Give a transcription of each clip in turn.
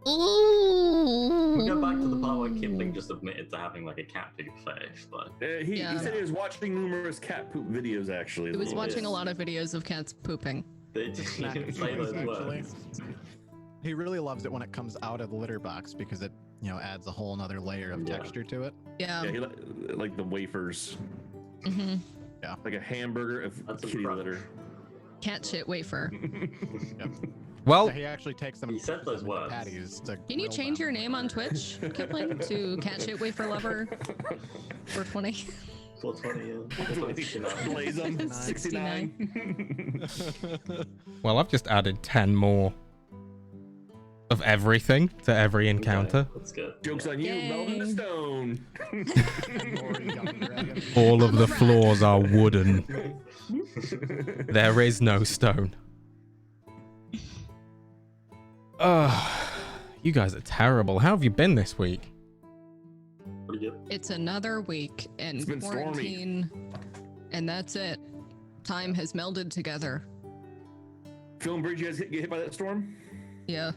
We go back to the part where Kipling just admitted to having like a cat poop fetish, but He said he was watching numerous cat poop videos. Actually, He was watching a lot of videos of cats pooping. they didn't say those words. He really loves it when it comes out of the litter box because it, adds a whole another layer of texture to it. Yeah. Yeah, he like the wafers. Mm-hmm. Yeah. Like a hamburger of kitty litter. Cat shit wafer. Yep. Well, So he actually takes them. He said those words. Patties to Can you grill change them. your name on Twitch, Kipling, to Cat Shit Wafer Lover 420? 420. Blaze them. 69. well, I've just added 10 more of everything to every encounter. Okay, that's good. Joke's on you, Yay. Melvin the Stone. All of the floors are wooden. There is no stone. You guys are terrible. How have you been this week? Pretty good. It's another week in It's been quarantine, and that's it. Time has melded together. Film Bridge, you guys get hit by that storm? Yeah.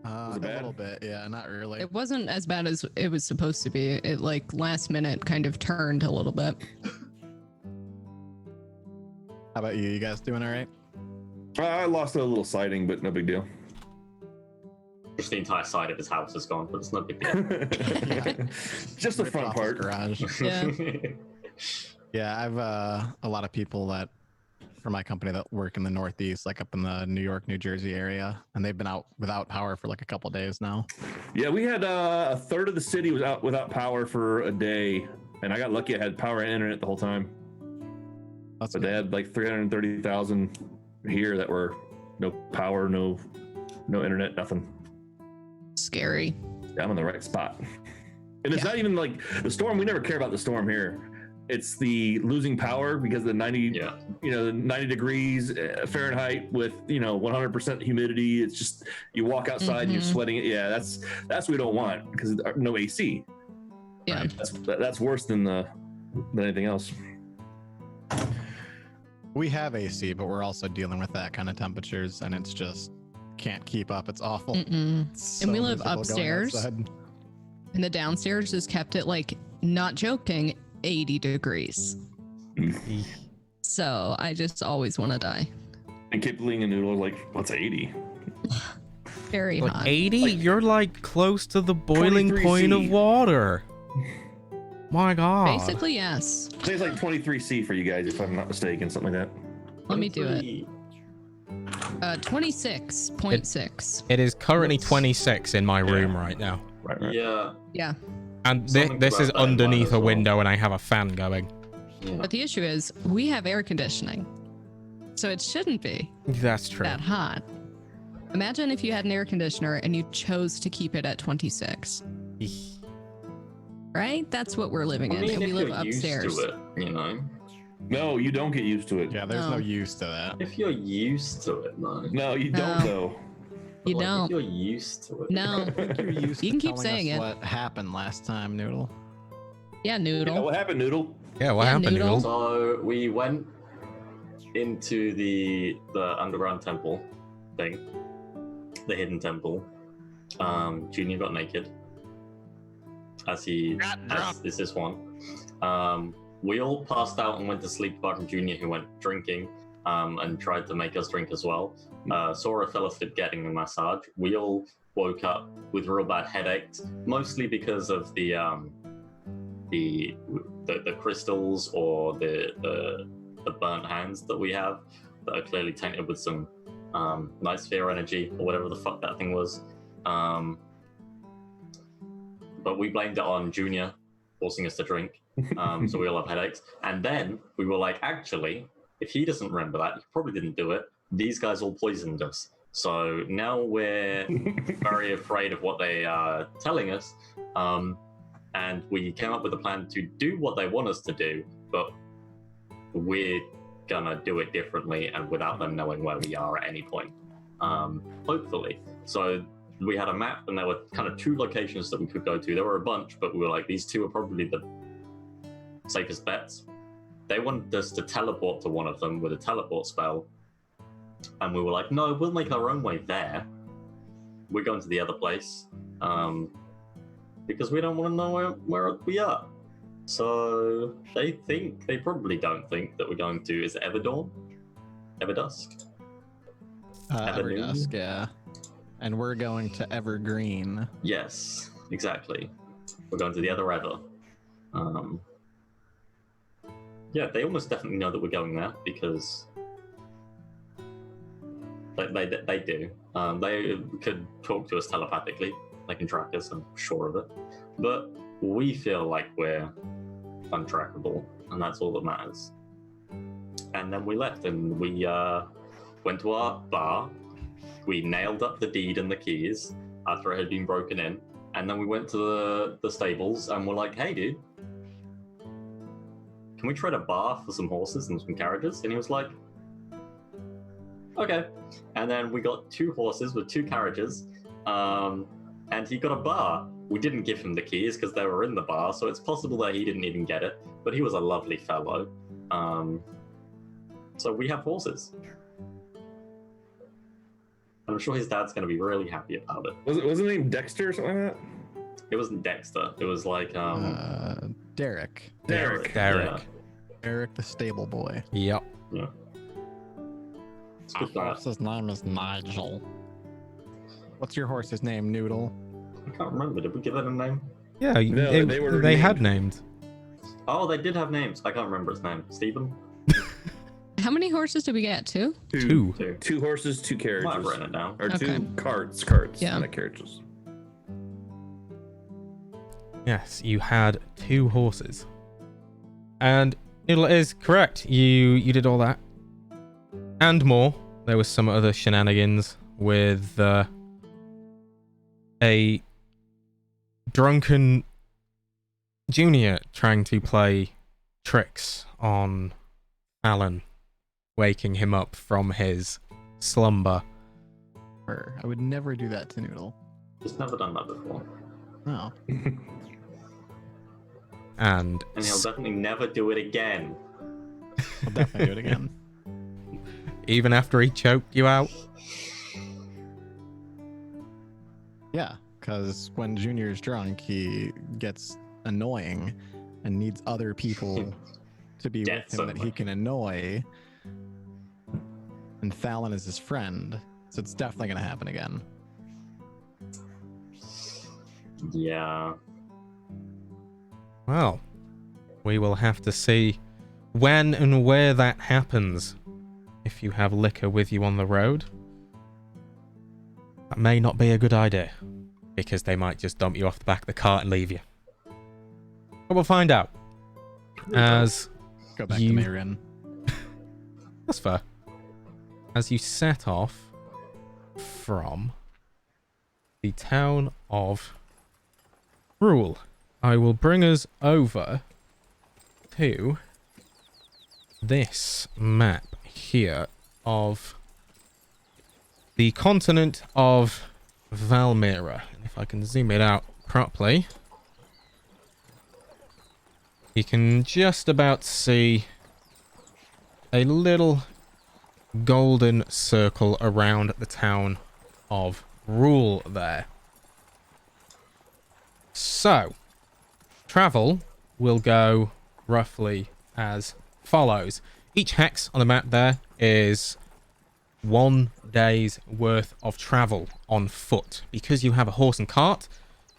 Was A it bad? little bit, yeah, not really. It wasn't as bad as it was supposed to be. It like last minute kind of turned a little bit. How about you? You guys doing all right? I lost a little siding, but no big deal. Just the entire side of his house is gone, but it's no big deal. Just the Ripped front off his part. Garage. Yeah. Yeah, I've a lot of people that for my company that work in the Northeast, like up in the New York, New Jersey area, and they've been out without power for like a couple days now. Yeah, we had a third of the city was out without power for a day, and I got lucky. I had power and internet the whole time. That's But good. they had like 330,000 here that were no power, no internet, nothing. Scary. Yeah, I'm in the right spot. And it's not even like the storm. We never care about the storm here. It's the losing power because the 90, the 90 degrees Fahrenheit with 100% humidity. It's just you walk outside and you're sweating. Yeah, that's what we don't want because no AC. Yeah. Right? That's worse than anything else. We have AC, but we're also dealing with that kind of temperatures, and it's just can't keep up. It's awful. It's And we so live miserable going upstairs, outside. and the downstairs just kept it like, not joking, 80 degrees. So I just always want to die. And Kipling and Noodle are like, what's 80? Very Like hot. 80? You're like close to the boiling 23 point C. of water. My God. Basically, yes. I think it's like 23C for you guys, if I'm not mistaken, something like that. Let me do it. 26.6. It is currently 26 in my room right now. Right. Yeah. Yeah. And Something this about is that in mine underneath as a well. window and I have a fan going. Yeah. But the issue is, we have air conditioning. So it shouldn't be That's true. that hot. Imagine if you had an air conditioner and you chose to keep it at 26. Right? That's what we're living in. And we live upstairs. Used to it, No, you don't get used to it. Yeah, there's No. no use to that. If you're used to it, no. No, you don't, though. You Like, don't. If you're used to it. No. You're used You to can keep telling saying us it. what happened last time, Noodle. Yeah, Noodle. Yeah, what happened, Noodle? Yeah, what Yeah, happened, Noodle. Noodle? So we went into the underground temple thing, the hidden temple. Junior got naked, as is this one. We all passed out and went to sleep apart from Junior, who went drinking and tried to make us drink as well. Sora fell asleep getting a massage. We all woke up with real bad headaches, mostly because of the crystals or the burnt hands that we have that are clearly tainted with some Nightsphear energy or whatever the fuck that thing was. But we blamed it on Junior forcing us to drink, so we all have headaches. And then we were like, actually, if he doesn't remember that, he probably didn't do it. These guys all poisoned us. So now we're very afraid of what they are telling us. And we came up with a plan to do what they want us to do, but we're gonna do it differently and without them knowing where we are at any point. Hopefully. So we had a map and there were kind of 2 locations that we could go to. There were a bunch, but we were like, these 2 are probably the safest bets. They wanted us to teleport to one of them with a teleport spell. And we were like, no, we'll make our own way there. we're going to the other place because we don't want to know where we are. So they probably don't think that we're going to, is it Everdawn? Everdusk? Everdusk, yeah. And we're going to Evergreen. Yes, exactly. We're going to the other Ever. Yeah, they almost definitely know that we're going there because they do. They could talk to us telepathically. They can track us, I'm sure of it. But we feel like we're untrackable, and that's all that matters. And then we left, and we went to our bar. We nailed up the deed and the keys after it had been broken in, and then we went to the stables, and we're like, "Hey, dude, can we trade a bar for some horses and some carriages?" And he was like, "Okay." And then we got 2 horses with 2 carriages, and he got a bar. We didn't give him the keys because they were in the bar, so it's possible that he didn't even get it, but he was a lovely fellow. So we have horses. I'm sure his dad's going to be really happy about it. Wasn't his name Dexter or something like that? It wasn't Dexter. It was like Derek. Derek. Yeah. Derek the stable boy. Yep. Yeah. It's good for that. His name is Nigel. What's your horse's name, Noodle? I can't remember. Did we give it a name? Yeah, No, they had named. Oh, they did have names. I can't remember his name. Stephen? How many horses did we get? 2? 2. 2 horses, 2 carriages. Might have written it down. Or Okay. 2 carts, Yeah. not carriages. Yes, you had 2 horses. And it is correct. You did all that. And more. There was some other shenanigans with a drunken junior trying to play tricks on Alan, waking him up from his slumber. I would never do that to Noodle. Just never done that before. No. And And he'll definitely never do it again. I'll definitely do it again. even after he choked you out? Yeah, because when Junior's drunk, he gets annoying and needs other people to be with him that he can annoy. And Fallon is his friend, so it's definitely going to happen again. Yeah. Well, we will have to see when and where that happens. If you have liquor with you on the road, that may not be a good idea, because they might just dump you off the back of the cart and leave you. But we'll find out. As Go back to Mayrin. That's fair. As you set off from the town of Rule, I will bring us over to this map here of the continent of Valmiira. And if I can zoom it out properly, you can just about see a little golden circle around the town of Rule there. So, travel will go roughly as follows. Each hex on the map there is 1 day's worth of travel on foot. Because you have a horse and cart,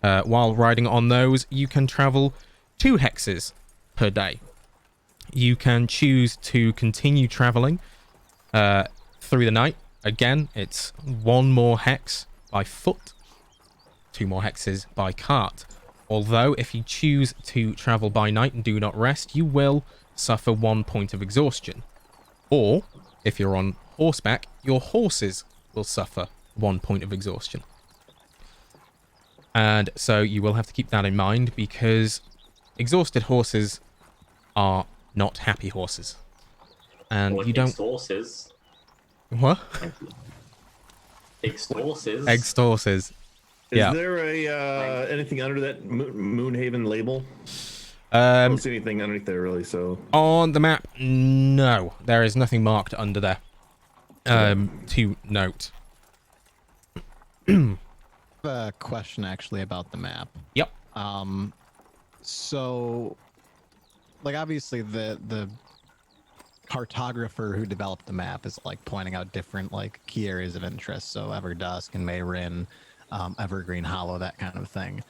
while riding on those, you can travel 2 hexes per day. You can choose to continue traveling through the night. Again, it's 1 more hex by foot, 2 more hexes by cart. Although, if you choose to travel by night and do not rest, you will suffer 1 point of exhaustion. Or, if you're on horseback, your horses will suffer 1 point of exhaustion. And so you will have to keep that in mind, because exhausted horses are not happy horses. And Well, you don't... Horses. What? Horses. Horses. Is Yeah. there a anything under that Moonhaven label? I don't see anything underneath there really. So On the map, no, there is nothing marked under there. To note. a question actually about the map. Yep. So, like, obviously the cartographer who developed the map is like pointing out different like key areas of interest. So Everdusk and Mayrin, Evergreen Hollow, that kind of thing.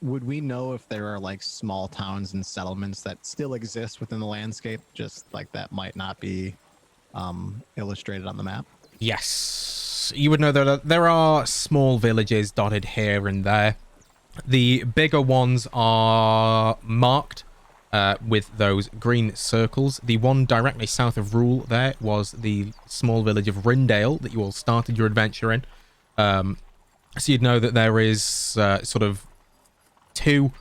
Would we know if there are like small towns and settlements that still exist within the landscape, just like that might not be illustrated on the map? Yes, you would know that there are small villages dotted here and there. The bigger ones are marked with those green circles. The one directly south of Rule there was the small village of Rindale that you all started your adventure in. So you'd know that there is sort of 2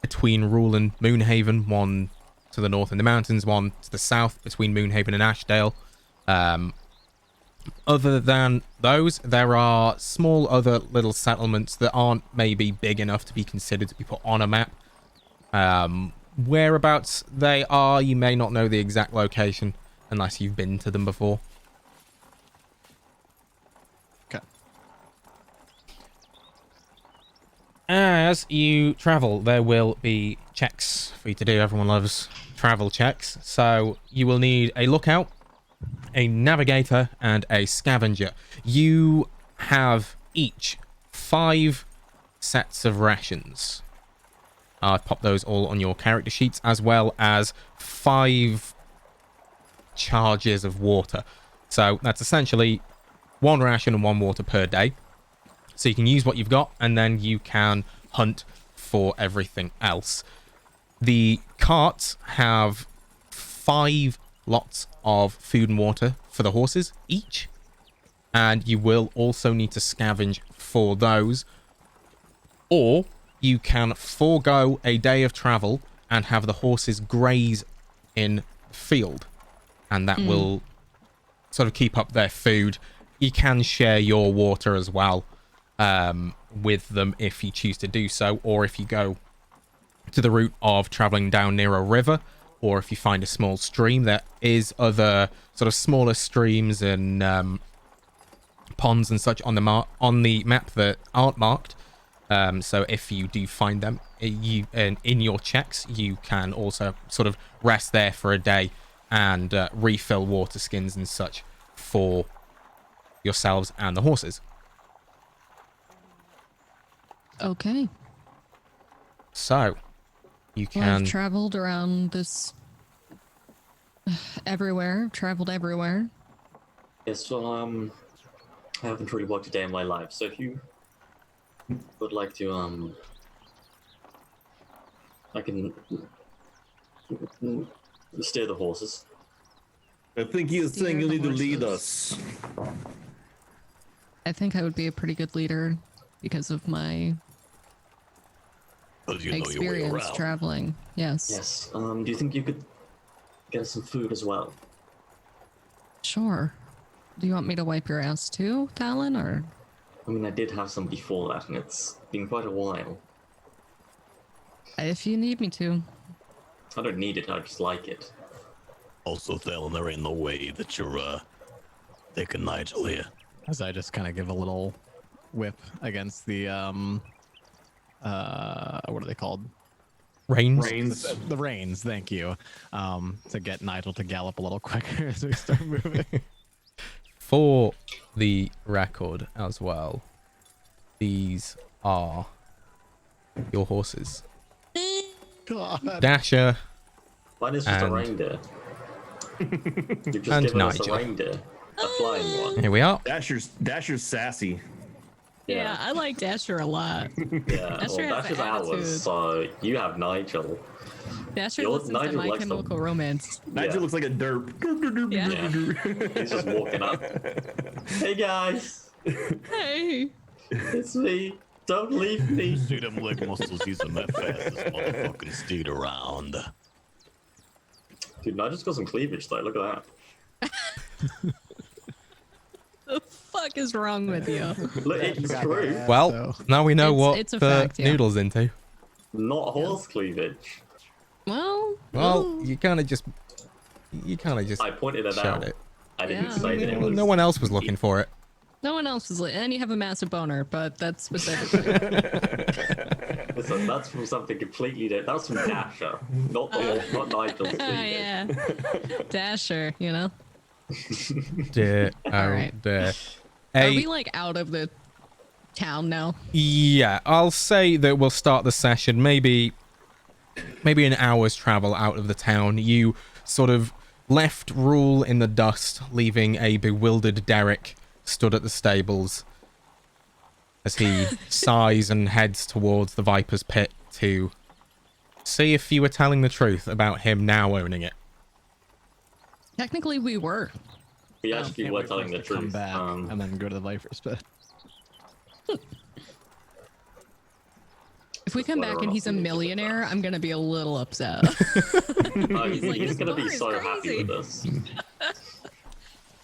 between Rule and Moonhaven, one to the north in the mountains, one to the south between Moonhaven and Ashdale. Other than those, there are small other little settlements that aren't maybe big enough to be considered to be put on a map. Whereabouts they are, you may not know the exact location unless you've been to them before. Okay. As you travel, there will be checks for you to do. Everyone loves travel checks. So you will need a lookout, a navigator, and a scavenger. You have each 5 sets of rations. I've popped those all on your character sheets, as well as 5 charges of water. So that's essentially 1 ration and 1 water per day. So you can use what you've got, and then you can hunt for everything else. The carts have 5 lots of food and water for the horses each, and you will also need to scavenge for those, or you can forego a day of travel and have the horses graze in the field, and that will sort of keep up their food. You can share your water as well with them if you choose to do so, or if you go to the route of traveling down near a river, or if you find a small stream. There is other sort of smaller streams and ponds and such on the map that aren't marked. So if you do find them, in your checks, you can also sort of rest there for a day and refill water skins and such for yourselves and the horses. Okay. So you Well, can I've traveled around this everywhere. Traveled everywhere. Yes, well, I haven't really worked a day in my life, so if you would like to, I can steer the horses. I think he is saying you need to lead us. I think I would be a pretty good leader because of my experience traveling. Yes. Yes. Do you think you could get us some food as well? Sure. Do you want me to wipe your ass too, Talon, or? I mean, I did have some before that, and it's been quite a while. If you need me to. I don't need it, I just like it. Also, Thalen, there ain't no way that you're taking Nigel here. As I just kind of give a little whip against the what are they called? reins. The reins, thank you. To get Nigel to gallop a little quicker as we start moving. For the record as well, these are your horses. God. Dasher Mine is just a And- reindeer. You've just and given us a Nigel. reindeer. A flying one. Here we are. Dasher's sassy. Yeah, I like Dasher a lot. Yeah, Dasher well, has Dasher's an attitude. ours, so you have Nigel. Dasher Your- listens to Nigel My likes Chemical Romance. Nigel Yeah. looks like a derp. Yeah. He's just walking up. Hey guys, Hey. it's me. Don't leave me. See them leg muscles using that fastest motherfucking steed around. Dude, Nigel's got some cleavage though. Look at that. The fuck is wrong with you? Look, it's true. Well, now we know what It's a the fact, yeah. Noodle's into. Not horse cleavage. Well, you kind of just I pointed it showed out. it. I didn't Yeah. say that it Well, was. no one else was looking for it. No one else is and you have a massive boner, but that's specific. Listen, that's from something completely different. That's from Dasher, not Nigel's. Yeah. Dasher, you know? Dear, All right. dear. Are we like out of the town now? Yeah, I'll say that we'll start the session maybe an hour's travel out of the town. You sort of left Rule in the dust, leaving a bewildered Derek stood at the stables as he sighs and heads towards the Viper's Pit to see if you were telling the truth about him now owning it. Technically, we were. We actually were telling the truth. Come back and then go to the Viper's Pit. If we come back and he's a millionaire, I'm gonna be a little upset. He's gonna be so happy with this.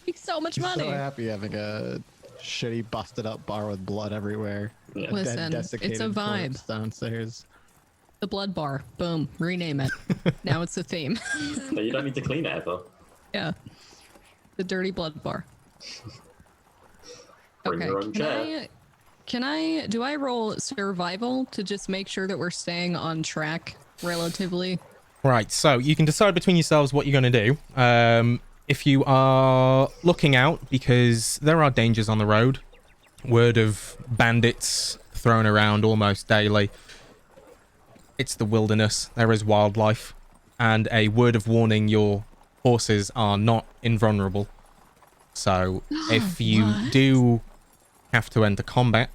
He's so much money. So happy having a shitty, busted up bar with blood everywhere. Yeah. Listen, Desiccated it's a vibe. corpse downstairs. The blood bar. Boom. Rename it. Now it's a theme. No, you don't need to clean it ever. Yeah. The dirty blood bar. Bring your own chair. Do I roll survival to just make sure that we're staying on track relatively? Right, so you can decide between yourselves what you're going to do. If you are looking out, because there are dangers on the road, word of bandits thrown around almost daily. It's the wilderness, there is wildlife, and a word of warning, your horses are not invulnerable. So if you do have to enter combat,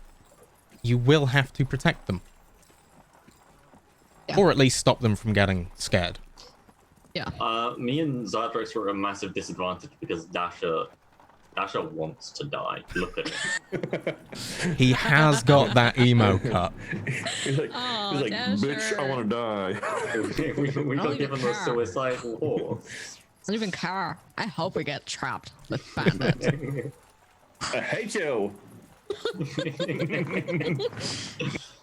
you will have to protect them. Yeah. Or at least stop them from getting scared. Yeah. Me and Zadrex were at a massive disadvantage because Dasher wants to die. Look at him. He has got that emo cut. He's like, bitch, I want to die. we got given the suicidal horse. I don't even care. I hope we get trapped with bandits. I hate you.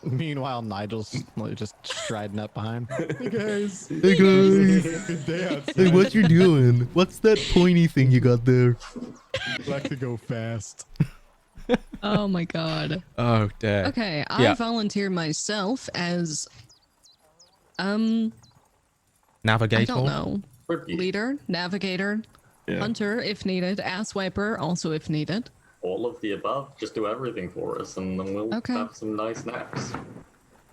Meanwhile, Nigel's like, just striding up behind. Hey guys. Hey guys. Good day outside. Hey, what you doing? What's that pointy thing you got there? Like to go fast. Oh my god. Oh dear. Okay, I volunteer myself as Navigator. I don't know. Review. Leader, navigator, hunter if needed, ass wiper also if needed. All of the above. Just do everything for us, and then we'll have some nice naps.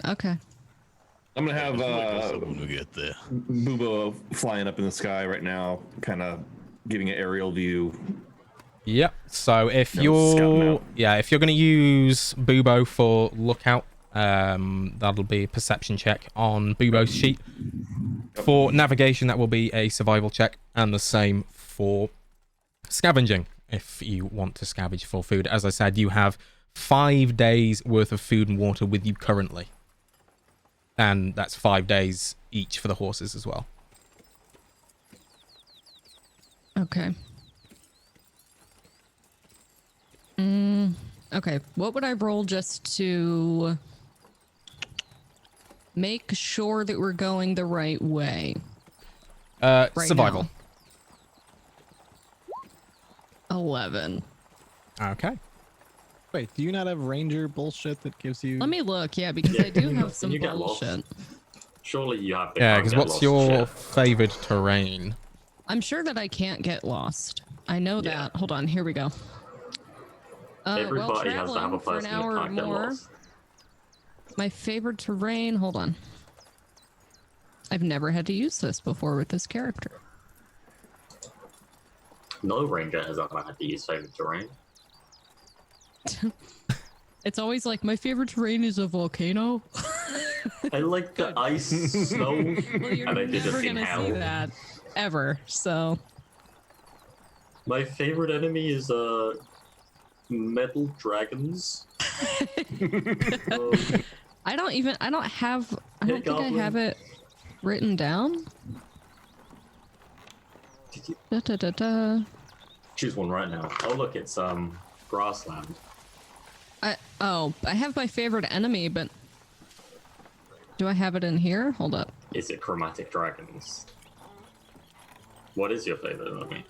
Okay. I'm gonna have when we get there. Bubo flying up in the sky right now, kind of giving an aerial view. Yep. So if Scouting you're out. if you're gonna use Bubo for lookout, that'll be a perception check on Bubo's sheet. For navigation, that will be a survival check, and the same for scavenging. If you want to scavenge for food, as I said, you have 5 days worth of food and water with you currently, and that's 5 days each for the horses as well. Okay. Okay, what would I roll just to make sure that we're going the right way? Survival. Now? 11. Okay. Wait, do you not have ranger bullshit that gives you? Let me look, yeah, because I do have some you get lost? bullshit. Surely you have to. Yeah, because what's your favored terrain? I'm sure that I can't get lost. I know that. Hold on, here we go. Everybody has to have a for an person hour that or can't get more. lost. My favorite terrain, hold on. I've never had to use this before with this character. No ranger has ever had to use favorite terrain. It's always like, my favorite terrain is a volcano. I like the ice, snow, Well, you're and I did never this in gonna hell. see that ever, so. My favorite enemy is metal dragons. I don't think I have it written down. Choose one right now. Oh look, it's grassland. I have my favorite enemy, but do I have it in here? Hold up. Is it chromatic dragons? What is your favorite enemy?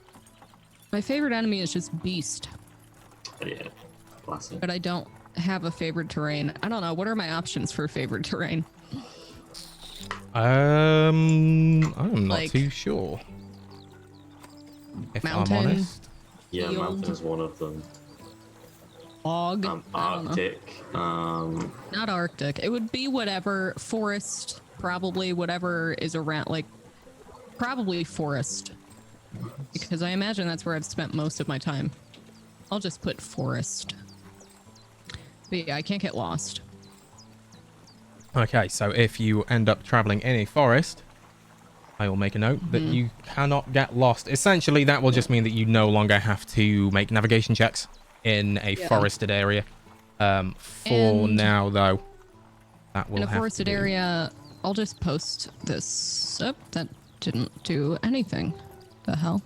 My favorite enemy is just beast. Yeah. Classic. but I don't have a favorite terrain. I don't know. What are my options for favorite terrain? I'm not Like, too sure. If mountain, I'm honest. Yeah, Field. mountain is one of them. Bog. I don't know. Arctic. Not Arctic. It would be whatever. Forest. Probably whatever is around. Like, probably forest. Because I imagine that's where I've spent most of my time. I'll just put forest. But yeah, I can't get lost. Okay, so if you end up traveling in a forest, I will make a note that you cannot get lost. Essentially, that will just mean that you no longer have to make navigation checks in a forested area. For now, though, that will In a have forested to be... area, I'll just post this. Oh, that didn't do anything. The hell?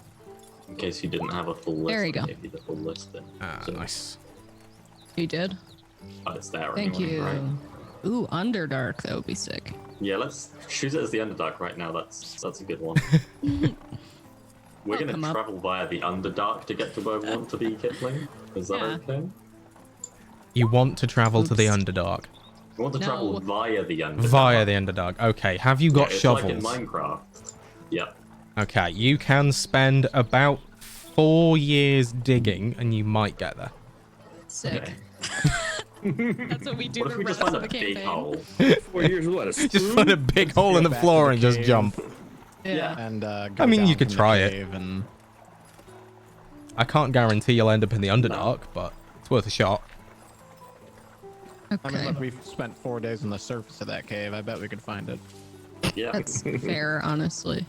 In case you didn't have a full list. There you go. Maybe the full list then. Ah, nice. You did? Oh, it's there Thank anyway, you. right? Ooh, Underdark. That would be sick. Yeah, let's choose it as the Underdark right now. That's a good one. We're I'll gonna come up. travel via the Underdark to get to where we want to be, Kipling. Is that Yeah. okay? You want to travel to the Oops. Underdark. We want to No. travel via the Underdark. Via the Underdark. Okay, have you got it's shovels? like in Minecraft. Yep. Okay, you can spend about 4 years digging and you might get there. Sick. Okay. That's what we do What the if we just rest find of a the big campaign. hole? 4 years, what, a Just spoon? put a big hole in the Go back floor to and the just cave. jump. Yeah. And go I mean, you down could from the try it. cave and I can't guarantee you'll end up in the Underdark, but it's worth a shot. I mean, Okay. look, we've spent 4 days on the surface of that cave. I bet we could find it. Yeah. That's fair, honestly.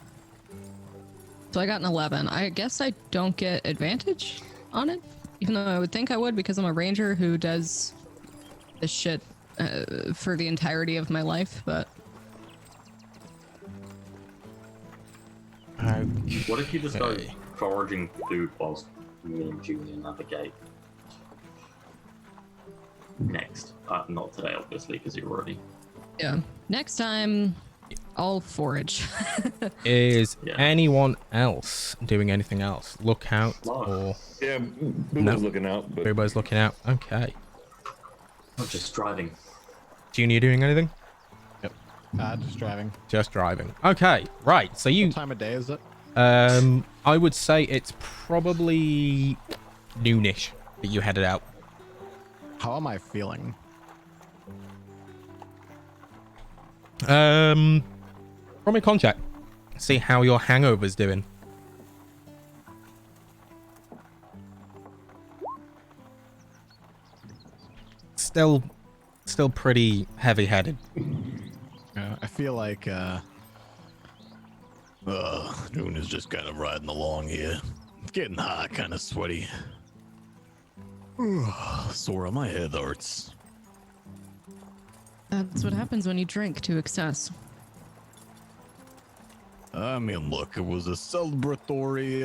So I got an 11. I guess I don't get advantage on it, even though I would think I would because I'm a ranger who does this shit for the entirety of my life, but What if you just go Okay. foraging food whilst me and Junior navigate? Next. Not today, obviously, because you're already... yeah. Next time, I'll forage. Is Yeah. anyone else doing anything else? Lookout No. or Yeah, Boo No. was looking out, but everybody's looking out? Okay. I'm just driving. Junior doing anything? Just driving. Just driving. Okay, right. So you What time of day is it? I would say it's probably noonish that you headed out. How am I feeling? From a con check. See how your hangover's doing. Still pretty heavy-headed. I feel like Noon is just kind of riding along here. It's getting hot, kind of sweaty. Sore on my head hurts. That's what happens when you drink to excess. I mean, look, it was a celebratory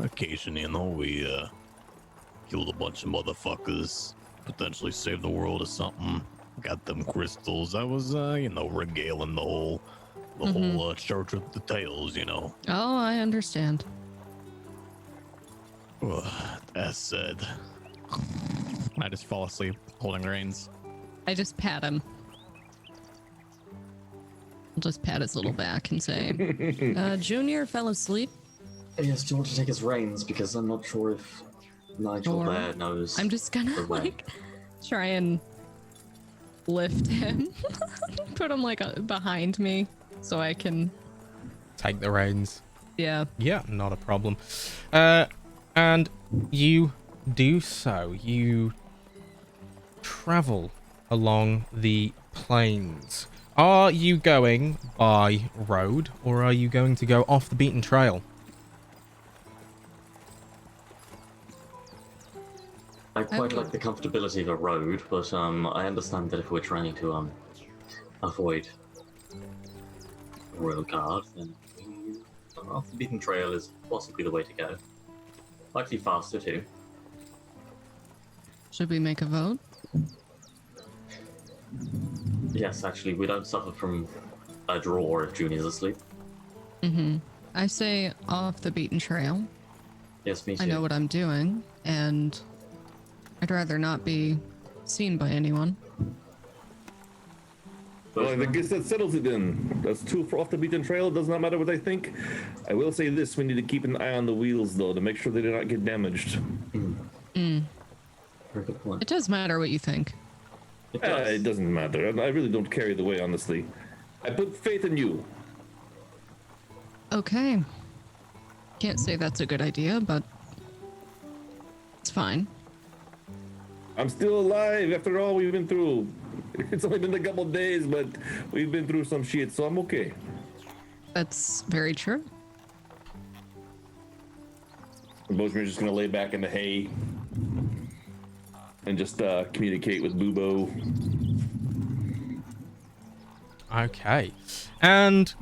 occasion, you know. We killed a bunch of motherfuckers, potentially saved the world or something. Got them crystals. I was, regaling the whole church with the tales, you know. Oh, I understand. That said, I just fall asleep holding reins. I just pat him. I'll just pat his little back and say, Junior fell asleep. Yes, do you want to take his reins? Because I'm not sure if Nigel Sure. there knows. I'm just gonna the way. like try and lift him, put him like behind me so I can, Take the reins. yeah. Yeah, not a problem. And you do so. You travel along the plains. Are you going by road or are you going to go off the beaten trail? I quite like the comfortability of a road, but I understand that if we're trying to avoid a royal guard, then off the beaten trail is possibly the way to go. Likely faster too. Should we make a vote? Yes, actually, we don't suffer from a draw if Junior's asleep. I say off the beaten trail. Yes, me too. I know what I'm doing, and I'd rather not be seen by anyone. Well, I guess that settles it then. That's too off the beaten trail. It does not matter what I think. I will say this: we need to keep an eye on the wheels, though, to make sure they do not get damaged. Very good point. It does matter what you think. It doesn't matter. I really don't carry the way, honestly. I put faith in you. Okay. Can't say that's a good idea, but it's fine. I'm still alive after all we've been through. It's only been a couple days, but we've been through some shit, so I'm okay. That's very true. Bosmer's just gonna lay back in the hay and just communicate with Bubo. Okay. And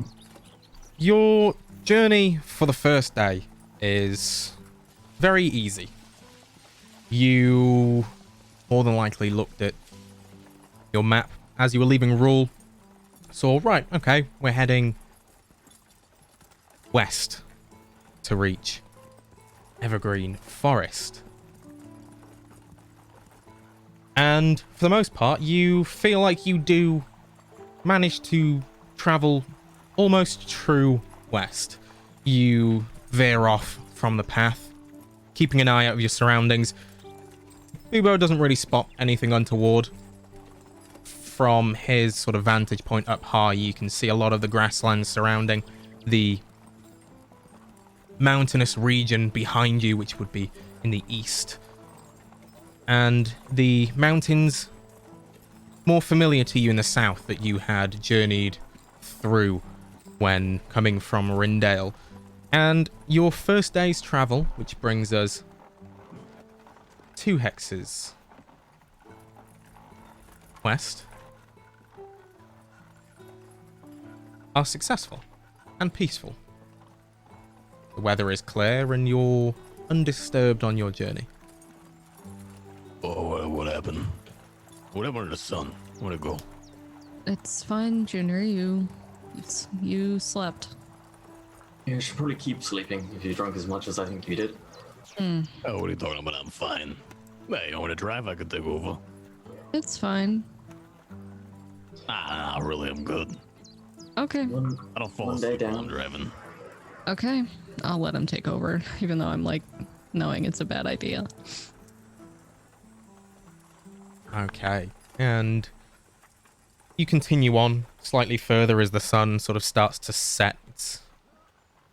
your journey for the first day is very easy. You more than likely looked at your map as you were leaving Rule. So, right, okay, we're heading west to reach Evergreen Forest. And for the most part, you feel like you do manage to travel almost true west. You veer off from the path, keeping an eye out of your surroundings. Bubo doesn't really spot anything untoward. From his sort of vantage point up high, you can see a lot of the grasslands surrounding the mountainous region behind you, which would be in the east. And the mountains more familiar to you in the south that you had journeyed through when coming from Rindale. And your first day's travel, which brings us 2 hexes west, are successful and peaceful. The weather is clear and you're undisturbed on your journey. Oh, what happened? What happened to the sun? Where'd it go? It's fine, Junior. You slept. You should probably keep sleeping if you drank as much as I think you did. Oh, what are you talking about? I'm fine. Hey, you want to drive? I could take over. It's fine. Ah, really, I'm good. Okay. I don't fall asleep while I'm driving. Okay. I'll let him take over, even though I'm like knowing it's a bad idea. Okay. And you continue on slightly further as the sun sort of starts to set. It's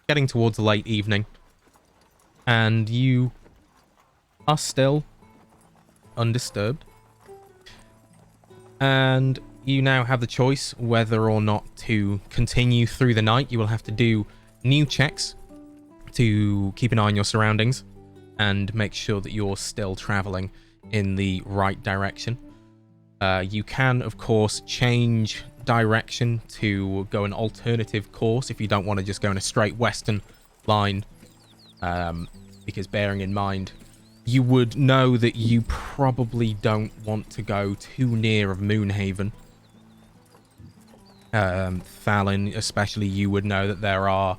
getting towards the late evening. And you are still undisturbed. And you now have the choice whether or not to continue through the night. You will have to do new checks to keep an eye on your surroundings and make sure that you're still traveling in the right direction. You can, of course, change direction to go an alternative course if you don't want to just go in a straight western line. Because bearing in mind, you would know that you probably don't want to go too near of Moonhaven. Fallon, especially, you would know that there are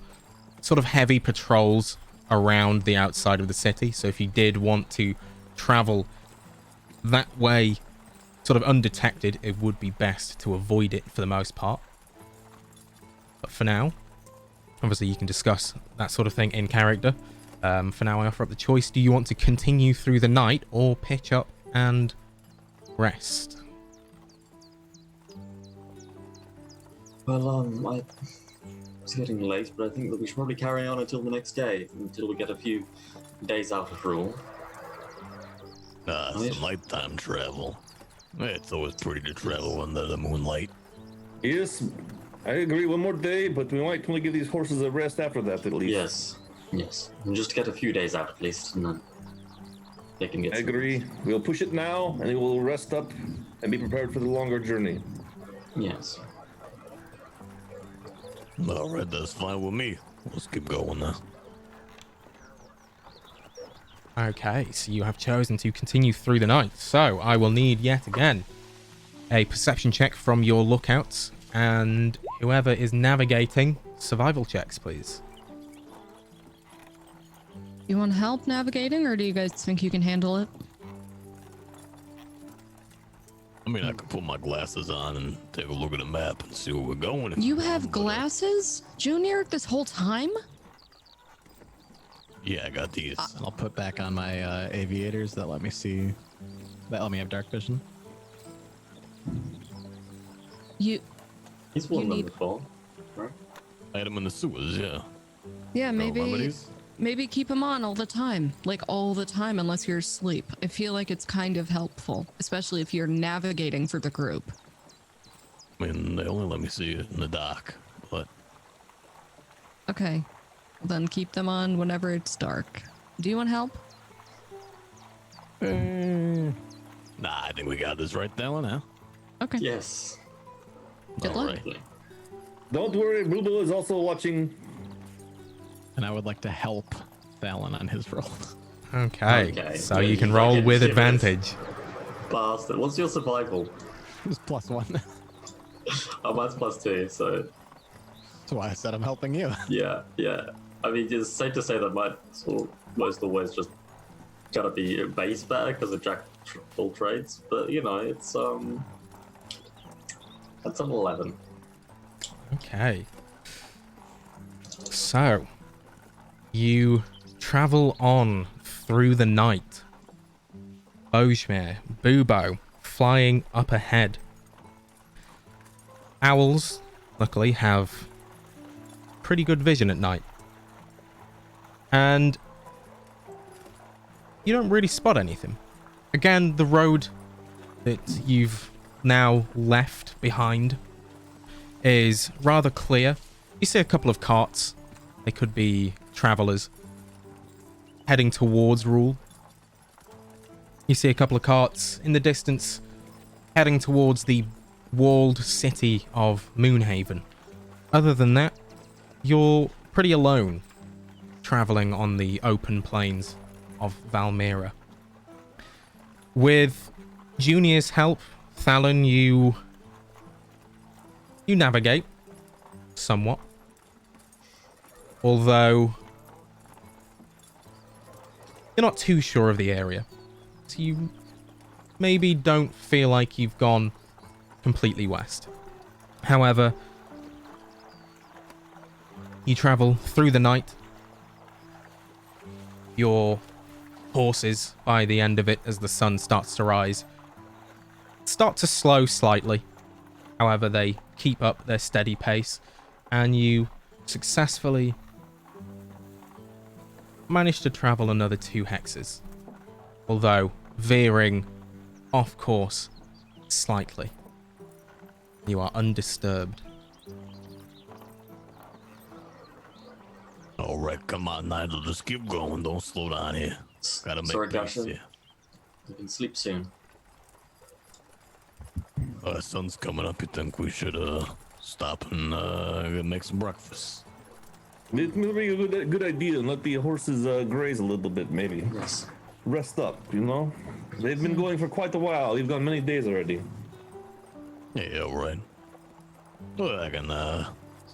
sort of heavy patrols around the outside of the city. So if you did want to travel that way sort of undetected, it would be best to avoid it for the most part. But for now, obviously you can discuss that sort of thing in character. For now, I offer up the choice. Do you want to continue through the night or pitch up and rest? Well, it's getting late, but I think that we should probably carry on until the next day, until we get a few days out of Rule. It's nighttime travel. It's always pretty to travel under the moonlight. Yes, I agree. One more day, but we might only give these horses a rest after that, at least. Yes. And just get a few days out, at least, and then they can get. I agree. We'll push it now, and we'll rest up and be prepared for the longer journey. Yes. All right, that's fine with me. Let's keep going now. Okay, so you have chosen to continue through the night. So I will need yet again a perception check from your lookouts, and whoever is navigating, survival checks, please. You want help navigating, or do you guys think you can handle it? I mean, I could put my glasses on and take a look at the map and see where we're going. You have glasses, Junior, this whole time? Yeah, I got these. And I'll put back on my aviators that let me see. That let me have dark vision. You. He's worn them need- before, right? I had them in the sewers, yeah. Yeah, Remember maybe. these? Maybe keep them on all the time, like all the time, unless you're asleep. I feel like it's kind of helpful, especially if you're navigating for the group. I mean, they only let me see it in the dark, but Okay, then keep them on whenever it's dark. Do you want help? nah, I think we got this right there one, huh? Okay. Yes. Good luck. Alright. Don't worry, Brubo is also watching. And I would like to help Fallon on his roll. Okay, Okay, so yeah, you can you roll fucking with shivers. advantage. Bastard. What's your survival? It's +1. Oh, mine's +2, so That's why I said I'm helping you. yeah. I mean, it's safe to say that my most always just gotta be base better because of jack full trades, but you know, it's that's an 11. Okay. So, you travel on through the night. Bojmir, Bubo, flying up ahead. Owls, luckily, have pretty good vision at night. And you don't really spot anything. Again, the road that you've now left behind is rather clear. You see a couple of carts. They could be travelers heading towards Rule. You see a couple of carts in the distance heading towards the walled city of Moonhaven. Other than that, you're pretty alone traveling on the open plains of Valmiira. With Junior's help, Thalon, you navigate somewhat. Although you're not too sure of the area. So you maybe don't feel like you've gone completely west. However, you travel through the night. Your horses, by the end of it, as the sun starts to rise, start to slow slightly. However, they keep up their steady pace, and you successfully manage to travel another 2 hexes, although veering off course slightly. You are undisturbed. All right, come on, Nigel, just keep going. Don't slow down here. Gotta make Sorry, pace Gaston. here. You can sleep soon. Sun's coming up. You think we should stop and make some breakfast? It may be a good idea and let the horses graze a little bit, maybe. Yes. Rest up, you know? They've been going for quite a while. You've gone many days already. Yeah, right. Well, I can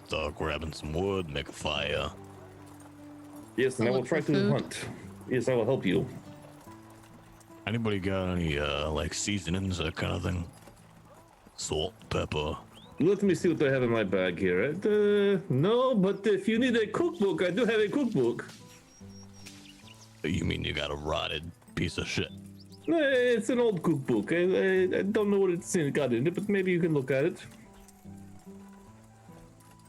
start grabbing some wood, make a fire. Yes, and I I'll will look try for to food. hunt. Yes, I will help you. Anybody got any like seasonings, that kind of thing? Salt, pepper. Let me see what I have in my bag here. No, but if you need a cookbook, I do have a cookbook. You mean you got a rotted piece of shit? It's an old cookbook. I don't know what it's got in it, but maybe you can look at it.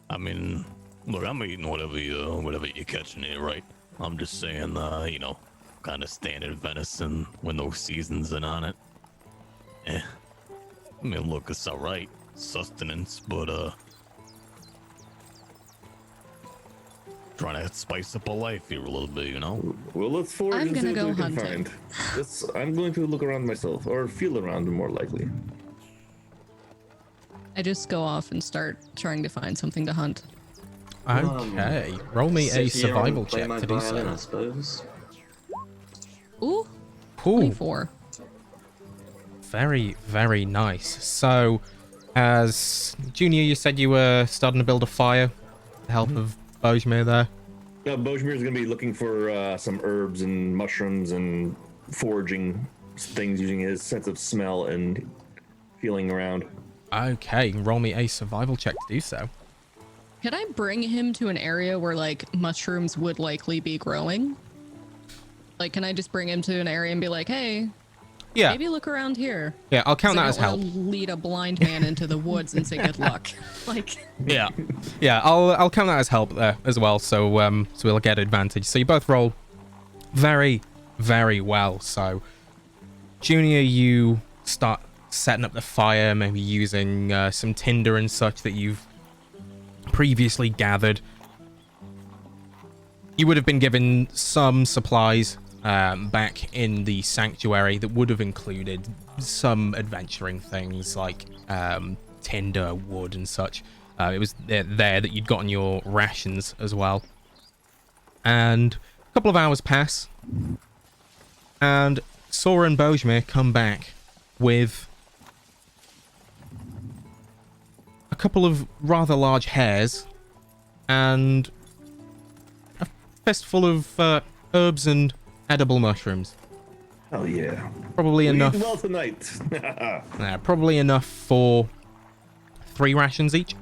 I mean, look, I'm eating whatever you catch in here, right? I'm just saying, you know, kind of standard venison with no seasoning on it. I mean, look, it's all right, sustenance, but trying to spice up a life here a little bit, you know? Well, let's forage I'm and see gonna what we go can hunting. find. I'm going to look around myself, or feel around more likely. I just go off and start trying to find something to hunt. Okay, roll me a Sit here survival and play check my to do violin, I so. suppose. Ooh, Cool. 24. Very, very nice. So, as Junior, you said you were starting to build a fire with the help of Bojmir there. Bojmir is going to be looking for some herbs and mushrooms and foraging things using his sense of smell and feeling around. Okay, roll me a survival check to do so. Could I bring him to an area where like mushrooms would likely be growing? Like, can I just bring him to an area and be like, hey, Yeah. maybe look around here? Yeah, I'll count that as I don't help. wanna lead a blind man into the woods and say good luck. Like, Yeah. Yeah, I'll count that as help there as well, so we'll get advantage. So you both roll very, very well. So Junior, you start setting up the fire, maybe using some tinder and such that you've previously gathered. You would have been given some supplies back in the sanctuary that would have included some adventuring things like tinder, wood, and such. It was there that you'd gotten your rations as well. And a couple of hours pass, and Sora and Bojmir come back with a couple of rather large hares and a fistful of herbs and edible mushrooms. Oh yeah. Probably enough. Eat well tonight. Probably enough for 3 rations each.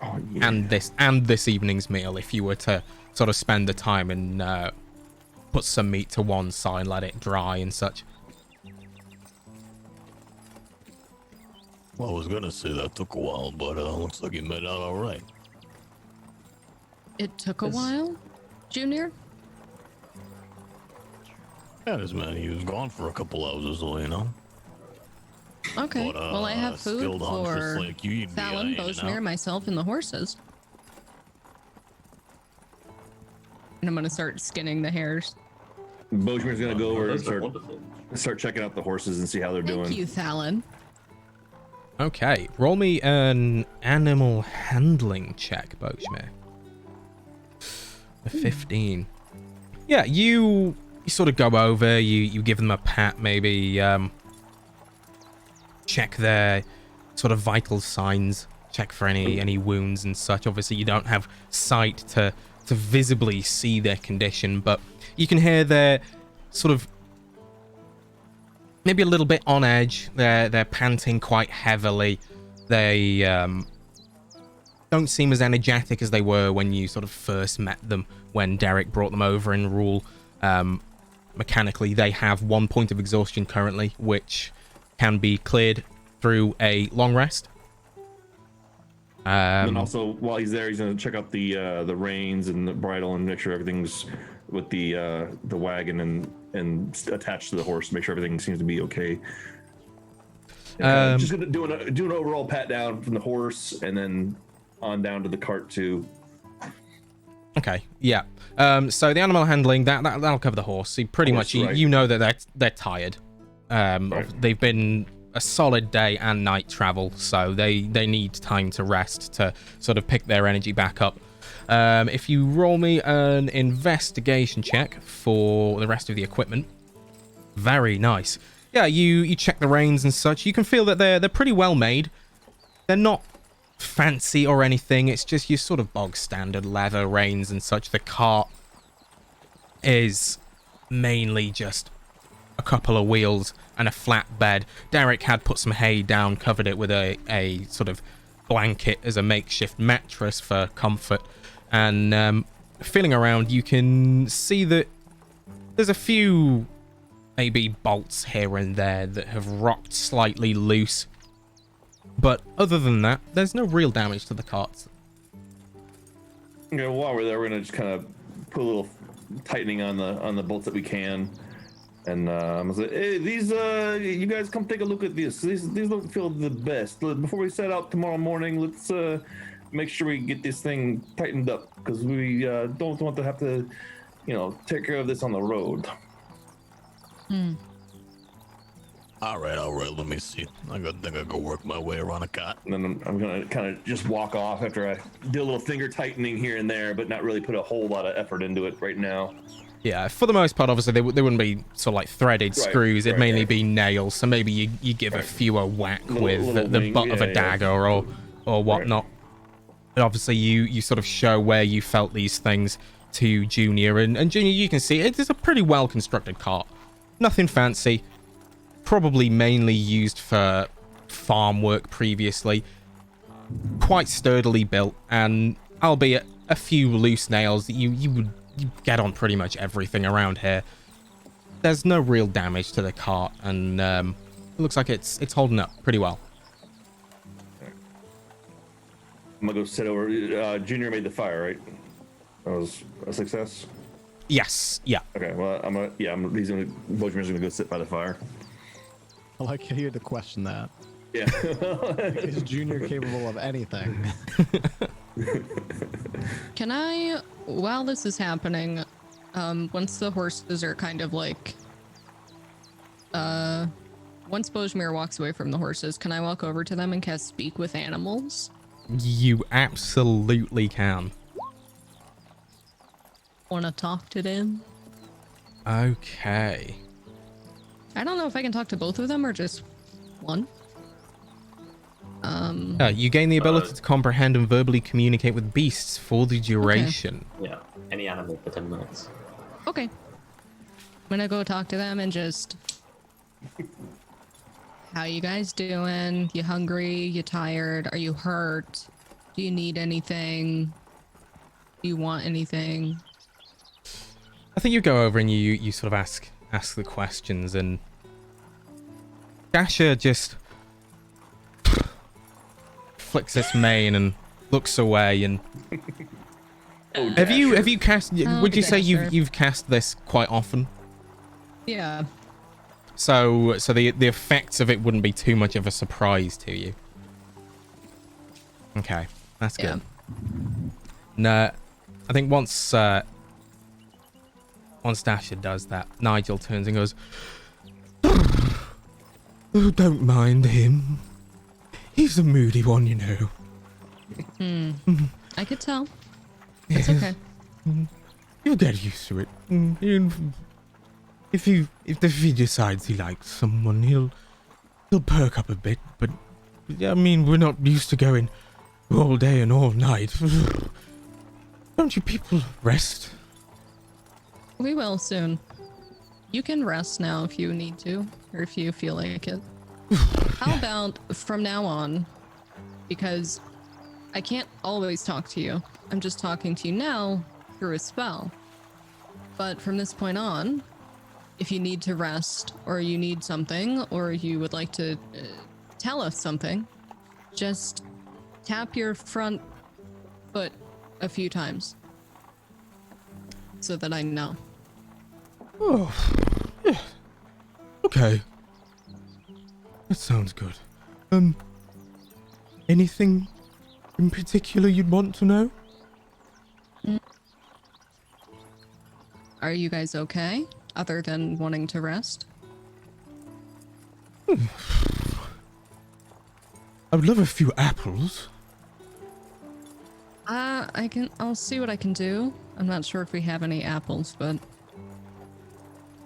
Oh, yeah. And this evening's meal, if you were to sort of spend the time and put some meat to one side, let it dry and such. Well, I was gonna say that took a while, but looks like you made out all right. it took a while, Junior? Yeah, this man, he was gone for a couple hours or so, you know? Okay, But, well, I have food skilled hunters for like you, you'd be, Fallon, in and Bojmir, out. myself, and the horses. And I'm gonna start skinning the hares. Bojmir's gonna go over and Those are wonderful. start checking out the horses and see how they're Thank doing. you, Fallon. Okay, roll me an animal handling check, Bojmir. A 15. Yeah, you sort of go over, you give them a pat, maybe check their sort of vital signs, check for any wounds and such. Obviously, you don't have sight to visibly see their condition, but you can hear they're sort of maybe a little bit on edge. They're panting quite heavily. They don't seem as energetic as they were when you sort of first met them, when Derek brought them over in rule. Mechanically, they have 1 point of exhaustion currently, which can be cleared through a long rest. And also, while he's there, he's gonna check out the reins and the bridle and make sure everything's with the wagon and attached to the horse. Make sure everything seems to be okay. Just gonna do an overall pat down from the horse and then on down to the cart too. Okay, yeah. So the animal handling that'll cover the horse. So pretty much, Right. you know that they're tired. They've been a solid day and night travel, so they need time to rest to sort of pick their energy back up. If you roll me an investigation check for the rest of the equipment, very nice. Yeah, you check the reins and such. You can feel that they're pretty well made. They're not fancy or anything. It's just your sort of bog standard leather reins and such. The cart is mainly just a couple of wheels and a flat bed. Derek had put some hay down, covered it with a sort of blanket as a makeshift mattress for comfort. And feeling around, you can see that there's a few maybe bolts here and there that have rocked slightly loose. But other than that, there's no real damage to the carts. Okay, while we're there, we're gonna just kind of put a little tightening on the bolts that we can. And I'm gonna say, hey, these you guys come take a look at this. These don't feel the best. Before we set out tomorrow morning, let's make sure we get this thing tightened up because we don't want to have to, take care of this on the road. All right, let me see. I think I go work my way around a cot. And then I'm gonna kind of just walk off after I do a little finger tightening here and there, but not really put a whole lot of effort into it right now. Yeah, for the most part, obviously, they wouldn't be sort of like threaded screws. It'd mainly be nails. So maybe you give a few a whack with the butt of a dagger or whatnot. But obviously, you sort of show where you felt these things to Junior. And Junior, you can see it is a pretty well-constructed cart. Nothing fancy. probably mainly used for farm work previously. Quite sturdily built, and albeit a few loose nails, you get on pretty much everything around here. There's no real damage to the cart, and it looks like it's holding up pretty well. I'm gonna go sit over. Junior made the fire, right? That was a success. Yes, yeah. Okay, well, Bojimir's gonna go sit by the fire. I like you to question that. Yeah. Is Junior capable of anything? Can I, while this is happening, once the horses are kind of like, once Bojimir walks away from the horses, can I walk over to them and cast Speak with Animals? You absolutely can. Want to talk to them? Okay. I don't know if I can talk to both of them or just one. You gain the ability to comprehend and verbally communicate with beasts for the duration. Okay. Yeah, any animal for 10 minutes. Okay. I'm gonna go talk to them and just... How you guys doing? You hungry? You tired? Are you hurt? Do you need anything? Do you want anything? I think you go over and you sort of ask the questions, and Dasher just flicks its mane and looks away. And have you cast? Would you say you've cast this quite often? Yeah. So the effects of it wouldn't be too much of a surprise to you. Okay, that's good. No, I think once Dasher does that, Nigel turns and goes, "Oh, don't mind him. He's a moody one, you know." I could tell. It's okay. You'll get used to it. If he decides he likes someone, he'll perk up a bit. But I mean, we're not used to going all day and all night. Don't you people rest? We will soon. You can rest now if you need to, or if you feel like it. How about from now on, because I can't always talk to you. I'm just talking to you now through a spell. But from this point on, if you need to rest, or you need something, or you would like to tell us something, just tap your front foot a few times so that I know. Oh, yeah. Okay. That sounds good. Anything in particular you'd want to know? Are you guys okay, other than wanting to rest? I would love a few apples. I'll see what I can do. I'm not sure if we have any apples, but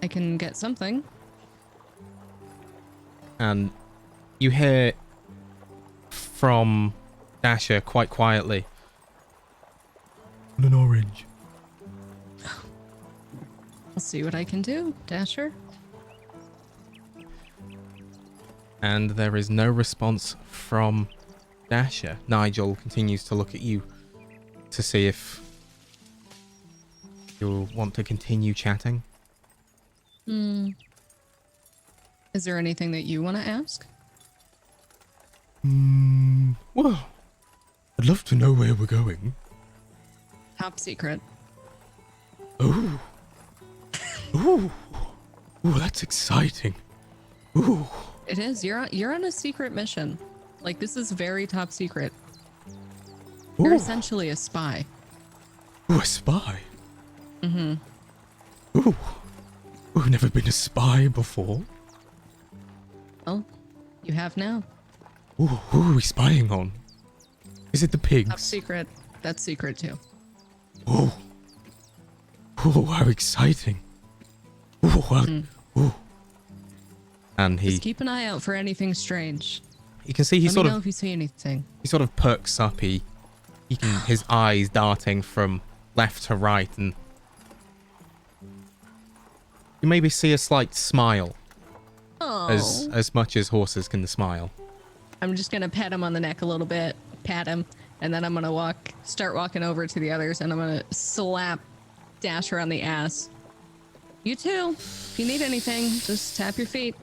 I can get something. And you hear from Dasher quite quietly, "An orange." I'll see what I can do, Dasher. And there is no response from Dasher. Nigel continues to look at you to see if you'll want to continue chatting. Is there anything that you want to ask? Well, I'd love to know where we're going. Top secret. Oh. Ooh. Ooh, that's exciting. Ooh. It is. You're on a secret mission. Like, this is very top secret. You're essentially a spy. Ooh, a spy? Mm-hmm. Ooh. We've never been a spy before. Well, you have now. Ooh, who are we spying on? Is it the pigs? Top secret. That's secret too. Ooh. Ooh, how exciting. Ooh, ooh. And Just keep an eye out for anything strange. You can see Let me know if you see anything. He sort of perks up. He can his eyes darting from left to right, and you maybe see a slight smile. Oh. Oh. as much as horses can smile. I'm just gonna pat him on the neck a little bit, pat him, and then I'm gonna start walking over to the others, and I'm gonna slap Dasher on the ass. You too. If you need anything, just tap your feet.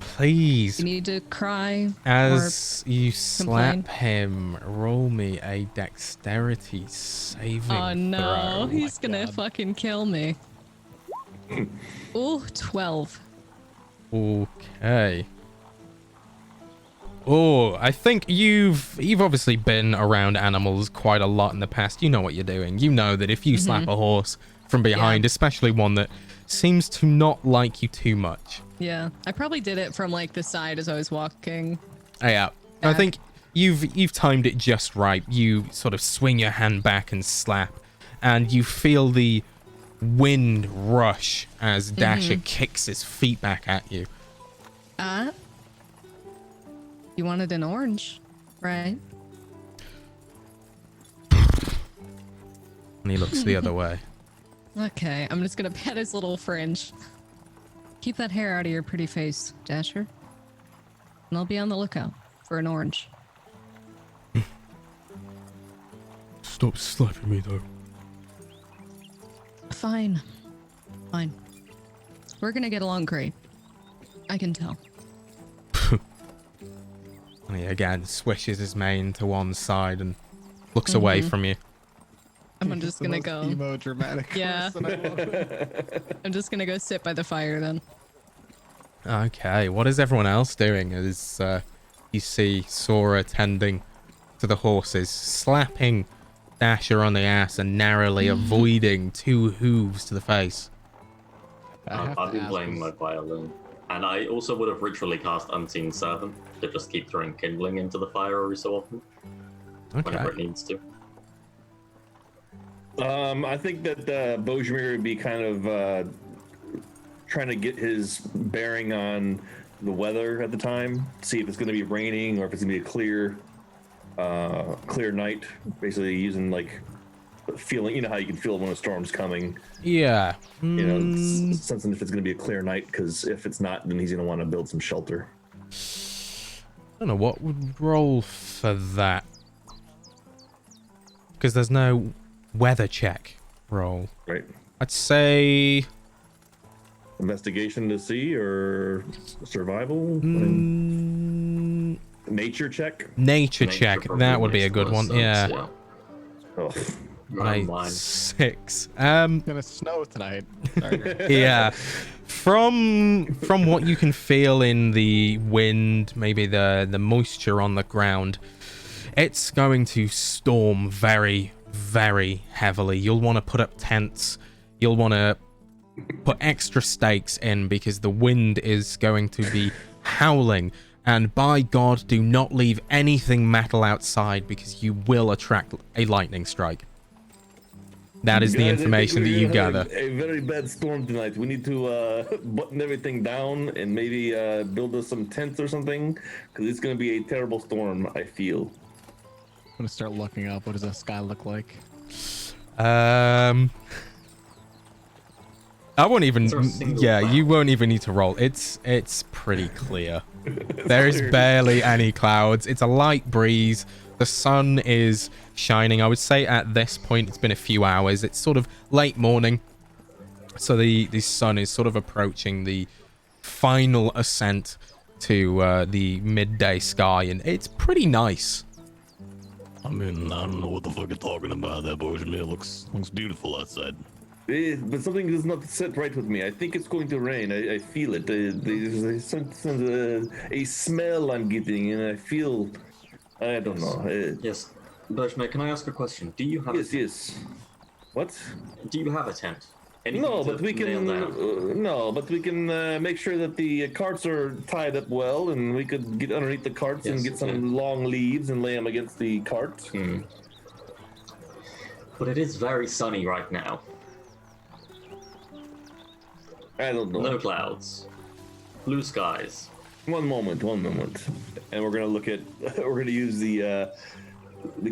Please. You need to cry. As you slap complain. him, roll me a dexterity saving Oh no, throw. he's gonna fucking kill me. Ooh, 12. Okay. Oh, I think you've obviously been around animals quite a lot in the past. You know what you're doing. You know that if you slap a horse from behind, especially one that seems to not like you too much. Yeah, I probably did it from like the side as I was walking. Oh, yeah. I think you've timed it just right. You sort of swing your hand back and slap, and you feel the wind rush as Dasher kicks his feet back at you. You wanted an orange, right? And he looks the other way. Okay, I'm just gonna pet his little fringe. Keep that hair out of your pretty face, Dasher. And I'll be on the lookout for an orange. Stop slapping me, though. Fine. Fine. We're gonna get along great. I can tell. And he again swishes his mane to one side and looks away from you. I'm just gonna go. Emo dramatic. Yeah. person, I love it. I'm just gonna go sit by the fire then. Okay, what is everyone else doing as you see Sora tending to the horses, slapping Dasher on the ass and narrowly avoiding 2 hooves to the face? I've been playing my violin. And I also would have ritually cast Unseen Servant to just keep throwing kindling into the fire every so often. Whenever it needs to. I think that Bojimir would be kind of trying to get his bearing on the weather at the time, see if it's going to be raining or if it's going to be a clear night. Basically, using like feeling, you know how you can feel when a storm's coming. Yeah. You know, sensing if it's going to be a clear night, because if it's not, then he's going to want to build some shelter. I don't know what would roll for that, because there's no weather check roll. Right. I'd say Investigation to see or survival? Nature check? nature check. probably That would be makes a good the one. most Yeah. sense, Oh. Mine. 6. It's gonna snow tonight. Sorry. Yeah. From what you can feel in the wind, maybe the moisture on the ground, it's going to storm very, very heavily. You'll want to put up tents. You'll want to put extra stakes in because the wind is going to be howling. And by God, do not leave anything metal outside because you will attract a lightning strike. That is the Guys, I information think that we're you gonna have gather. A very bad storm tonight. We need to button everything down and maybe build us some tents or something, because it's going to be a terrible storm, I feel. I'm gonna start looking up. What does the sky look like? I won't even. Is there a single Yeah, cloud? you won't even need to roll. It's pretty clear. There is barely any clouds. It's a light breeze. The sun is shining. I would say at this point it's been a few hours. It's sort of late morning, so the sun is sort of approaching the final ascent to the midday sky, and it's pretty nice. I mean, I don't know what the fuck you're talking about. That Bojimir looks beautiful outside. But something does not sit right with me. I think it's going to rain. I feel it. There's a smell I'm getting, and I feel. I don't know. Yes. Bergman, can I ask a question? Do you have Yes. What? Do you have a tent? Anything No, to but we nail can. down? Make sure that the carts are tied up well, and we could get underneath the carts and Yes, get some okay. long leaves and lay them against the cart. But it is very sunny right now. I don't know. No clouds. Blue skies. One moment, and we're gonna look at. We're gonna use the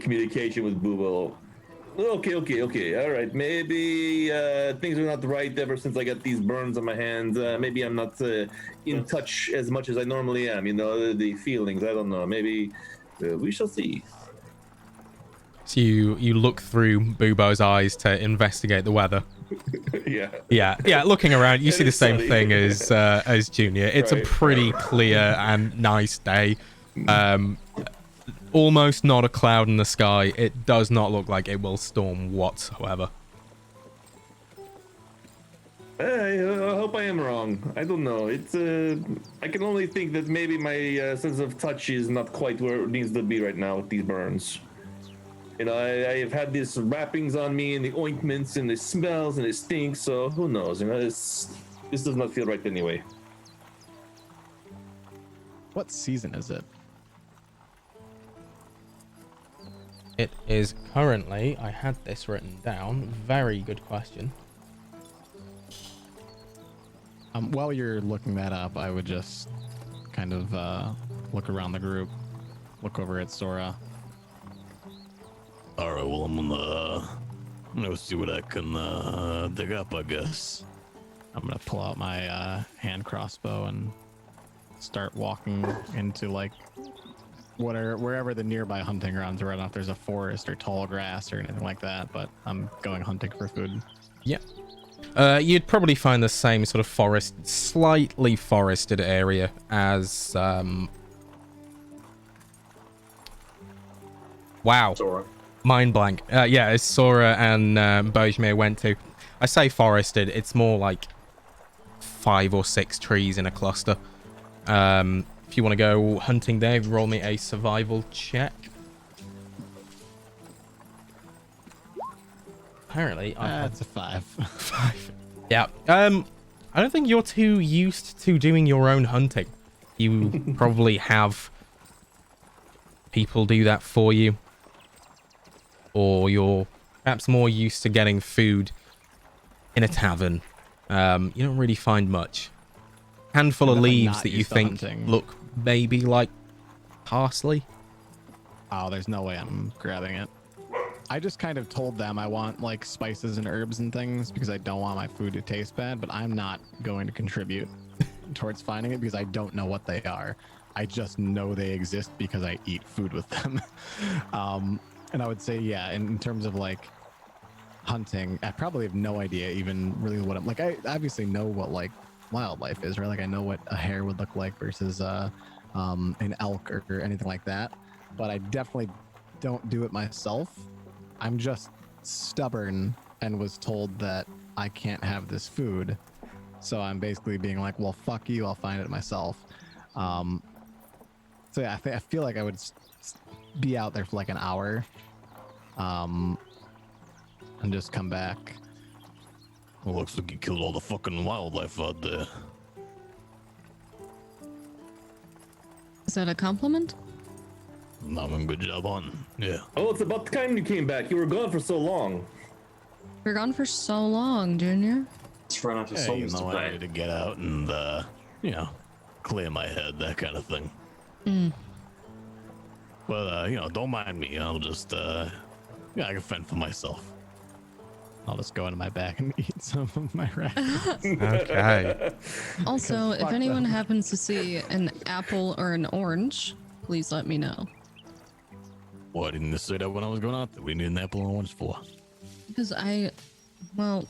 communication with Bubo. Okay. All right. Maybe things are not right ever since I got these burns on my hands. Maybe I'm not in touch as much as I normally am. You know, the feelings. I don't know. Maybe we shall see. So you look through Bubo's eyes to investigate the weather. Yeah. Looking around, you see the same thing as Junior. It's a pretty clear and nice day. Almost not a cloud in the sky. It does not look like it will storm whatsoever. I hope I am wrong. I don't know. It's I can only think that maybe my sense of touch is not quite where it needs to be right now with these burns. You know, I have had these wrappings on me and the ointments and the smells and it stinks. So who knows? You know, this does not feel right anyway. What season is it? It is currently, I had this written down. Very good question. While you're looking that up, I would just kind of look around the group, look over at Sora. All right, well, I'm gonna see what I can dig up, I guess. I'm gonna pull out my hand crossbow and start walking into like wherever the nearby hunting grounds are. I don't know if there's a forest or tall grass or anything like that, but I'm going hunting for food. Yeah. You'd probably find the same sort of slightly forested area as wow. Sora. Mind blank. Yeah, as Sora and Bojmir went to. I say forested, it's more like 5 or 6 trees in a cluster. If you want to go hunting there, roll me a survival check. Apparently, That's a 5. 5. Yeah. I don't think you're too used to doing your own hunting. You probably have people do that for you. Or you're perhaps more used to getting food in a tavern. You don't really find much. Handful of leaves that you think look maybe like parsley. Oh, there's no way I'm grabbing it. I just kind of told them I want like spices and herbs and things because I don't want my food to taste bad, but I'm not going to contribute towards finding it because I don't know what they are. I just know they exist because I eat food with them. And I would say, yeah, in terms of like hunting, I probably have no idea even really what I'm like. I obviously know what like wildlife is, right? Like I know what a hare would look like versus an elk or anything like that. But I definitely don't do it myself. I'm just stubborn and was told that I can't have this food. So I'm basically being like, well, fuck you, I'll find it myself. So yeah, I feel like I would be out there for like an hour and just come back. Well, looks like you killed all the fucking wildlife out there. Is that a compliment? I'm good job on. Yeah. Oh, it's about time you came back. You were gone for so long. You're gone for so long, Junior. Just ran out of Hey, songs to I play. needed to get out and, clear my head, that kind of thing. But, don't mind me. I'll just, I can fend for myself. I'll just go into my bag and eat some of my rat. Okay. Also, if fuck anyone them. happens to see an apple or an orange, please let me know. Well, I didn't say that when I was going out there. We need an apple and orange for. Because well,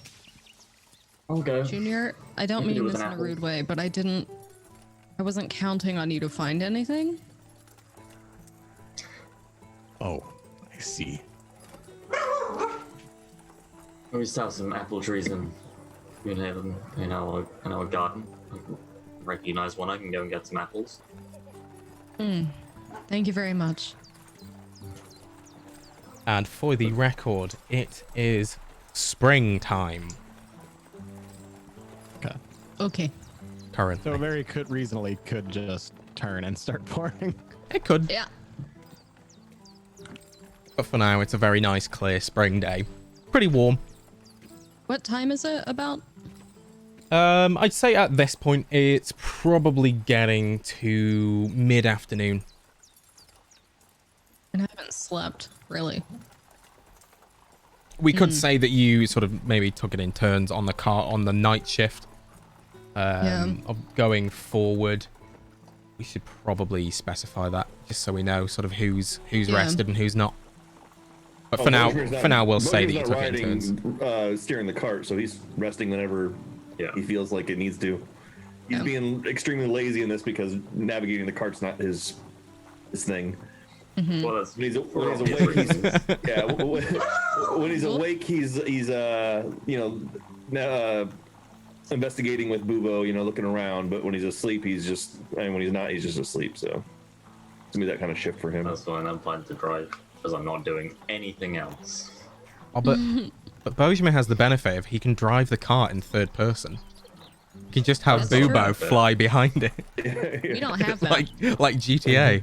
Okay. Junior, I don't You can do mean with this an in a apple. rude way, but I wasn't counting on you to find anything. Oh, I see. We used to have some apple trees in Moonhaven in our garden. I recognize one. I can go and get some apples. Thank you very much. And for the record, it is springtime Okay. currently. So very reasonably could just turn and start pouring. It could. Yeah. But for now, it's a very nice, clear spring day. Pretty warm. What time is it about? I'd say at this point, it's probably getting to mid-afternoon. And I haven't slept, really. we could say that you sort of maybe took it in turns on the car on the night shift of going forward. We should probably specify that just so we know sort of who's rested and who's not. But for now, we'll say that you took it in turns. Steering the cart, so he's resting whenever he feels like it needs to. He's being extremely lazy in this because navigating the cart's not his thing. Mm-hmm. Well, When he's awake, he's investigating with Bubo, looking around. But when he's asleep, when he's not, he's just asleep. So it's gonna be that kind of shift for him. That's fine. I'm fine to drive because I'm not doing anything else. Oh, but Bojima has the benefit of he can drive the cart in third person. You can just have Bubo fly behind it. We don't have that. like GTA.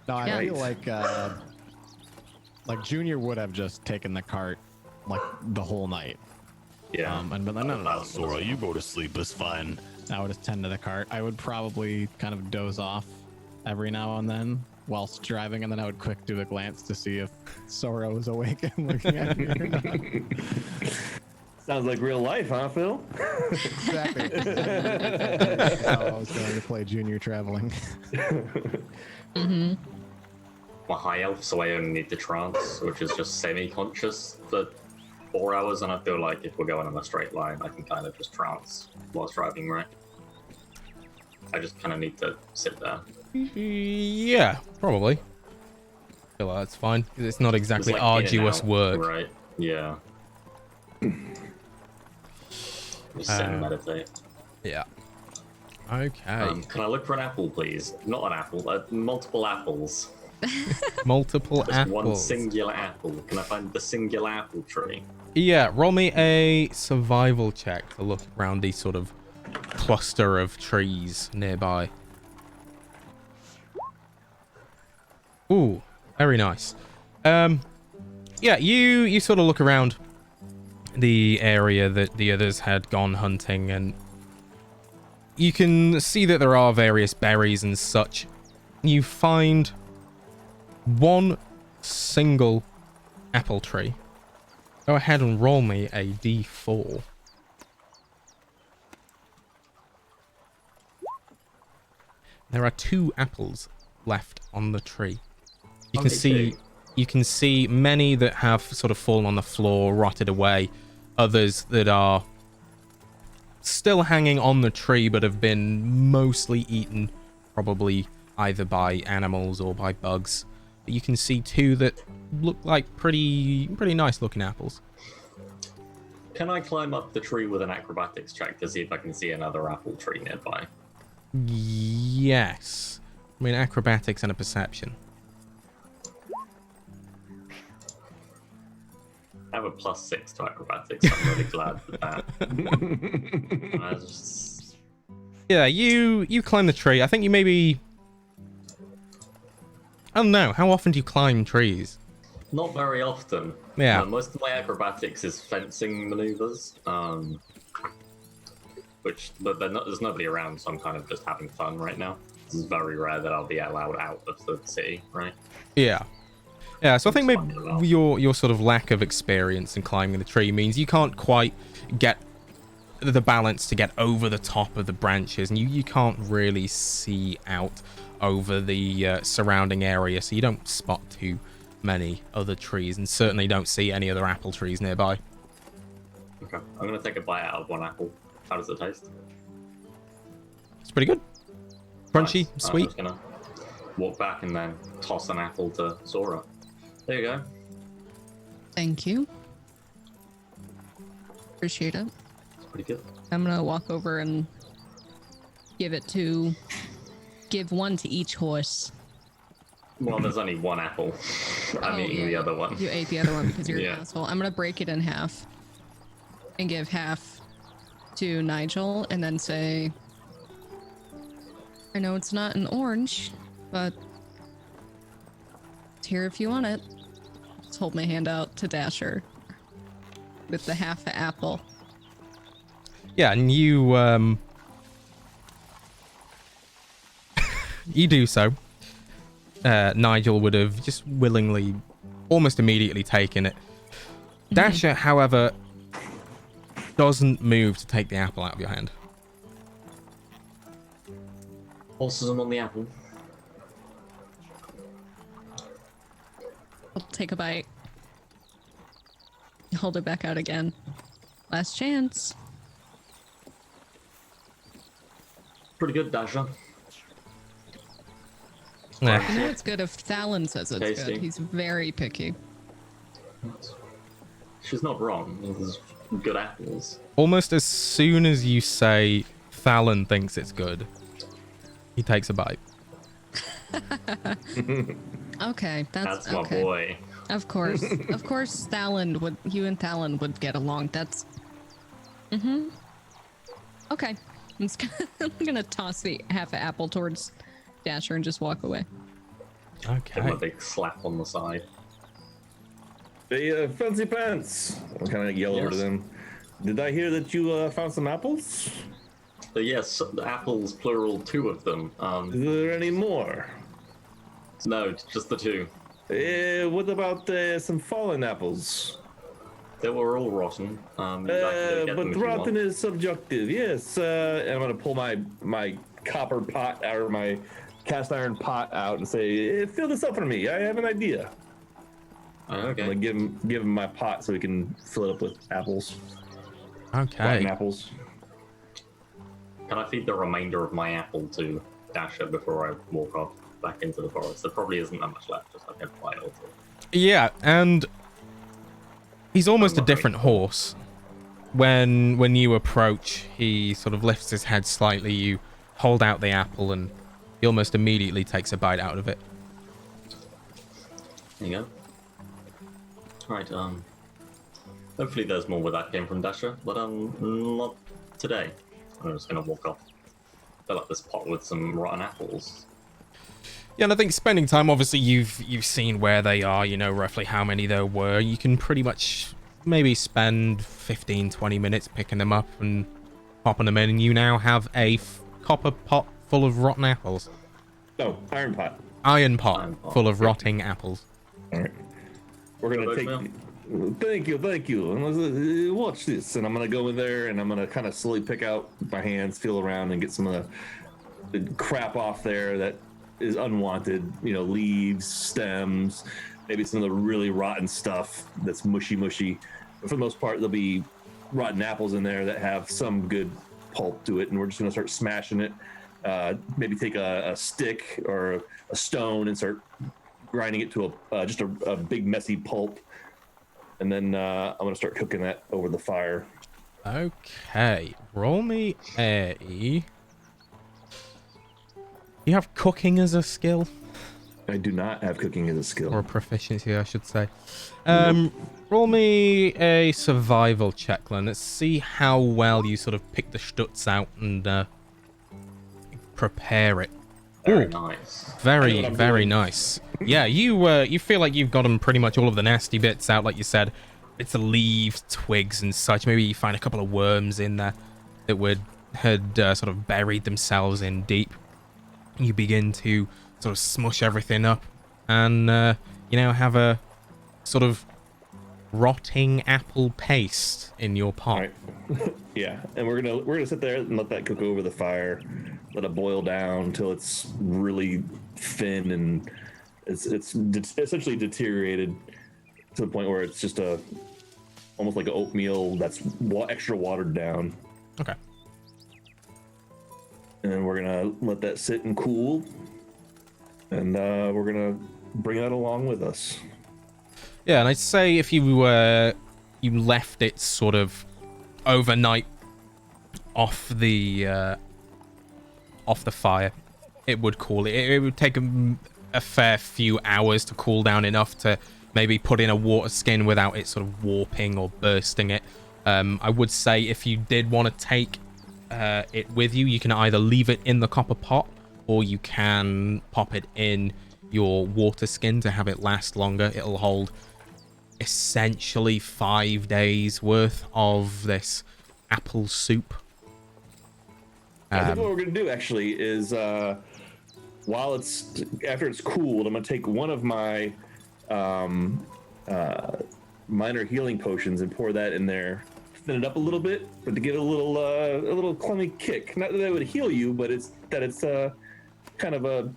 No, I feel like Junior would have just taken the cart like the whole night. Yeah. And been like, no, Sora, you go to sleep. It's fine. I would just tend to the cart. I would probably kind of doze off every now and then whilst driving, and then I would quick do a glance to see if Sora was awake and looking at me or not. Sounds like real life, huh, Phil? Exactly. That's how I was going to play Junior traveling. Mm-hmm. I'm a high elf, so I only need the trance, which is just semi-conscious for 4 hours, and I feel like if we're going on a straight line, I can kind of just trance whilst driving, right? I just kind of need to sit there. Yeah, probably. I feel like that's fine because it's not exactly It's like arduous work. Right? Yeah. Just sit and meditate. Yeah. Okay. Can I look for an apple, please? Not an apple, multiple apples. Multiple Just apples. one singular apple. Can I find the singular apple tree? Yeah, roll me a survival check to look around the sort of cluster of trees nearby. Ooh, very nice. Yeah, you sort of look around the area that the others had gone hunting, and you can see that there are various berries and such. You find one single apple tree. Go ahead and roll me a d4. There are 2 apples left on the tree. You can see many that have sort of fallen on the floor, rotted away. Others that are still hanging on the tree but have been mostly eaten, probably either by animals or by bugs. But you can see 2 that look like pretty nice looking apples. Can I climb up the tree with an acrobatics check to see if I can see another apple tree nearby? Yes. I mean, acrobatics and a perception. I have a +6 to acrobatics. I'm really glad for that. Yeah, you climb the tree. I think you maybe... I don't know. How often do you climb trees? Not very often. Yeah. Most of my acrobatics is fencing maneuvers. But there's nobody around, so I'm kind of just having fun right now. This is very rare that I'll be allowed out of the city, right? Yeah. Yeah, so I think maybe your sort of lack of experience in climbing the tree means you can't quite get the balance to get over the top of the branches, and you can't really see out over the surrounding area, so you don't spot too many other trees, and certainly don't see any other apple trees nearby. Okay, I'm going to take a bite out of one apple. How does it taste? It's pretty good. Crunchy, Nice. sweet. I'm just going to walk back and then toss an apple to Sora. There you go. Thank you. Appreciate it. It's pretty good. I'm gonna walk over and give one to each horse. Well, there's only one apple. I'm eating the other one. You ate the other one because you're Yeah. an asshole. I'm gonna break it in half and give half to Nigel and then say, I know it's not an orange, but it's here if you want it. Just hold my hand out to Dasher with the half the apple. Yeah, and you you do so. Nigel would have just willingly almost immediately taking it. Dasher, however, doesn't move to take the apple out of your hand. Forces him on the apple. I'll take a bite. Hold it back out again. Last chance. Pretty good, Dasher. Yeah. You know it's good if Thalen says it's Tasty. good. He's very picky. She's not wrong. There's good apples. Almost as soon as you say Thalen thinks it's good, he takes a bite. Okay, that's My okay. boy. Of course, you and Thalen would get along. That's. Okay, I'm gonna toss the half apple towards Dasher and just walk away. Give him a Okay. big slap on the side. Hey, fancy pants. I'll kind of yell over to Yes. them. Did I hear that you found some apples? But yes, the apples, plural, 2 of them. Is there any more? No, just the 2. What about some fallen apples? They were all rotten. You'd like to get them But if you rotten want. is subjective. Yes, I'm gonna pull my copper pot out, or my cast iron pot out, and say, "Fill this up for me. I have an idea." Oh, I'm okay. gonna give him my pot so he can fill it up with apples, rotten Okay. apples. Can I feed the remainder of my apple to Dasher before I walk off back into the forest? There probably isn't that much left, just like a bite or 2. Yeah, and he's almost a I'm not different horse. When you approach, he sort of lifts his head slightly. You hold out the apple, and he almost immediately takes a bite out of it. There you go. Right, hopefully there's more where that came from, Dasher, but not today. I'm just gonna walk off. Fill up this pot with some rotten apples. Yeah, and I think spending time, obviously, you've seen where they are, you know roughly how many there were. You can pretty much maybe spend 15, 20 minutes picking them up and popping them in, and you now have a copper pot full of rotten apples. Oh, iron pot. Iron pot Iron pot. full of rotting apples. All right. We're gonna Good take. oatmeal. Thank you. And watch this. And I'm gonna go in there, and I'm gonna kind of slowly pick out my hands, feel around, and get some of the crap off there that is unwanted. You know, leaves, stems, maybe some of the really rotten stuff that's mushy. But for the most part, there'll be rotten apples in there that have some good pulp to it, and we're just gonna start smashing it. Maybe take a stick or a stone and start grinding it to just a big messy pulp. And then I'm gonna start cooking that over the fire. Okay, roll me a... You have cooking as a skill? I do not have cooking as a skill. Or a proficiency, I should say. Roll me a survival check, then. Let's see how well you sort of pick the stutz out and prepare it. Very Ooh, nice. very, I know what I'm very doing. nice. Yeah, you feel like you've gotten pretty much all of the nasty bits out, like you said. Bits of leaves, twigs, and such. Maybe you find a couple of worms in there that had sort of buried themselves in deep. You begin to sort of smush everything up, and you now have a sort of rotting apple paste in your pot. All right. Yeah, and we're gonna sit there and let that cook over the fire, let it boil down until it's really thin and it's essentially deteriorated to the point where it's just almost like an oatmeal that's extra watered down. Okay. And then we're gonna let that sit and cool, and we're gonna bring that along with us. Yeah, and I'd say if you left it sort of overnight off the fire, it would cool. It would take a fair few hours to cool down enough to maybe put in a water skin without it sort of warping or bursting it. I would say if you did want to take it with you, you can either leave it in the copper pot, or you can pop it in your water skin to have it last longer. It'll hold essentially 5 days worth of this apple soup. I think what we're gonna do actually is after it's cooled, I'm gonna take one of my minor healing potions and pour that in there. Thin it up a little bit, but to give it a little clummy kick. Not that it would heal you, but it's kind of a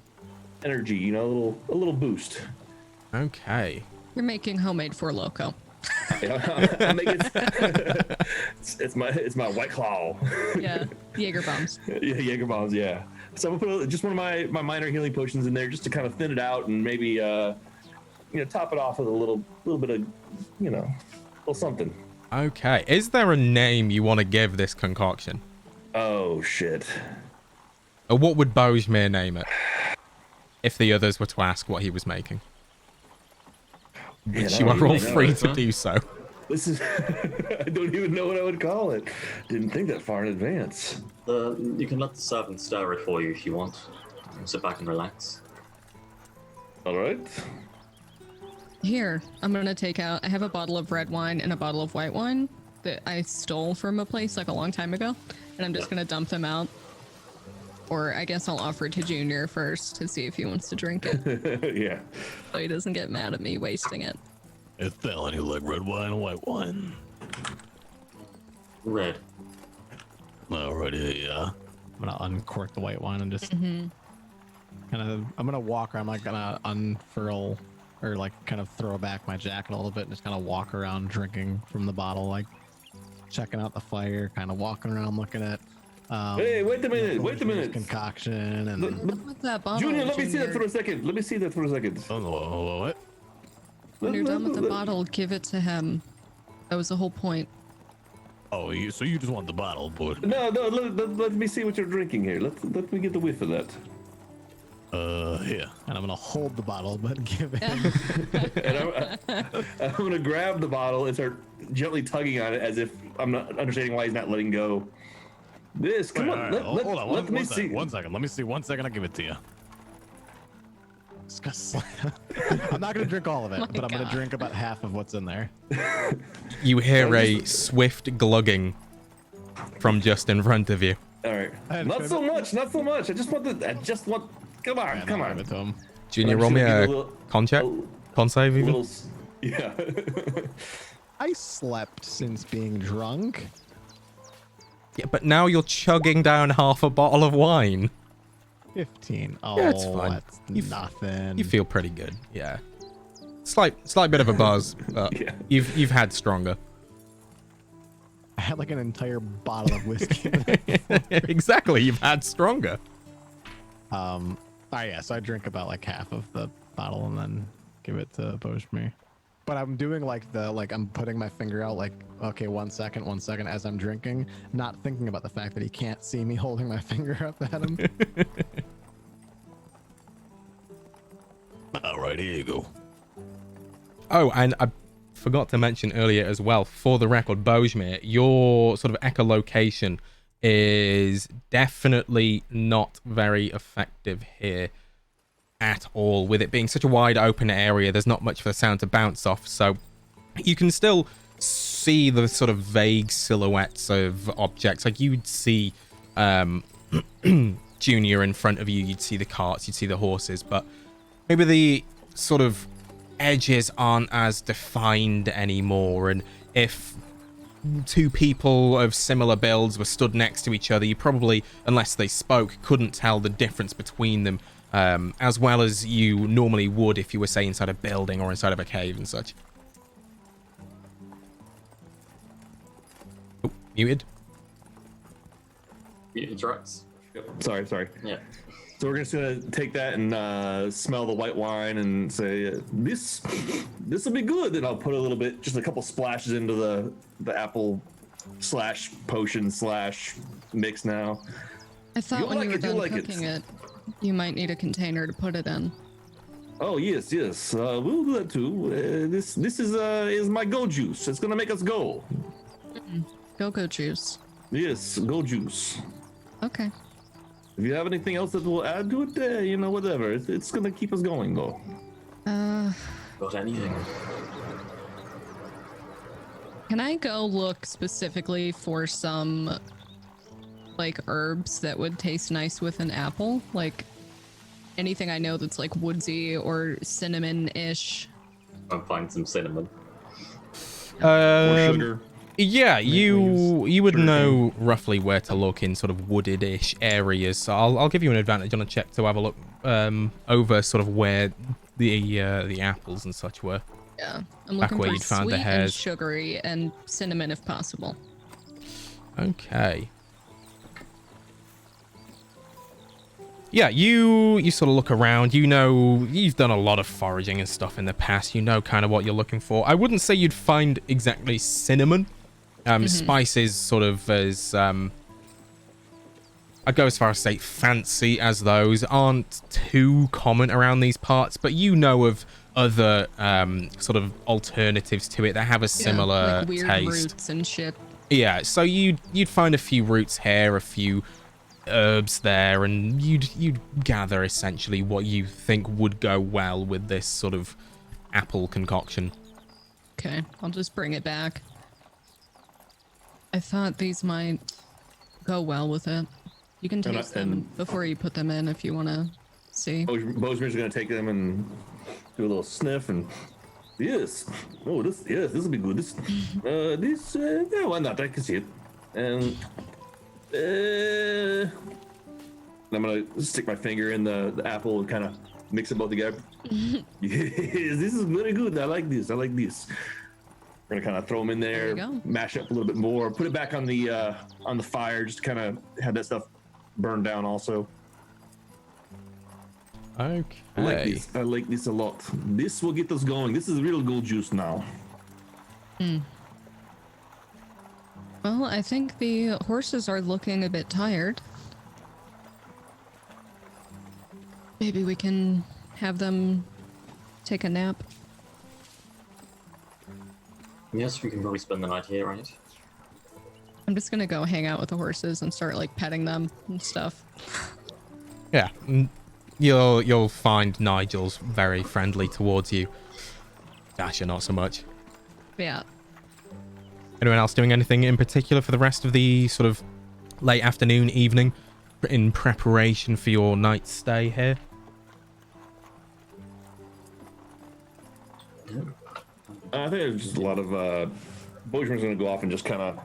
energy, you know, a little boost. Okay. You're making homemade Four Loko. It's my White Claw. Yeah, Jaeger bombs. Yeah, Jaeger bombs. Yeah. So I'm gonna put just one of my minor healing potions in there just to kind of thin it out and maybe top it off with a little bit of a little something. Okay. Is there a name you want to give this concoction? Oh shit. Or what would Bojmir name it? If the others were to ask what he was making. Which you are all free to do so. This is I don't even know what I would call it. Didn't think that far in advance. You can let the servant stir it for you if you want. Sit back and relax. All right. Here, I'm gonna take out. I have a bottle of red wine and a bottle of white wine that I stole from a place like a long time ago, and I'm just gonna dump them out. Or I guess I'll offer it to Junior first to see if he wants to drink it. Yeah. So he doesn't get mad at me wasting it. It's telling you like red wine or white wine. Red. Alrighty, yeah. I'm gonna uncork the white wine and just I'm gonna walk around, like gonna unfurl or like kind of throw back my jacket a little bit and just kind of walk around drinking from the bottle, like checking out the fire, kind of walking around looking at hey, wait a minute. Concoction and What's that bottle? Junior, let me see that for a second. Oh, what? When you're done with the bottle, give it to him. That was the whole point. Oh, so you just want the bottle, but No, let me see what you're drinking here. Let me get the whiff of that. here. and I'm gonna hold the bottle, but give it. And I'm gonna grab the bottle and start gently tugging on it as if I'm not understanding why he's not letting go. Come on, Hold on, let me see. 1 second. Let me see 1 second. I'll give it to you. I'm not gonna drink all of it, My but I'm gonna God. drink about half of what's in there. You hear a swift glugging from just in front of you. All right, not so much. I just want. Come on, And come I'll on. give it to him. Junior, I'm roll just me gonna a give a con check. Con save even. Yeah. I slept since being drunk. Yeah, but now you're chugging down half a bottle of wine. 15. Oh, Yeah, it's fine. That's You f- nothing. You feel pretty good. Yeah. Slight bit of a buzz, but Yeah. you've had stronger. I had like an entire bottle of whiskey. Exactly, you've had stronger. Oh yeah, so I drink about like half of the bottle and then give it to Bojmir. But I'm doing like I'm putting my finger out like, okay, 1 second as I'm drinking, not thinking about the fact that he can't see me holding my finger up at him. All right, here you go. Oh, and I forgot to mention earlier as well, for the record, Bojmir, your sort of echolocation is definitely not very effective here at all. With it being such a wide open area, there's not much for the sound to bounce off, so you can still see the sort of vague silhouettes of objects. Like you'd see Junior in front of you, you'd see the carts, you'd see the horses, but maybe the sort of edges aren't as defined anymore. And if two people of similar builds were stood next to each other, you probably, unless they spoke, couldn't tell the difference between them as well as you normally would if you were, say, inside a building or inside of a cave and such. Oh, muted. Interacts. Sorry. Yeah. So we're just gonna take that and smell the white wine and say this will be good. And I'll put a little bit, just a couple splashes into the apple / potion / mix now. I thought You'll when like you were it, you'll done like it. cooking it, you might need a container to put it in. Oh yes. We'll do that too. This is my go juice. It's gonna make us go. Go-go juice. Yes, go juice. Okay. If you have anything else that will add to it, whatever. It's gonna keep us going though. Got anything? Can I go look specifically for some like herbs that would taste nice with an apple? Like anything I know that's like woodsy or cinnamon-ish. and find some cinnamon. Or sugar. Yeah, you would sugar know roughly where to look in sort of wooded-ish areas. So I'll give you an advantage on a check to have a look over sort of where the apples and such were. Yeah, I'm Back looking where for you'd found the sweet and hairs. sugary and cinnamon if possible. Okay. Yeah, you sort of look around. You know, you've done a lot of foraging and stuff in the past. You know kind of what you're looking for. I wouldn't say you'd find exactly cinnamon. Spices sort of as I'd go as far as say fancy as those aren't too common around these parts, but you know of other sort of alternatives to it that have a similar like weird taste. roots and shit. Yeah, so you'd find a few roots here, a few herbs there, and you'd gather essentially what you think would go well with this sort of apple concoction. Okay, I'll just bring it back. I thought these might go well with it. You can taste them before you put them in if you want to see. Bosmer's gonna take them and do a little sniff and yes, oh this will be good. Yeah, why not? I can see it. And I'm gonna stick my finger in the apple and kind of mix them both together. Yes, this is very good. I like this. We're gonna kind of throw them in there, mash up a little bit more, put it back on the fire, just kind of have that stuff burned down also. Okay. I like this a lot. This will get us going. This is real gold juice now. Well, I think the horses are looking a bit tired. Maybe we can have them take a nap. Yes, we can probably spend the night here, right? I'm just gonna go hang out with the horses and start like petting them and stuff. Yeah, you'll find Nigel's very friendly towards you. Dasher, not so much. Yeah. Anyone else doing anything in particular for the rest of the sort of late afternoon, evening, in preparation for your night stay here? I think there's just a lot of Bozeman's gonna go off and just kind of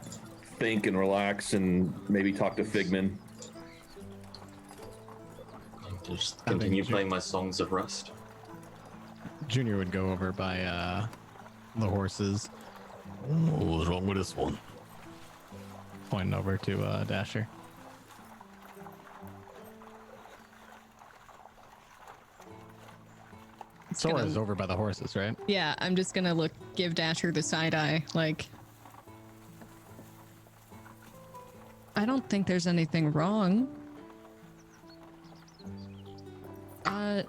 think and relax and maybe talk to Figman. Just continue playing my songs of rest. Junior would go over by the horses. What's wrong with this one? Pointing over to Dasher. Sora's over by the horses, right? Yeah, I'm just gonna give Dasher the side eye, like. I don't think there's anything wrong.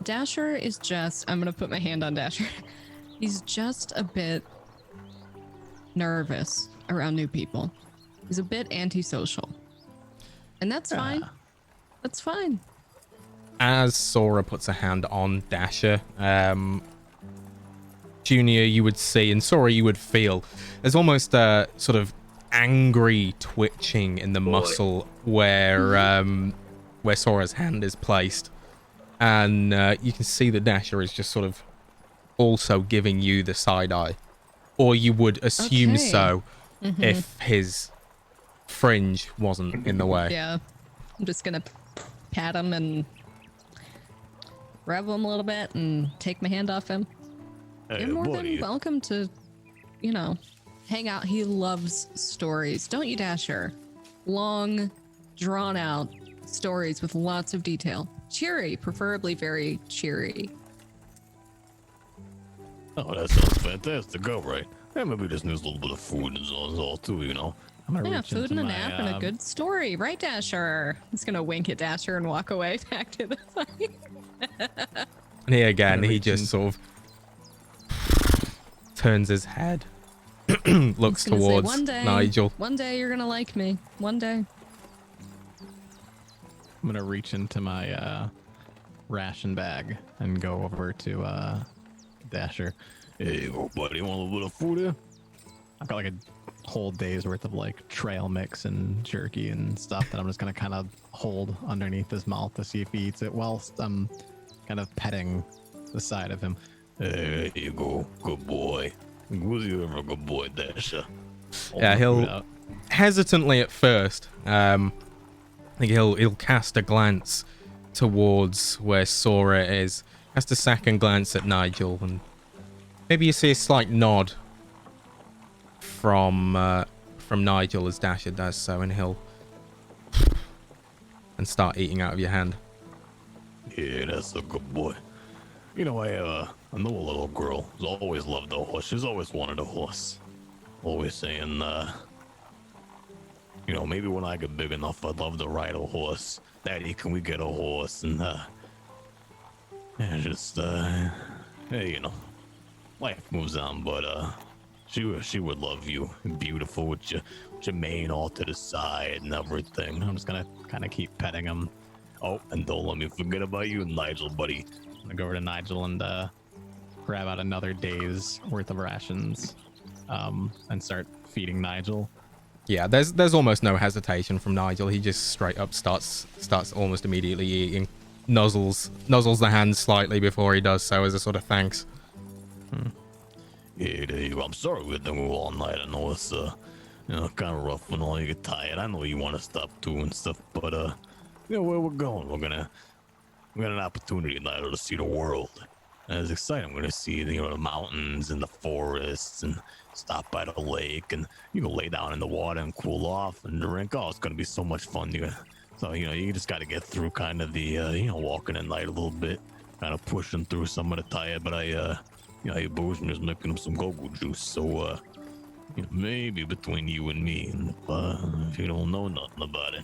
Dasher is just, I'm gonna put my hand on Dasher. He's just a bit nervous around new people. He's a bit antisocial. And that's fine. That's fine. As Sora puts a hand on Dasher, Junior, you would see, and Sora, you would feel, there's almost a sort of angry twitching in the muscle where Sora's hand is placed. And you can see that Dasher is just sort of also giving you the side eye. Or you would assume so if his fringe wasn't in the way. Yeah. I'm just gonna pat him and rub him a little bit and take my hand off him. Hey, You're more buddy. than welcome to, hang out. He loves stories. Don't you, Dasher? Long, drawn out stories with lots of detail. Cheery, preferably very cheery. Oh, that sounds fantastic. All right. Yeah, maybe just needs a little bit of food and all too, you know. I'm gonna Yeah, reach food into and a my, nap and a good story, right, Dasher? I'm just gonna wink at Dasher and walk away back to the fight. And here again, he just sort of turns his head, looks towards one day, Nigel. One day you're gonna like me. One day. I'm gonna reach into my ration bag and go over to Dasher. Hey, buddy, you want a little bit of food here? I've got like a whole day's worth of like trail mix and jerky and stuff that I'm just gonna kind of hold underneath his mouth to see if he eats it whilst I'm kind of petting the side of him. There you go, good boy. Was you ever a good boy, Dasher? Yeah, he'll hesitantly at first. I think he'll cast a glance towards where Sora is. Cast a second glance at Nigel, and maybe you see a slight nod from Nigel as Dasher does so, and he'll and start eating out of your hand. Yeah, that's a good boy. You know, I know a little girl who's always loved a horse. She's always wanted a horse. Always saying, you know, maybe when I get big enough, I'd love to ride a horse. Daddy, can we get a horse? And, just, hey, you know, life moves on, but, she would love you. Beautiful with your mane all to the side and everything. I'm just gonna kind of keep petting him. Oh, and don't let me forget about you, Nigel, buddy. I'm gonna go over to Nigel and grab out another day's worth of rations, and start feeding Nigel. Yeah, there's almost no hesitation from Nigel. He just straight up starts almost immediately eating. Nuzzles the hand slightly before he does so as a sort of thanks. Yeah, there you go. I'm sorry we've been all night. I know it's you know, kind of rough and all. You get tired. I know you want to stop too and stuff, but you know where we're going. We got an opportunity tonight to see the world. And it's exciting. I'm gonna see the mountains and the forests and stop by the lake, and you can lay down in the water and cool off and drink. Oh, it's gonna be so much fun. So you just got to get through kind of the walking at night a little bit, kind of pushing through some of the tired. But I Boozman is making him some go-go juice, so maybe between you and me, if you don't know nothing about it,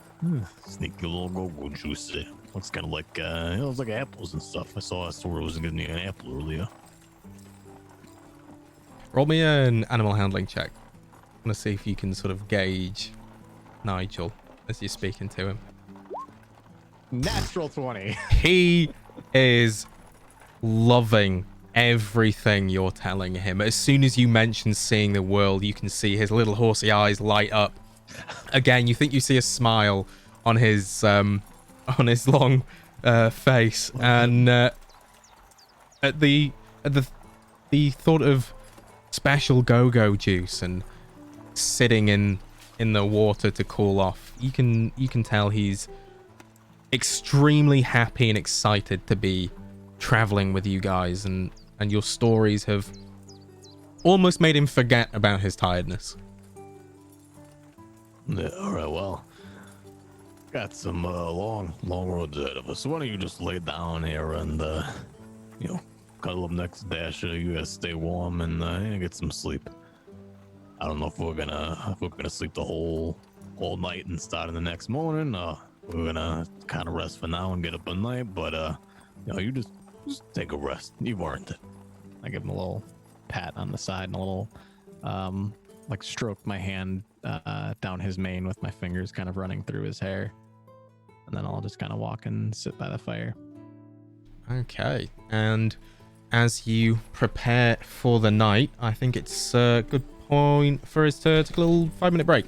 sneaky little go-go juice there. Looks kind of like it looks like apples and stuff. I saw Sora was giving me an apple earlier. Roll me an animal handling check. I want to see if you can sort of gauge Nigel as you're speaking to him. Natural 20. He is loving everything you're telling him. As soon as you mention seeing the world, you can see his little horsey eyes light up. Again, you think you see a smile on his long face, and at the thought of special go-go juice and sitting in the water to cool off, you can tell he's extremely happy and excited to be traveling with you guys, and your stories have almost made him forget about his tiredness. Yeah, all right, well, got some long roads ahead of us. So why don't you just lay down here and cuddle up next to Dasher. You guys stay warm and get some sleep. I don't know if we're gonna sleep the whole night and start in the next morning. We're gonna kind of rest for now and get up at night. But you just take a rest. You've earned it. I give him a little pat on the side and a little stroke my hand down his mane with my fingers kind of running through his hair, and then I'll just kind of walk and sit by the fire. Okay, and as you prepare for the night, I think it's a good point for us to take a little 5-minute break,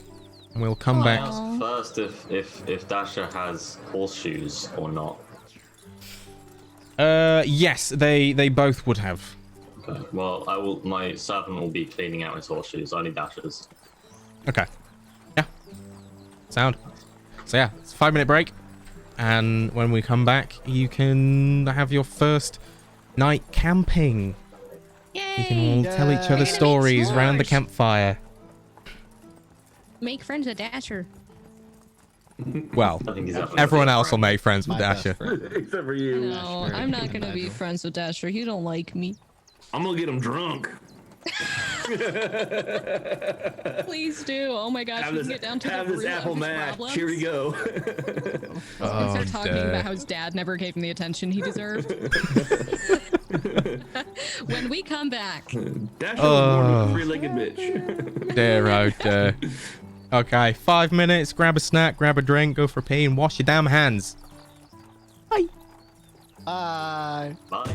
and we'll come back. Ask first if Dasher has horseshoes or not. Yes, they both would have. Okay. Well, my servant will be cleaning out his horseshoes. Only Dasher's. Okay. Yeah. Sound. So yeah, it's a 5-minute break, and when we come back, you can have your first night camping. Yay! You can all tell each other stories around the campfire. Make friends with Dasher. Well, I think he's everyone else will make friends with My best Dasher. friend. Except for you. No, I'm not gonna be friends with Dasher. You don't like me. I'm gonna get him drunk. Please do. Oh my gosh, we can get down to have the this root apple of his mash. problems. Here we go. And start talking about how his dad never gave him the attention he deserved. When we come back. Dasher was born a three-legged bitch. Dear, oh dear. Okay, 5 minutes. Grab a snack, grab a drink, go for a pee, and wash your damn hands. Bye. Bye. Bye.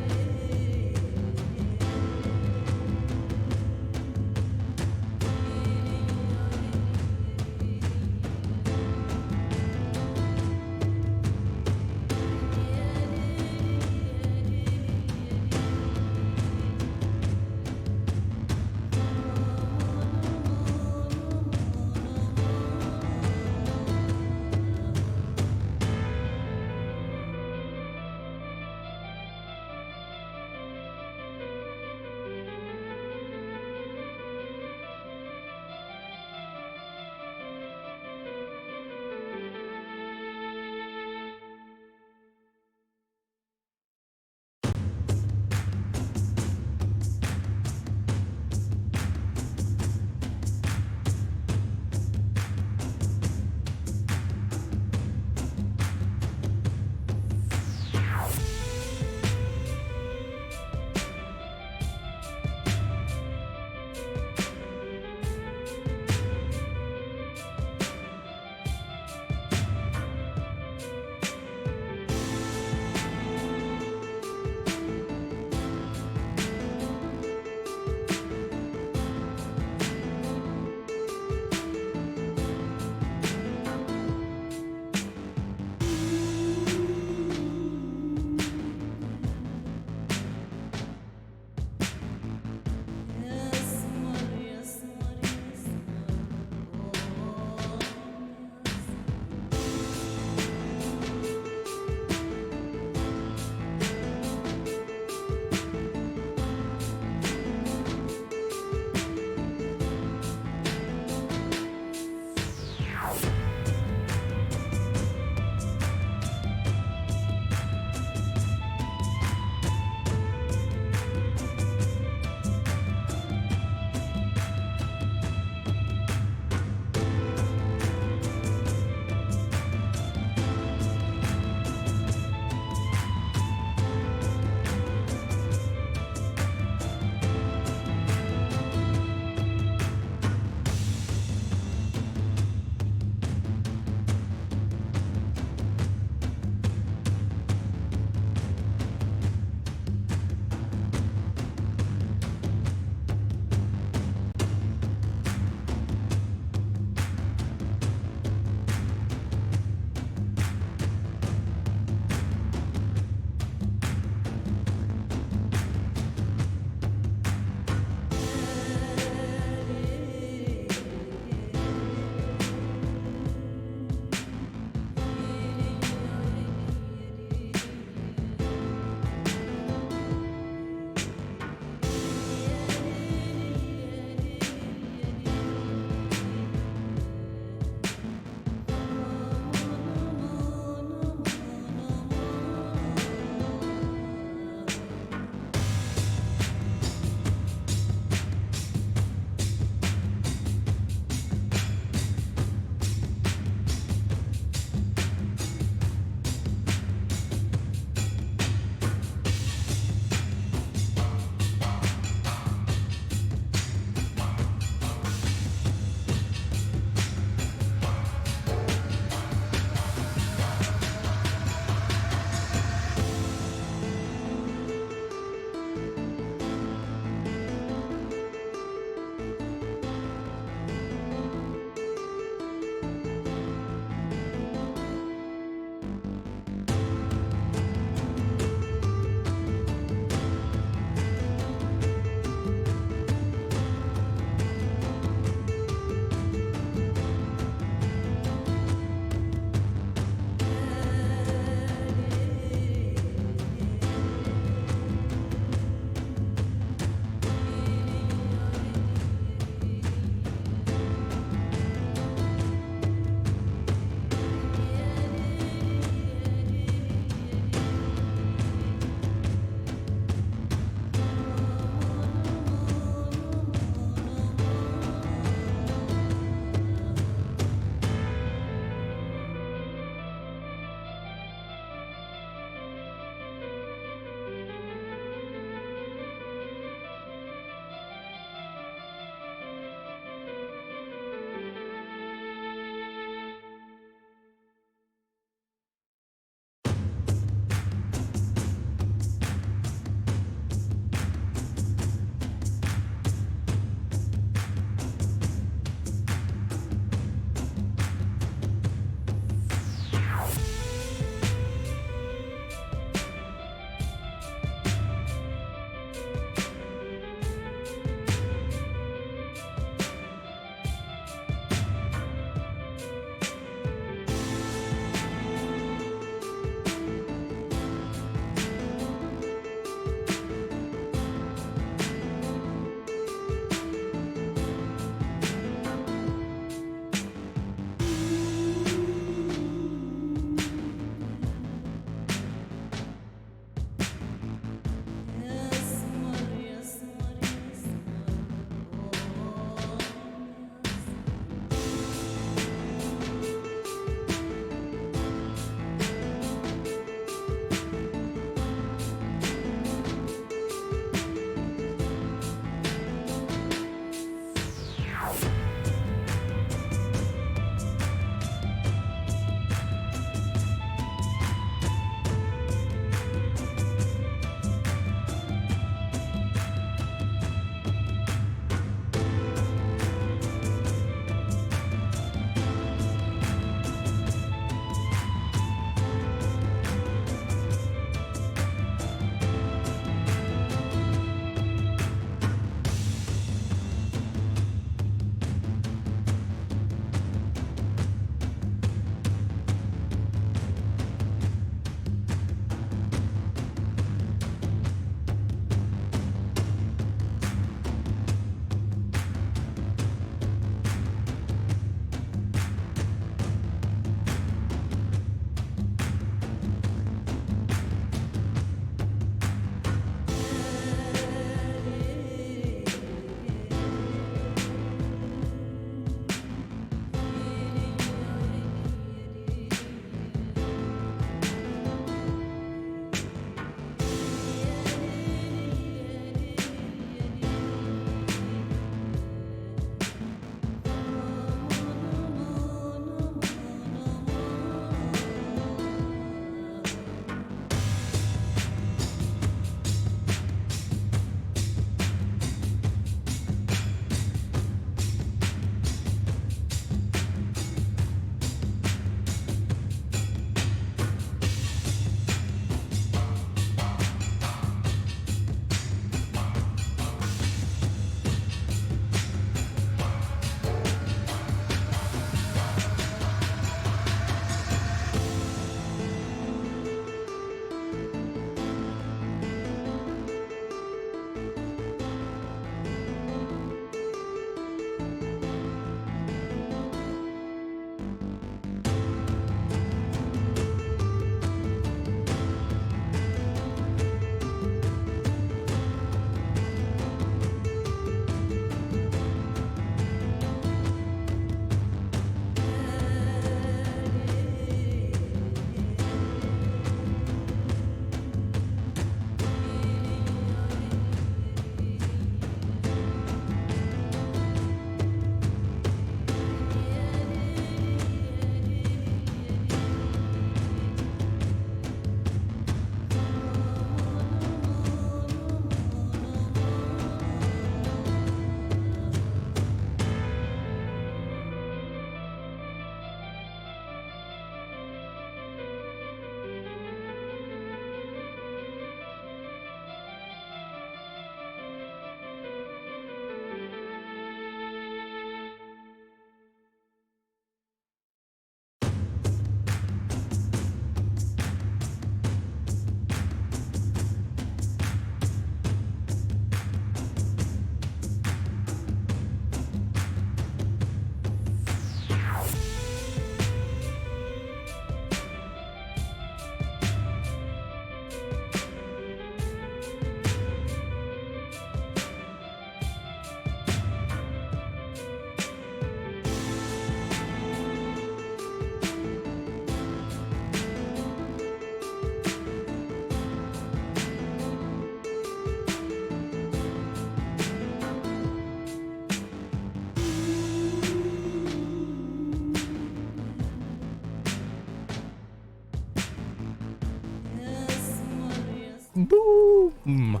Oh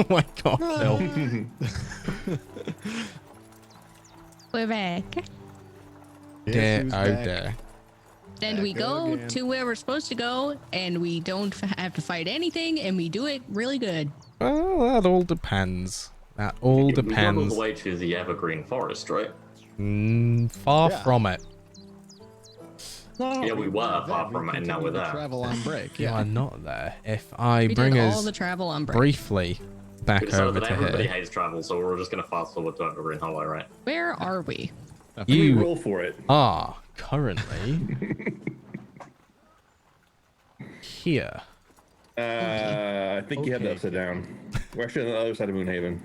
my god, Phil. We're back. Dare, who's oh back? dare. And we go again. to where we're supposed to go, and we don't have to fight anything, and we do it really good. Well, that all depends. That all We got all depends. the way to the Evergreen Forest, right? Far Yeah. from it. No, Yeah, we were did far that. from We it, and now we're continued to there. Travel on break. You Yeah. are not there. If I We bring did us all the travel on break. briefly We back decided over that to everybody here. hates travel, so we're just gonna fast forward to Evergreen Hollow, right? Where are we? We You roll for it. are currently here. I think you have the upside down. We're actually on the other side of Moonhaven.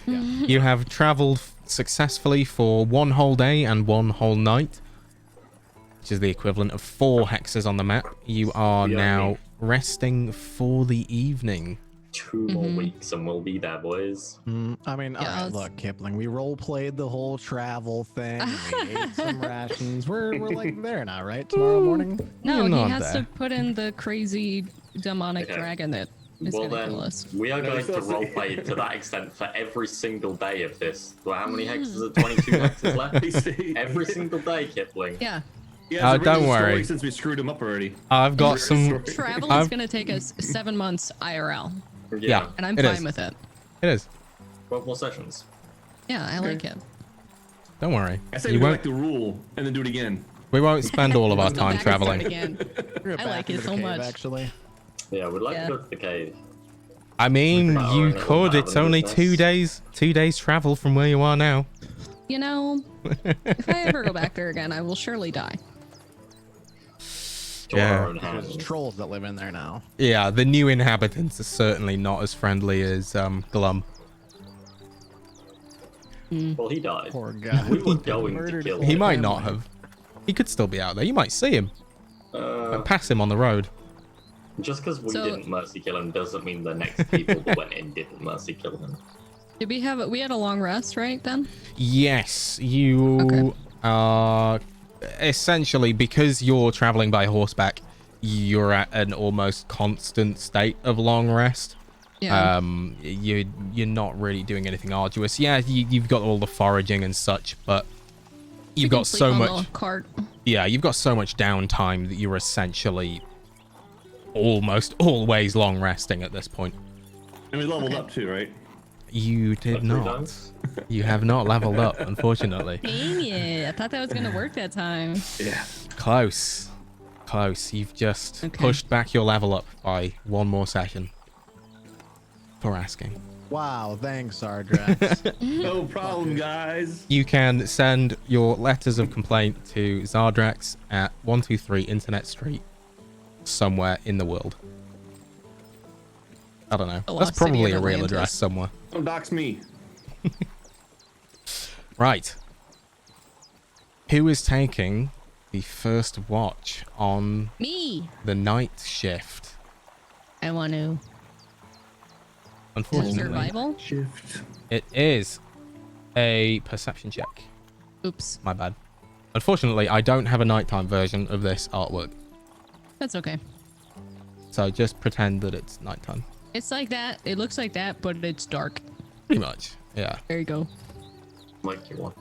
You have traveled successfully for 1 whole day and 1 whole night, which is the equivalent of 4 hexes on the map. You are Yeah, now me. resting for the evening. 2 more weeks and we'll be there, boys. I mean, all Yeah, I right, was- look, Kipling, we role played the whole travel thing. We ate some rations. We're like there now, right? Tomorrow morning. No, You're he not has there. to put in the crazy demonic Okay. dragon that is Well gonna then, kill us. we are No, going it's to not- roleplay to that extent for every single day of this. Well, how many hexes are 22 hexes left? Every single day, Kipling. Yeah, Yeah, it's a don't really worry. story since we screwed him up already. I've got It's a some. story. travel is gonna take us 7 months IRL, Yeah, and I'm it fine is. with it. It is. 12 more sessions. Yeah, I like it. Don't worry. I say You we won't. like the rule and then do it again. We won't spend all of our Let's go time back and start traveling. again. We're I back like it into the so cave, much. Actually, Yeah, we'd like Yeah. to go to the cave. I mean, Well, you it'll could. happen It's only with 2 us. days. 2 days travel from where you are now. You know, if I ever go back there again, I will surely die. To Yeah. our own there's hands. trolls that live in there now. Yeah, the new inhabitants are certainly not as friendly as Glum. Well, he died. Poor guy. We were going to Murdered kill his He him. might not family. have. He could still be out there. You might see him. Pass him on the road. Just because we So- didn't mercy kill him doesn't mean the next people that went in didn't mercy kill him. Did we have we had a long rest, right? Then Yes, you Okay. are essentially, because you're traveling by horseback, you're at an almost constant state of long rest. yeah. You're not really doing anything arduous. Yeah, you've got all the foraging and such, but We you've can got sleep so on much. the cart. Yeah, you've got so much downtime that you're essentially almost always long resting at this point. And we leveled Okay. up too, right? You did Like 3 not. times? You have not leveled up, unfortunately. Dang it! I thought that was gonna work that time. Yeah. Close. Close. You've just Okay. pushed back your level up by 1 more session. For asking. Wow, thanks, Sardrax. No problem, guys. You can send your letters of complaint to Zardrax at 123 Internet Street, somewhere in the world. I don't know. The That's lost city probably of a real Atlantis. address somewhere. Don't dox me. Right. Who is taking the first watch on Me. the night shift? I want to. Is it Unfortunately, survival? Shift. it is a perception check. Oops. My bad. Unfortunately, I don't have a nighttime version of this artwork, That's okay. so just pretend that it's nighttime. It's like that. It looks like that, but it's dark. Pretty much, yeah. There you go. Like you want.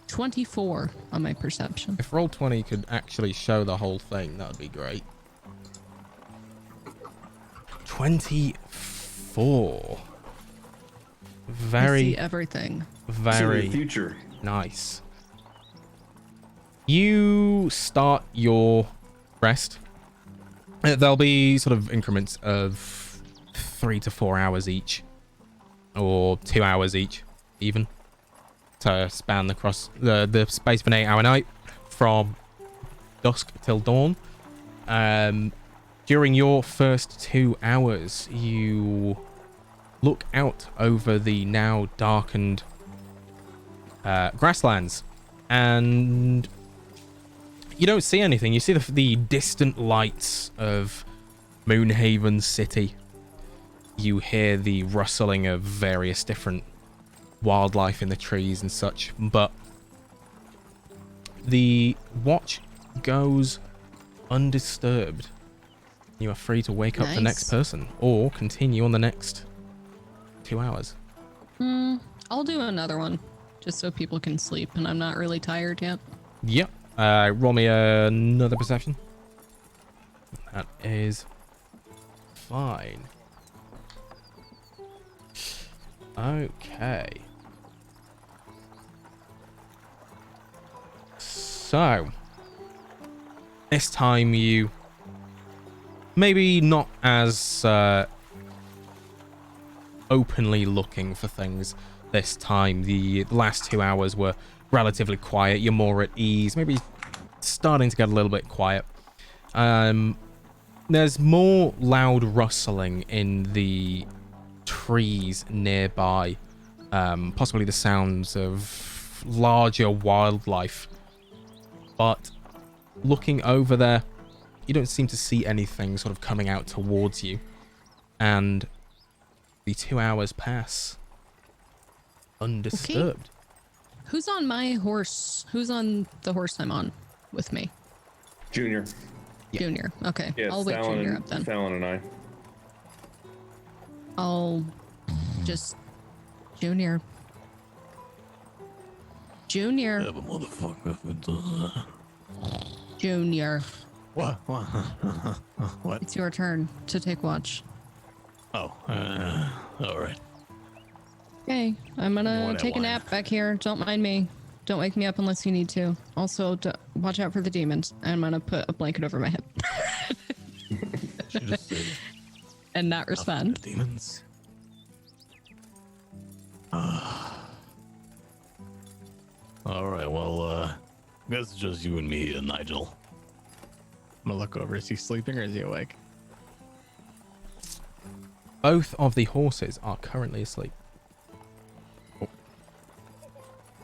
24 on my perception. If Roll20 could actually show the whole thing, that would be great. 24. I see Very, everything. See the very future. nice. You start your rest. There'll be sort of increments of 3 to 4 hours each, or 2 hours each, even, to span across the space of an 8-hour night from dusk till dawn. During your first 2 hours, you look out over the now darkened grasslands, and you don't see anything. You see the distant lights of Moonhaven City. You hear the rustling of various different wildlife in the trees and such, but the watch goes undisturbed You are free to wake up the next Nice. person or continue on the next 2 hours. I'll do another one just so people can sleep and I'm not really tired yet. Yep. Roll me another perception. That is fine. Okay. So, this time you maybe not as openly looking for things this time. The last 2 hours were relatively quiet. You're more at ease, maybe starting to get a little bit quiet. There's more loud rustling in the trees nearby, possibly the sounds of larger wildlife. But looking over there, you don't seem to see anything sort of coming out towards you. And the 2 hours pass undisturbed. Okay. Who's on my horse? Who's on the horse I'm on with me? Junior. Junior. Okay. Yeah, I'll wake Junior up then. Fallon and I. I'll just Junior. Junior. Yeah, but motherfucker, if it does that. Junior. What? What? It's your turn to take watch. Oh, all right. Okay, I'm gonna What I take a want. nap back here. Don't mind me. Don't wake me up unless you need to. Also, watch out for the demons. I'm gonna put a blanket over my head She just said and not respond. the demons. All right. Well, I guess it's just you and me and Nigel. I'm gonna look over. Is he sleeping or is he awake? Both of the horses are currently asleep.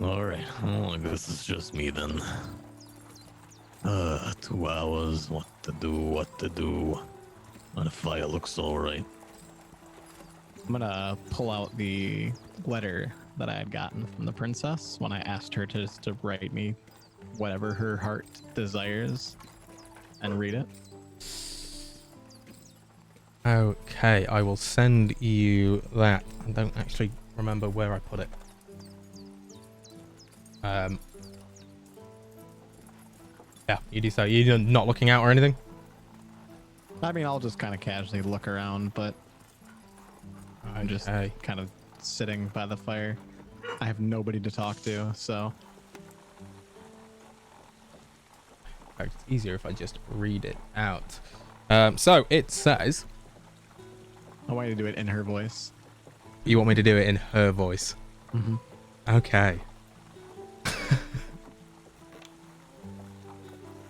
All right. Well, I guess it's just me then. 2 hours. What to do? And the fire looks all right. I'm gonna pull out the letter that I had gotten from the princess when I asked her to write me whatever her heart desires and read it. Okay, I will send you that. I don't actually remember where I put it. Yeah, you do so. You're not looking out or anything? I mean, I'll just kind of casually look around, but I'm just Okay. kind of sitting by the fire. I have nobody to talk to, so In fact, it's easier if I just read it out. So it says, I want you to do it in her voice. you want me to do it in her voice? Mm-hmm. Okay.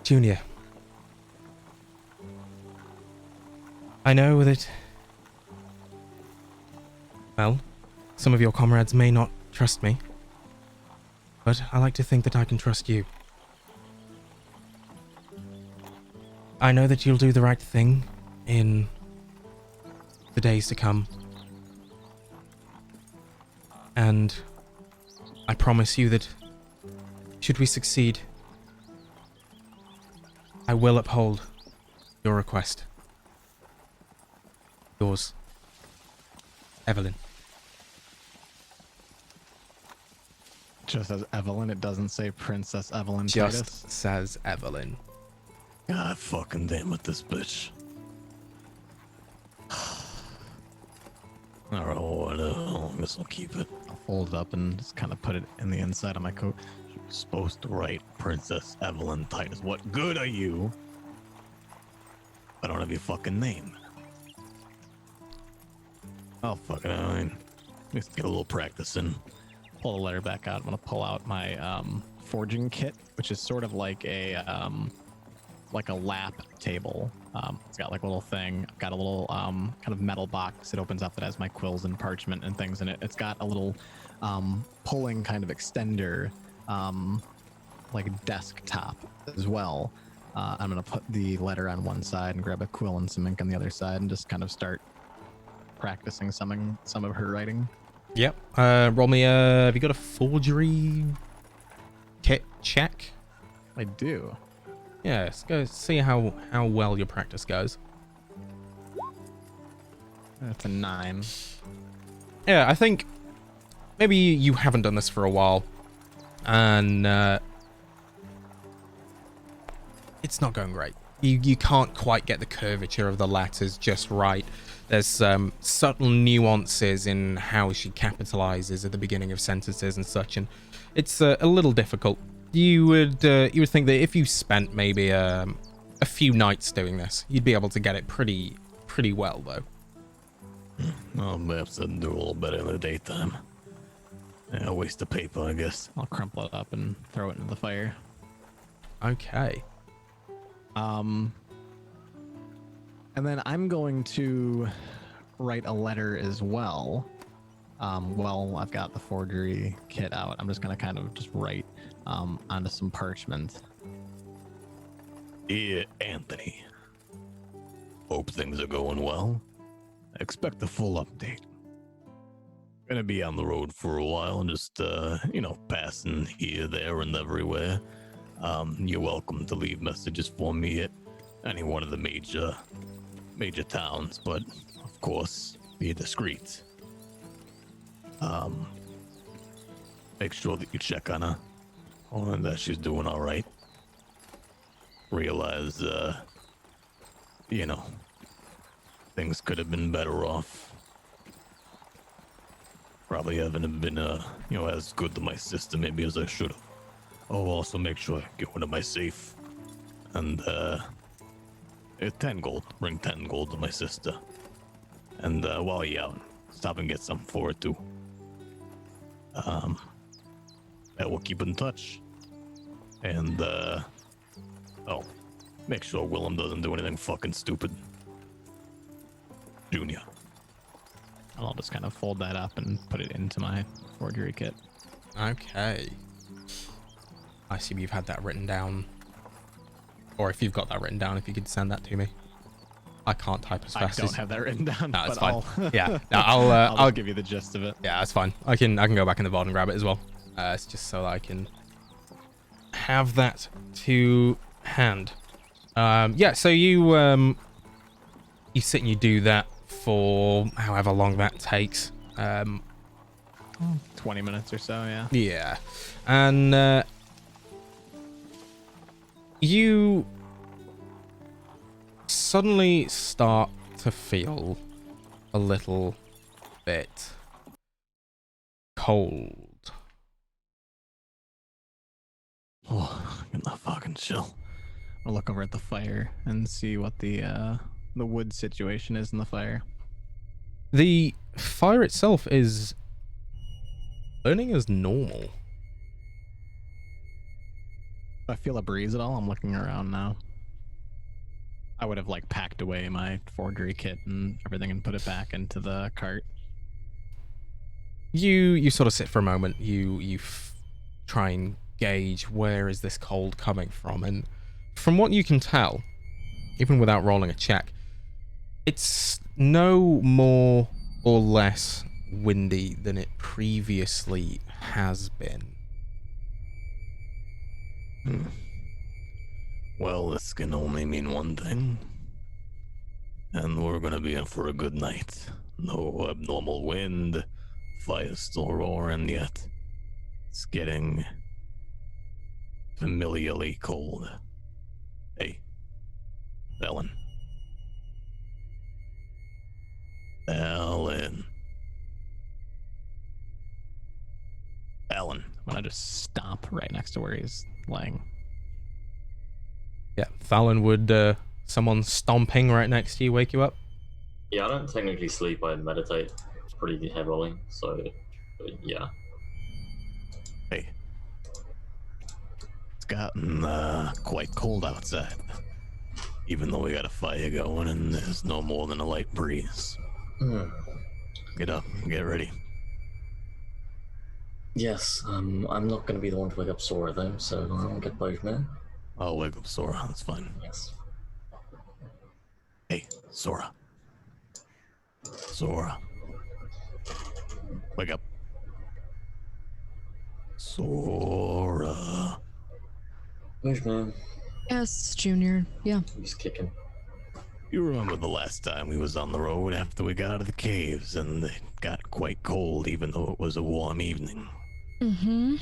Junior, I know that, well, some of your comrades may not trust me, but I like to think that I can trust you. I know that you'll do the right thing in the days to come. And I promise you that should we succeed, I will uphold your request. Yours, Evelyn. Just as Evelyn, it doesn't say Princess Evelyn Just Titus. says Evelyn. God fucking damn it, this bitch. All right, well, I guess I'll keep it. I'll fold it up and just kind of put it in the inside of my coat. You're supposed to write Princess Evelyn Titus. What good are you? I don't have your fucking name. Oh, fuck it. I mean, let's get a little practice in. Pull the letter back out. I'm gonna pull out my forging kit, which is sort of like a lap table. It's got like a little thing. I've got a little kind of metal box. It opens up. It has my quills and parchment and things in it. It's got a little pulling kind of extender, like desktop as well. I'm gonna put the letter on one side and grab a quill and some ink on the other side and just kind of start practicing some of her writing. Yep. Roll me have you got a forgery kit check? I do. Yes, go see how well your practice goes. That's a 9. Yeah, I think maybe you haven't done this for a while, and it's not going great. You can't quite get the curvature of the letters just right. There's subtle nuances in how she capitalizes at the beginning of sentences and such, and it's a little difficult. You would think that if you spent maybe a few nights doing this, you'd be able to get it pretty well, though. Well, perhaps I'd do a little better in the daytime. Yeah, a waste of paper, I guess. I'll crumple it up and throw it into the fire. Okay. And then I'm going to write a letter as well. Well, I've got the forgery kit out. I'm just going to kind of just write onto some parchment. Dear Anthony, hope things are going well. Expect a full update. Gonna be on the road for a while, just, passing here, there, and everywhere. You're welcome to leave messages for me at any one of the major towns, but of course, be discreet. Make sure that you check on her, and that she's doing all right. Realize, things could have been better off. Probably haven't been, as good to my sister maybe as I should have. Oh, also make sure I get one of my safe. And, 10 gold. Bring 10 gold to my sister. And, while you're out, stop and get something for it, too. We'll keep in touch. And, make sure Willem doesn't do anything fucking stupid. Junior. I'll just kind of fold that up and put it into my forgery kit. Okay. I see you've had that written down. Or if you've got that written down, if you could send that to me. I can't type as fast as... I don't have that written down, No, it's but fine. Yeah, no, I'll give you the gist of it. Yeah, that's fine. I can go back in the vault and grab it as well. It's just so that I can have that to hand. So you sit and you do that for however long that takes. 20 minutes or so, yeah. Yeah. And you suddenly start to feel a little bit cold. Oh, get the fucking chill. I'll look over at the fire and see what the wood situation is in the fire. The fire itself is burning as normal. I feel a breeze at all. I'm looking around now. I would have packed away my forgery kit and everything and put it back into the cart. You sort of sit for a moment. You try and gauge where is this cold coming from, and from what you can tell, even without rolling a check, it's no more or less windy than it previously has been. Well, this can only mean one thing. And we're gonna be in for a good night. No abnormal wind, fire's still roaring yet. It's getting familiarly cold. Hey, Ellen. Ellen. I'm gonna just stomp right next to where he's laying. Yeah, Fallon, would someone stomping right next to you wake you up? Yeah, I don't technically sleep, I meditate pretty heavily, so yeah. Hey. It's gotten quite cold outside. Even though we got a fire going and there's no more than a light breeze. Get up, get ready. Yes, I'm not going to be the one to wake up Sora though, so I'll get both men. I'll wake up Sora, that's fine. Yes. Hey, Sora. Sora. Wake up. Sora. Both man. Yes, Junior. Yeah. He's kicking. You remember the last time we was on the road after we got out of the caves and it got quite cold even though it was a warm evening? Mm-hmm.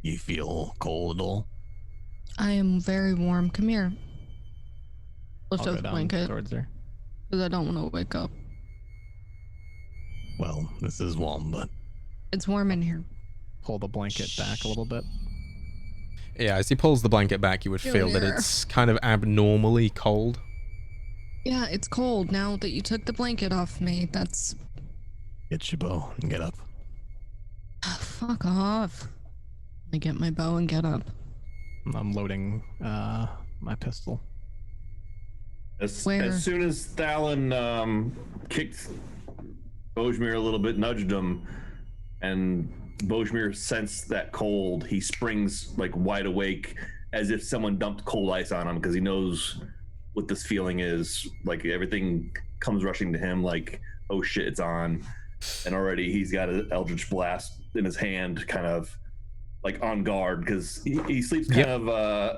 You feel cold at all? I am very warm. Come here. Lift I'll up go the down blanket towards her. because I don't want to wake up. Well, this is warm, but It's warm in here. Pull the blanket back a little bit. Yeah, as he pulls the blanket back, you would feel that Junior. it's kind of abnormally cold. Yeah, it's cold now that you took the blanket off me. That's get your bow and get up. fuck off. I get my bow and get up. I'm loading my pistol. As Where? soon as Thalon kicked Bojmir a little bit, nudged him, and Bojmir sensed that cold, he springs like wide awake as if someone dumped cold ice on him because he knows what this feeling is. Like everything comes rushing to him like, oh shit, it's on. And already he's got an Eldritch Blast in his hand, kind of like on guard because he sleeps kind of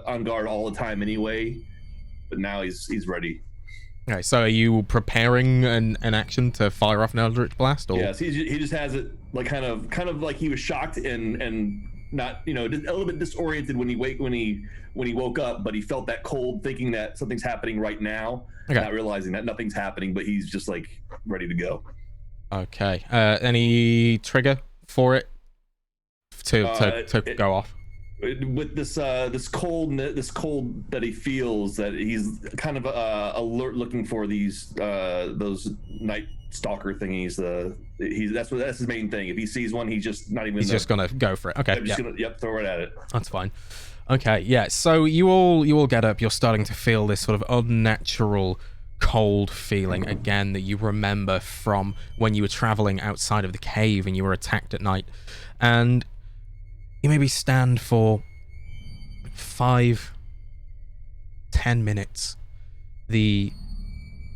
on guard all the time anyway. But now he's ready. Okay, so are you preparing an action to fire off an Eldritch Blast? Or? Yes, he just has it like kind of like he was shocked and not, you know, a little bit disoriented when he woke up, but he felt that cold, thinking that something's happening right now, not realizing that nothing's happening, but he's just like ready to go. Okay. Any trigger for it to go off? With this cold that he feels, that he's kind of alert, looking for those night stalker thingies. That's his main thing. If he sees one, he's just not even. He's just gonna go for it. Okay. I'm just gonna throw it at it. That's fine. Okay. Yeah. So you all get up. You're starting to feel this sort of unnatural cold feeling again that you remember from when you were traveling outside of the cave and you were attacked at night, and you maybe stand for 5-10 minutes. The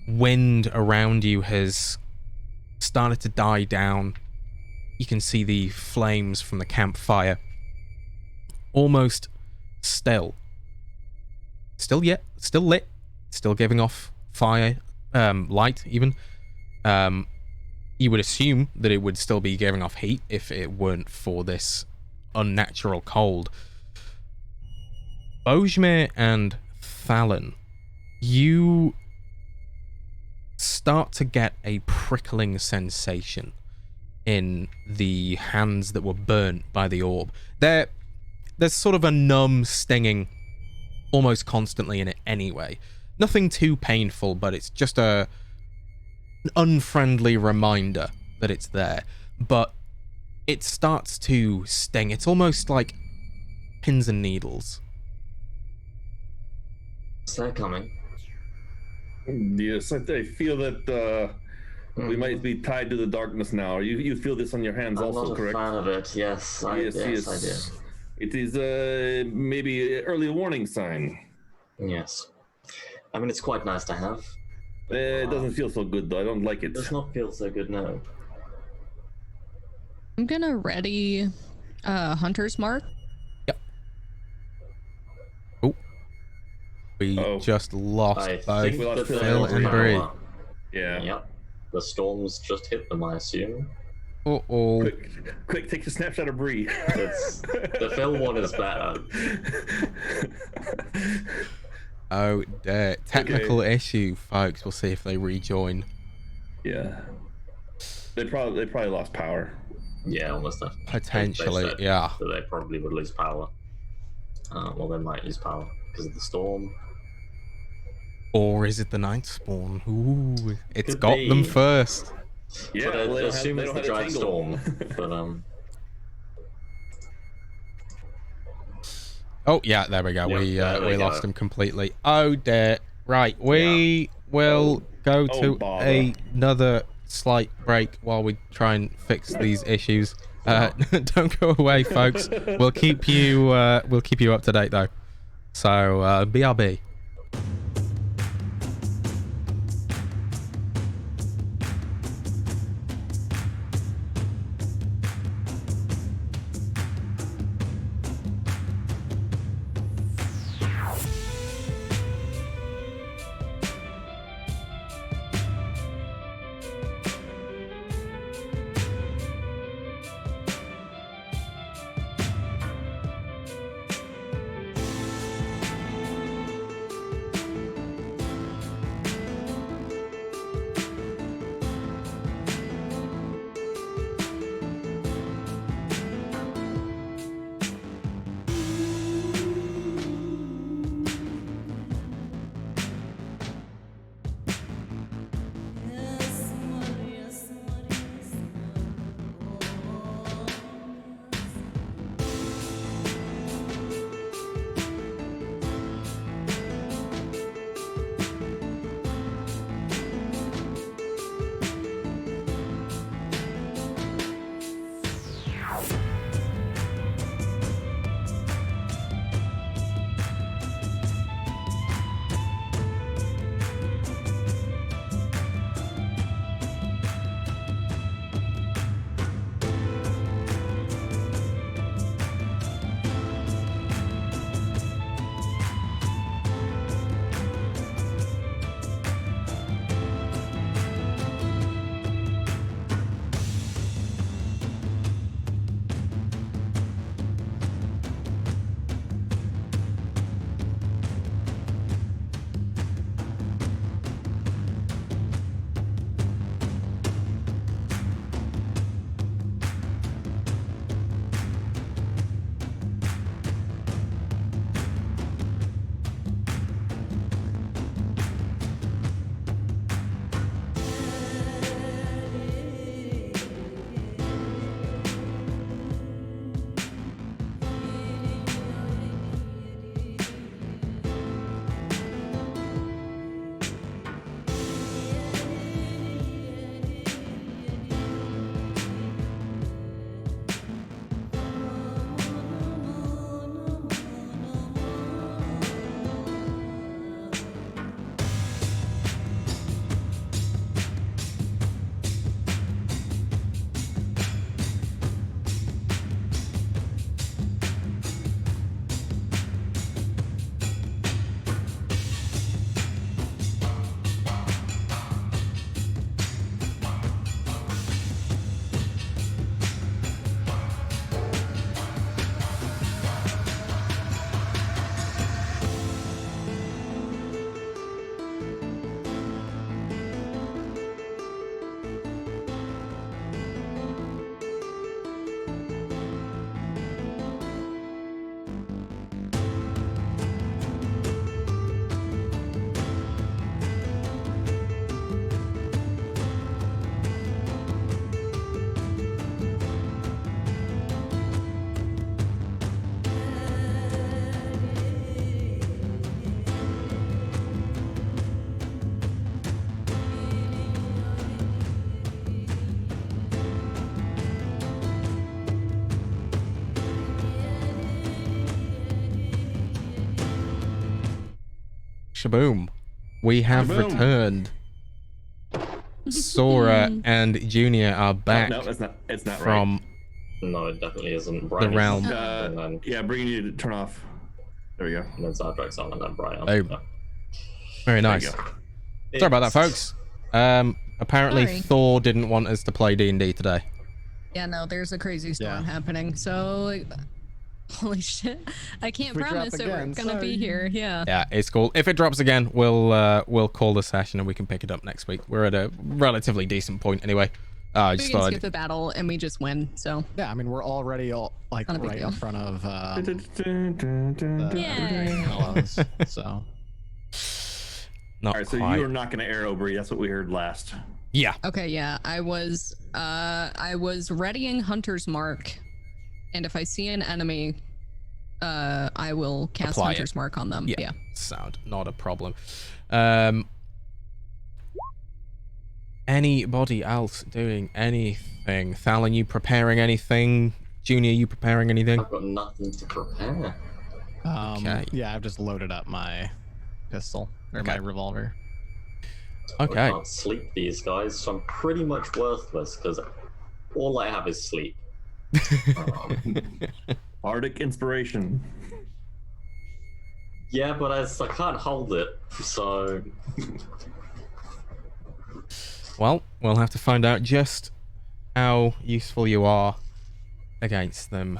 wind around you has started to die down. You can see the flames from the campfire almost still lit, still giving off fire, light even. You would assume that it would still be giving off heat if it weren't for this unnatural cold. Bojmir and Thalon, you start to get a prickling sensation in the hands that were burnt by the orb. There's sort of a numb stinging almost constantly in it anyway. Nothing too painful, but it's just an unfriendly reminder that it's there. But it starts to sting. It's almost like pins and needles. Is that coming? Yes, I feel that we might be tied to the darkness now. You feel this on your hands I'm also, not correct? a fan of it. Yes, I do. It is maybe an early warning sign. Yes. I mean, it's quite nice to have. It doesn't feel so good, though. I don't like it. It does not feel so good, no. I'm gonna ready Hunter's Mark. Yep. Oh. We just lost both Phil and Bree. Yeah. Yep. The storms just hit them, I assume. Uh-oh. Quick, take a snapshot of Bree. The Phil one is better. Oh dear. Technical issue, folks. We'll see if they rejoin. Yeah. They probably lost power. Yeah, almost definitely. Potentially, yeah. So they probably would lose power. Well, they might lose power because of the storm. Or is it the Nightspawn? Ooh, it's Could got be. them first. Yeah, But well, I assume it's the dry tingle. storm. But Oh yeah, there we go. Yeah, we lost him completely. Oh dear. Right, we will go to another slight break while we try and fix these issues. Don't go away, folks. We'll keep you up to date though. So BRB. shaboom. We have Shaboom. returned. Sora and Junior are back No, it's not from No, it definitely isn't. the realm. And then, Yeah, bringing you to turn off. There we go. and then Zardrake's on, and then Brian. Oh. Yeah. Very There nice. you go. Sorry about that, folks. Apparently Sorry. Thor didn't want us to play D&D today. Yeah, no, there's a crazy storm Yeah. happening. So, holy shit. I can't We drop promise that we're again, going to be sorry. here. Yeah. Yeah, it's cool. If it drops again, we'll call the session and we can pick it up next week. We're at a relatively decent point anyway. I We just can thought skip the battle and we just win. So, Yeah, I mean, we're already like Not a big right deal. in front of Yay. fellows, so not All right, so quite. you are not going to arrow Bree. That's what we heard last. Yeah. okay, yeah. I was readying Hunter's Mark. And if I see an enemy, I will cast Apply it. Hunter's Mark on them. Yeah. Sound, not a problem. Anybody else doing anything? Thalen, you preparing anything? Junior, you preparing anything? I've got nothing to prepare. Okay. yeah, I've just loaded up my pistol or my revolver. I Okay. can't sleep these guys, so I'm pretty much worthless because all I have is sleep. Arctic inspiration. Yeah, but I can't hold it, so Well, we'll have to find out just how useful you are against them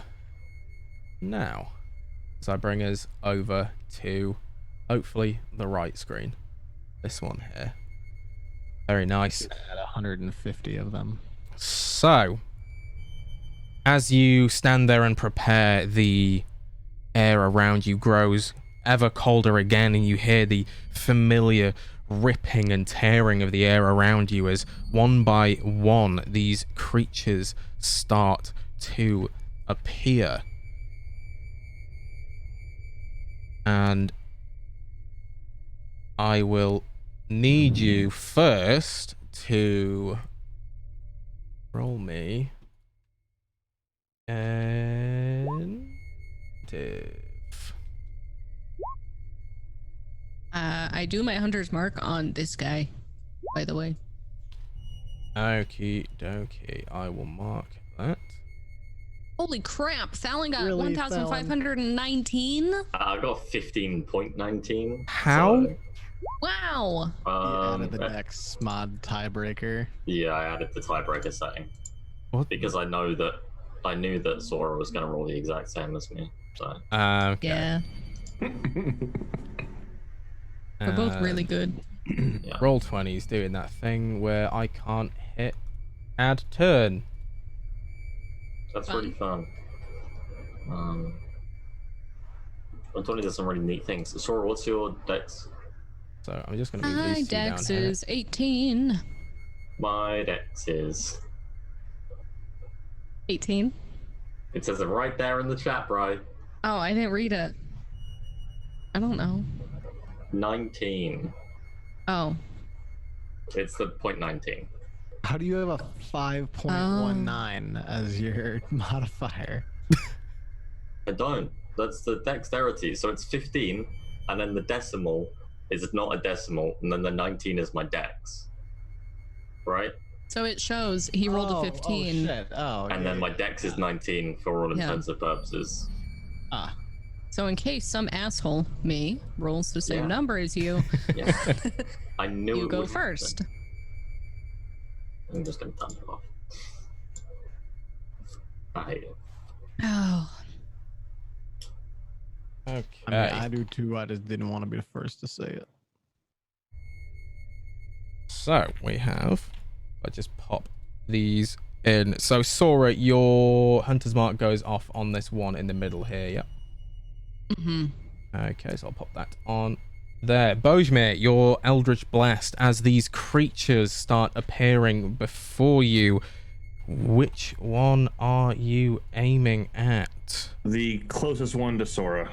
now. So I bring us over to hopefully the right screen. This one here. Very nice. At 150 of them. So, as you stand there and prepare, the air around you grows ever colder again, and you hear the familiar ripping and tearing of the air around you as one by one these creatures start to appear. And I will need you first to roll me and I do my Hunter's Mark on this guy, by the way. okie dokie. I will mark that. Holy crap! Thalen got Really, 1,519. I got 15.19. How? So, Wow. You added the uh, Dex mod tiebreaker. yeah, I added the tiebreaker setting What? because I knew that Sora was going to roll the exact same as me. So Okay. Yeah. We're both really good. yeah. Roll 20's doing that thing where I can't hit add turn. That's really fun. Anthony does some really neat things. Sora, what's your dex? So I'm just going to move My these two down dex here. is 18. My dex is. 18? It says it right there in the chat, bro. Oh, I didn't read it. I don't know. 19. Oh. It's the point 19. How do you have a 5.19 as your modifier? I don't. That's the dexterity. So it's 15, and then the decimal is not a decimal, and then the 19 is my dex. Right? So it shows he rolled a 15. Oh, shit. Oh, And then my dex is 19 for all Yeah. intents and purposes. Ah, So in case some asshole, me, rolls the same Yeah. number as you, Yeah. I knew you it go would happen. first. I'm just gonna turn it off. I hate it. Oh. Okay. I mean, I do too. I just didn't want to be the first to say it. So we have. I just pop these in. So Sora, your Hunter's Mark goes off on this one in the middle here. Yep. Mm-hmm. Okay, so I'll pop that on there. Bojmir, your Eldritch Blast, as these creatures start appearing before you, which one are you aiming at? The closest one to Sora.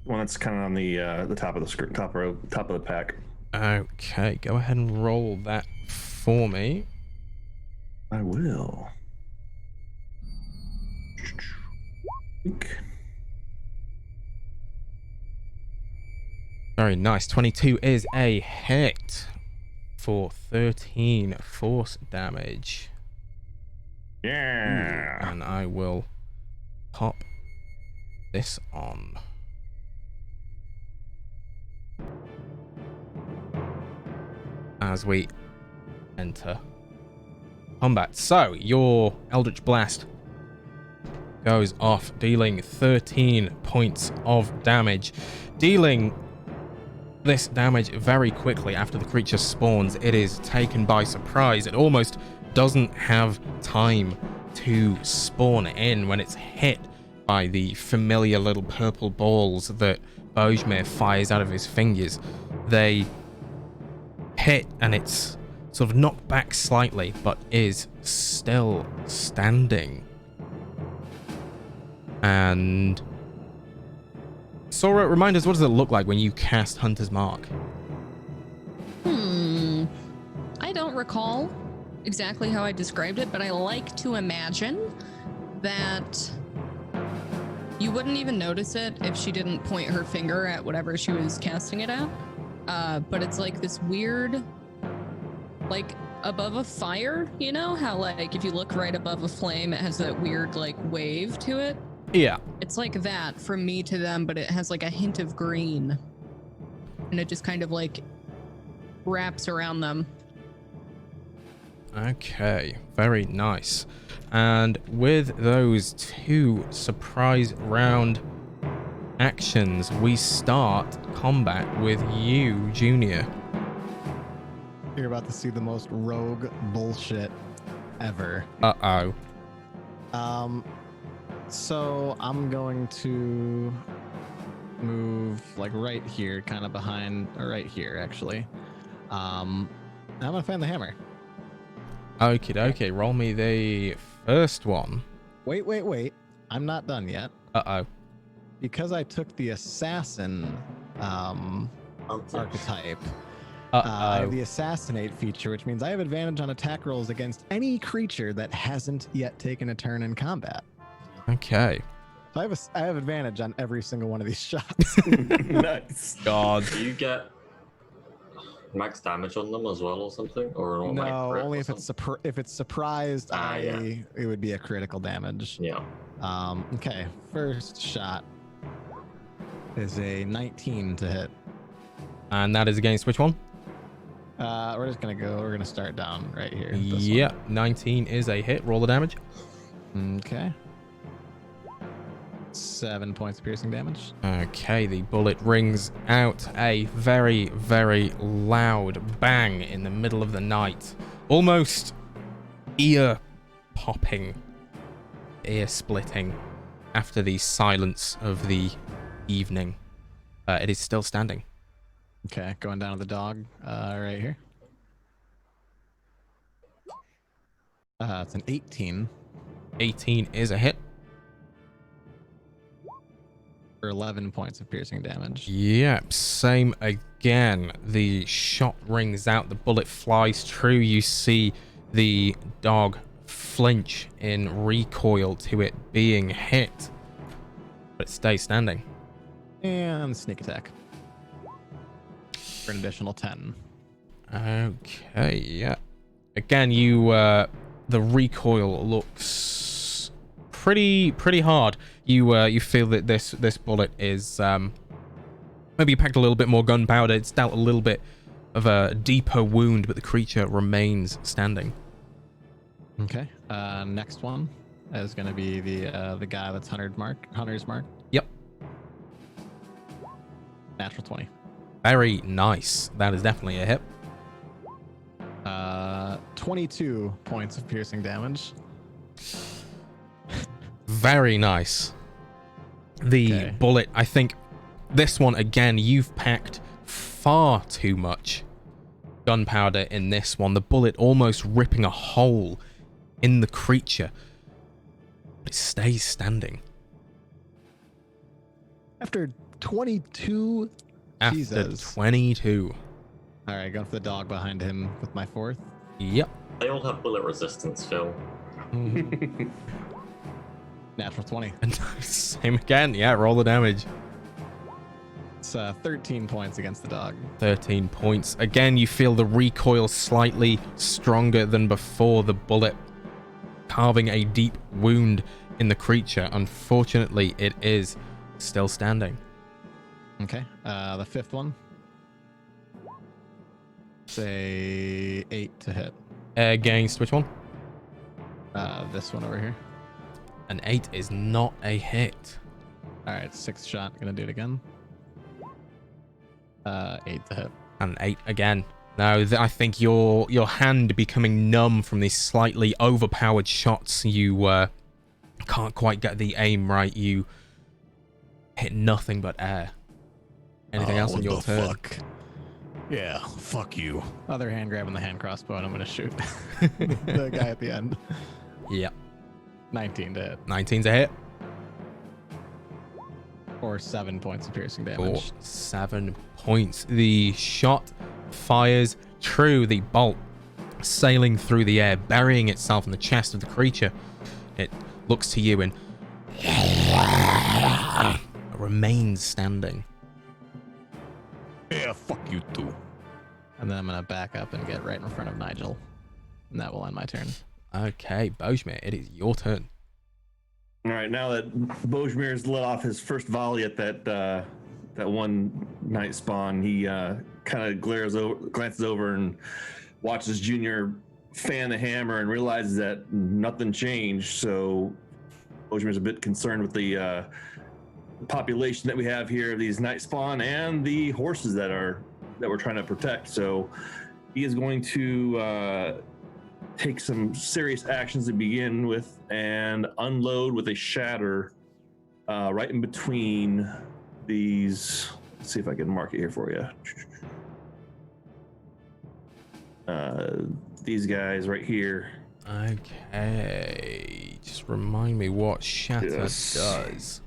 One that's kind of on the top of the screen, top of the pack. Okay, go ahead and roll that for me. I will. Very nice. 22 is a hit for 13 force damage. Yeah. And I will pop this on. As we enter combat. So, your Eldritch Blast goes off, dealing 13 points of damage. Dealing this damage very quickly after the creature spawns. It is taken by surprise. It almost doesn't have time to spawn in when it's hit by the familiar little purple balls that Bojmir fires out of his fingers. They hit and it's sort of knocked back slightly, but is still standing. And Sora, remind us, what does it look like when you cast Hunter's Mark? I don't recall exactly how I described it, but I like to imagine that you wouldn't even notice it if she didn't point her finger at whatever she was casting it at. But it's like this weird, like above a fire, you know how like if you look right above a flame, it has that weird like wave to it. Yeah. It's like that from me to them, but it has like a hint of green. And it just kind of like wraps around them. Okay, very nice. And with those two surprise round actions, we start combat with you, Junior. You're about to see the most rogue bullshit ever. Uh-oh. So I'm going to move like right here, kind of behind, or right here actually. I'm gonna find the hammer. Okie dokie, roll me the first one. Wait. I'm not done yet. Uh-oh. Because I took the assassin archetype. I have the assassinate feature, which means I have advantage on attack rolls against any creature that hasn't yet taken a turn in combat. Okay. So I have advantage on every single one of these shots. Nice. God. Do you get max damage on them as well or something? Or an No, automatic crit only or if it's something? if it's surprised, Yeah. it would be a critical damage. Yeah. Okay, first shot is a 19 to hit. And that is against which one? We're gonna start down right here. This Yeah, 19 is a hit. Roll the damage. one. Okay. 7 points of piercing damage. Okay, the bullet rings out a very, very loud bang in the middle of the night. Almost ear-popping, ear-splitting after the silence of the evening. It is still standing. Okay, going down to the dog right here. It's an 18 18 is a hit. for 11 points of piercing damage. Yep, same again. The shot rings out, the bullet flies true. You see the dog flinch in recoil to it being hit, but it stays standing. And sneak attack for an additional 10. Okay, yeah. Again, you the recoil looks pretty hard. You feel that this bullet is maybe you packed a little bit more gunpowder. It's dealt a little bit of a deeper wound, but the creature remains standing. Okay. Next one is going to be the guy that's Hunter's Mark. Yep. Natural 20. Very nice. That is definitely a hit. 22 points of piercing damage. Very nice. The bullet, I think this one, again, you've packed far too much gunpowder in this one. The bullet almost ripping a hole in the creature. But it stays standing. After 22? After Jesus. 22. All right, going for the dog behind him with my 4th. Yep. They all have bullet resistance, Phil. Natural 20. And same again. Yeah, roll the damage. It's 13 points against the dog. 13 points. Again, you feel the recoil slightly stronger than before, the bullet carving a deep wound in the creature. Unfortunately, it is still standing. Okay. The fifth one. Say 8 to hit. Against which one? This one over here. An 8 is not a hit. All right, 6th shot. Gonna do it again. 8 to hit. And 8 again. No, I think your hand becoming numb from these slightly overpowered shots. You can't quite get the aim right. You hit nothing but air. Anything else on your turn? Fuck? Yeah, fuck you. Other hand grabbing the hand crossbow, and I'm gonna shoot the guy at the end. Yep. 19 to hit. 19's a hit. Or 7 points of piercing For damage. 7 points. The shot fires true, the bolt sailing through the air, burying itself in the chest of the creature. It looks to you and remains standing. Yeah, fuck you too. And then I'm gonna back up and get right in front of Nigel. And that will end my turn. Okay, Bojmir, it is your turn. All right, now that Bojmir's let off his first volley at that one Nightspawn, he kind of glances over and watches Junior fan the hammer and realizes that nothing changed. So Bojmir's a bit concerned with the population that we have here of these Nightspawn and the horses that we're trying to protect. So he is going to take some serious actions to begin with and unload with a shatter right in between these. Let's see if I can mark it here for you. These guys right here. Okay, just remind me what shatter does.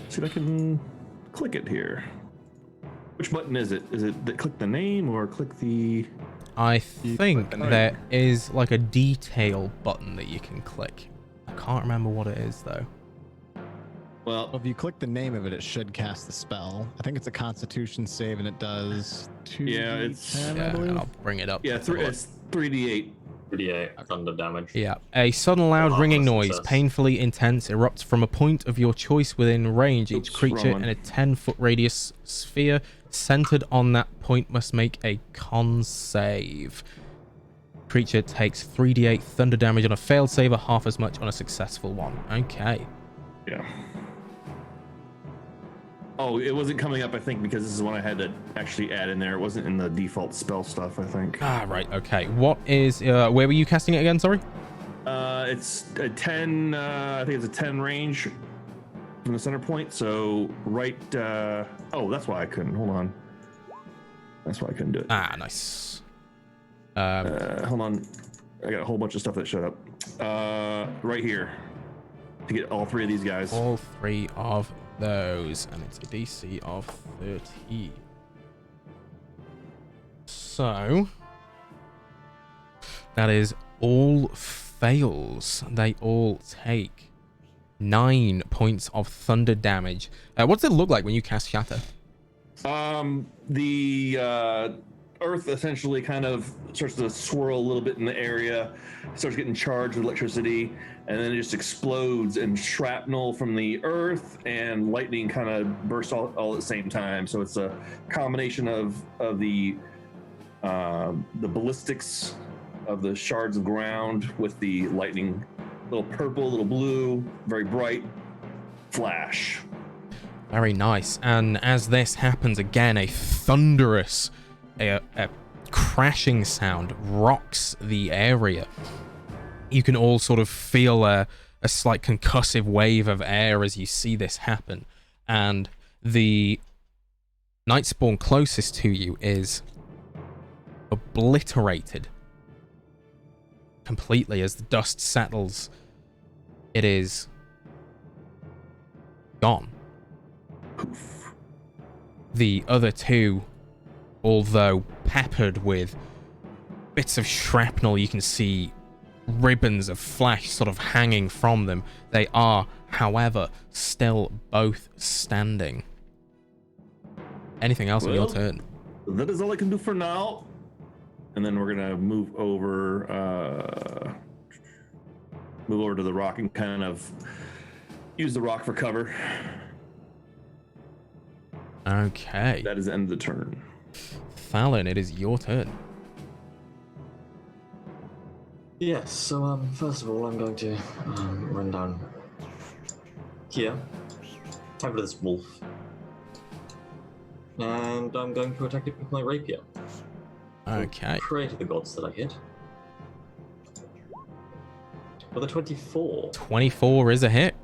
See if I can click it here. Which button is it? Is it that click the name or click the... I think there is like a detail button that you can click. I can't remember what it is though. Well, If you click the name of it, it should cast the spell. I think it's a Constitution save, and it does 2d10, Yeah, it's- I Yeah, believe. I'll bring it up. yeah, Let's have a look. it's 3d8. 3d8 thunder damage. Yeah, a sudden loud Oh, ringing that's noise, success. painfully intense, erupts from a point of your choice within range. Each Oops, creature wrong one. in a 10-foot radius sphere centered on that point must make a con save. Creature takes 3d8 thunder damage on a failed save, or half as much on a successful one. Okay. Yeah. Oh, it wasn't coming up, I think, because this is one I had to actually add in there. It wasn't in the default spell stuff, I think. Ah, right. Okay. What is? Where were you casting it again? Sorry. It's a 10. I think it's a 10 range from the center point. So right. Oh, that's why I couldn't. Hold on. That's why I couldn't do it. Ah, nice. Hold on. I got a whole bunch of stuff that showed up. Right here to get all three of these guys. All 3 of those, and it's a DC of 30. So that is all fails. They all take 9 points of thunder damage. What does it look like when you cast Shatter? The earth essentially kind of starts to swirl a little bit in the area, starts getting charged with electricity, and then it just explodes, and shrapnel from the earth and lightning kind of burst all at the same time. So it's a combination of the ballistics of the shards of ground with the lightning, little purple, little blue, very bright flash. Very nice. And as this happens again, a thunderous, a crashing sound rocks the area. You can all sort of feel a slight concussive wave of air as you see this happen. And the Nightspawn closest to you is obliterated completely as the dust settles. It is gone. The other two, although peppered with bits of shrapnel, you can see ribbons of flesh sort of hanging from them. They are, however, still both standing. Anything else on your turn? That is all I can do for now. And then we're gonna move over to the rock and kind of use the rock for cover. Okay. That is the end of the turn. Fallon, it is your turn. Yes, so first of all, I'm going to run down here, over this wolf, and I'm going to attack it with my rapier. Okay. Pray to the gods that I hit. With a 24. 24 is a hit.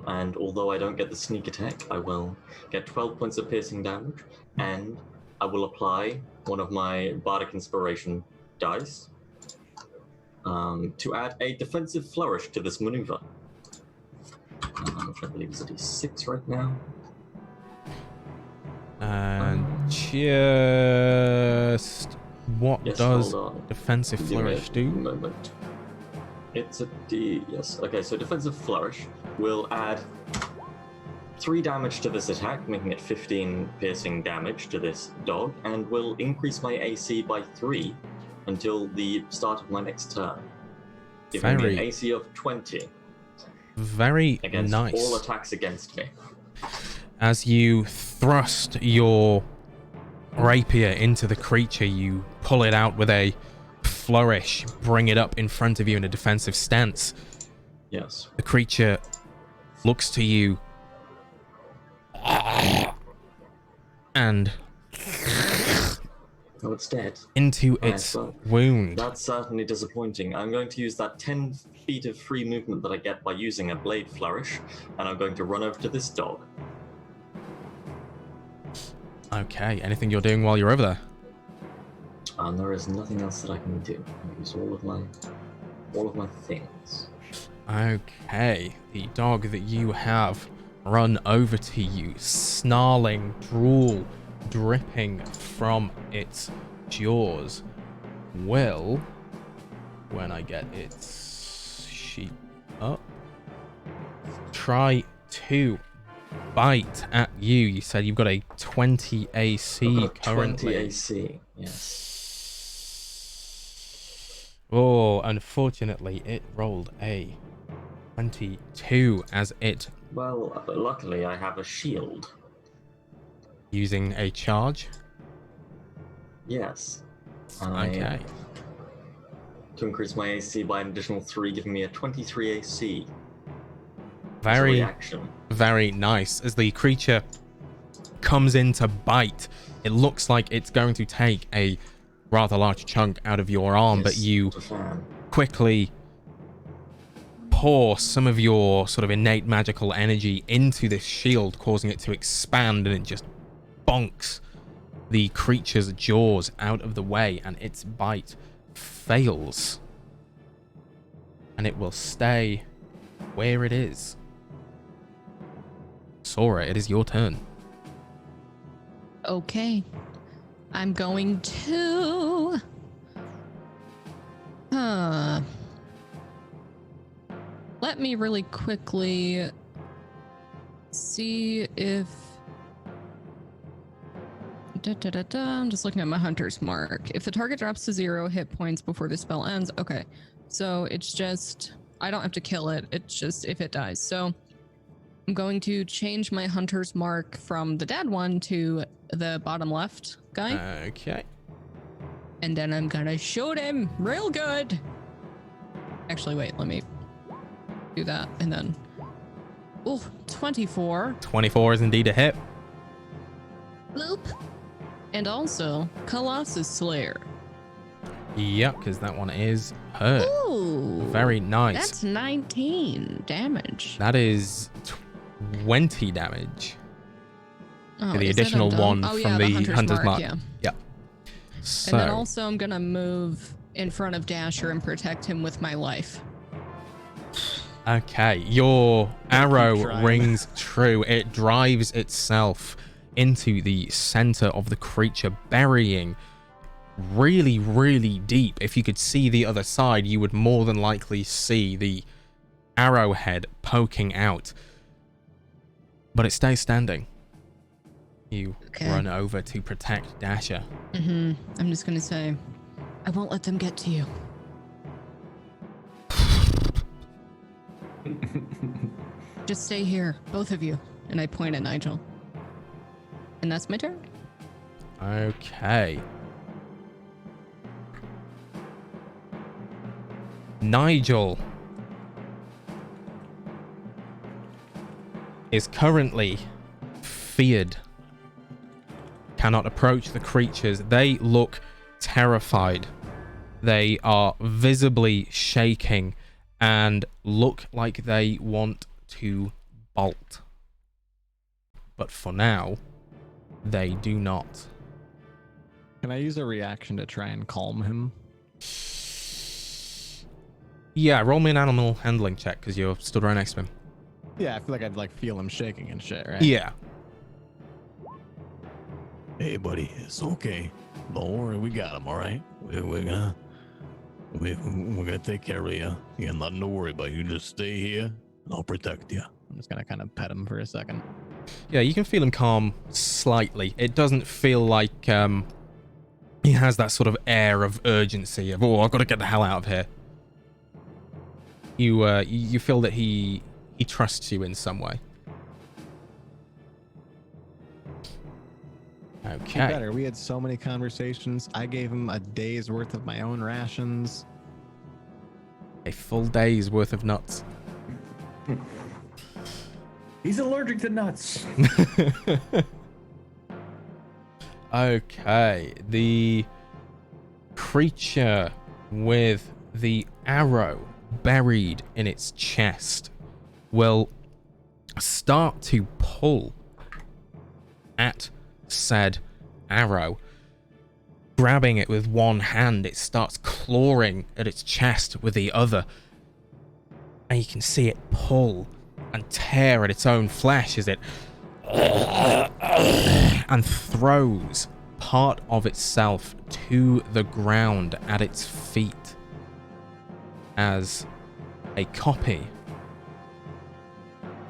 And although I don't get the sneak attack, I will get 12 points of piercing damage, and I will apply one of my Bardic Inspiration dice to add a defensive flourish to this maneuver. Which I believe is a d6 right now. And just what does defensive flourish do? Moment. It's a D, yes. Okay, so defensive flourish will add 3 damage to this attack, making it 15 piercing damage to this dog, and will increase my AC by 3 until the start of my next turn, giving me an AC of 20. Very against nice. All attacks against me. As you thrust your rapier into the creature, you pull it out with a flourish, bring it up in front of you in a defensive stance. Yes. The creature looks to you and Oh, it's dead. Into its wound. That's certainly disappointing. I'm going to use that 10 feet of free movement that I get by using a blade flourish, and I'm going to run over to this dog. Okay, anything you're doing while you're over there? And there is nothing else that I can do. I use all of my things. Okay, the dog that you have run over to you, snarling, drool dripping from its jaws, will, when I get its sheet up, try to bite at you. You said you've got a 20 AC currently. 20 AC, yes. Oh, unfortunately, it rolled a 22 as it... Well, luckily I have a shield. Using a charge? Yes. Okay. To increase my AC by an additional 3, giving me a 23 AC. Very nice. As the creature comes in to bite, it looks like it's going to take a rather large chunk out of your arm, but you quickly pour some of your sort of innate magical energy into this shield, causing it to expand, and it just bonks the creature's jaws out of the way, and its bite fails. And it will stay where it is. Sora, it is your turn. Okay. I'm going to... Let me really quickly see if... I'm just looking at my hunter's mark. If the target drops to 0 hit points before the spell ends, okay. So it's just, I don't have to kill it. It's just if it dies. So I'm going to change my hunter's mark from the dead one to the bottom left guy. Okay. And then I'm gonna shoot him real good. Actually, wait, let me do that. And then, oh, 24. 24 is indeed a hit. Bloop. And also, Colossus Slayer. Yep, because that one is hurt. Ooh, very nice. That's 19 damage. That is 20 damage. Oh, the additional one from the Hunter's Mark. Yeah. Yep. So, and then also I'm going to move in front of Dasher and protect him with my life. Okay, your arrow rings true. It drives itself into the center of the creature, burying really, really deep. If you could see the other side, you would more than likely see the arrowhead poking out. But it stays standing. You run over to protect Dasher. I'm just gonna say, I won't let them get to you. Just stay here, both of you. And I point at Nigel. And that's my turn. Okay. Nigel is currently feared. Cannot approach the creatures. They look terrified. They are visibly shaking and look like they want to bolt. But for now, they do not. Can I use a reaction to try and calm him? Yeah, roll me an animal handling check because you're stood right next to him. Yeah, I feel like I'd like feel him shaking and shit, right? Yeah. Hey, buddy, it's okay. Don't worry, we got him, all right? We're gonna take care of you. You got nothing to worry about. You just stay here, and I'll protect you. I'm just gonna kind of pet him for a second. Yeah, you can feel him calm slightly. It doesn't feel like he has that sort of air of urgency of, oh, I've got to get the hell out of here. You feel that he trusts you in some way. Okay. Better. We had so many conversations. I gave him a day's worth of my own rations. A full day's worth of nuts. He's allergic to nuts. Okay. The creature with the arrow buried in its chest will start to pull at said arrow. Grabbing it with one hand, it starts clawing at its chest with the other. And you can see it pull and tear at its own flesh as it and throws part of itself to the ground at its feet as a copy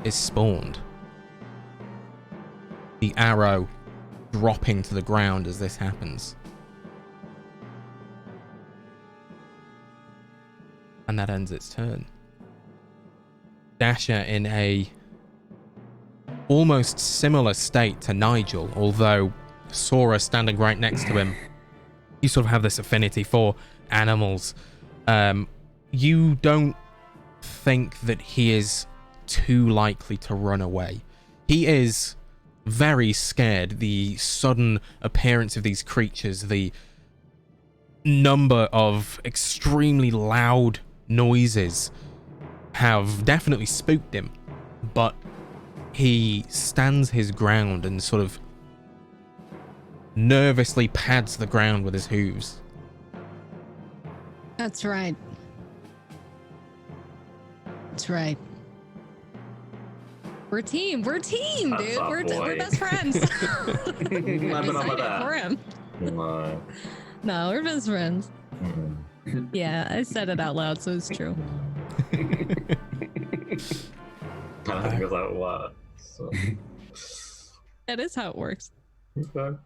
is spawned. The arrow dropping to the ground as this happens. And that ends its turn. Dasher, in a almost similar state to Nigel, although Sora standing right next to him, you sort of have this affinity for animals. You don't think that he is too likely to run away. He is very scared. The sudden appearance of these creatures, the number of extremely loud noises have definitely spooked him, but he stands his ground and sort of nervously pads the ground with his hooves. That's right. That's right. We're a team. We're a team, That's dude. our We're boy. best friends. I'm Enough of excited that. for him. No. No, we're best friends. Mm. Yeah, I said it out loud, so it's true. I don't think it's like what. So. That is how it works. Okay.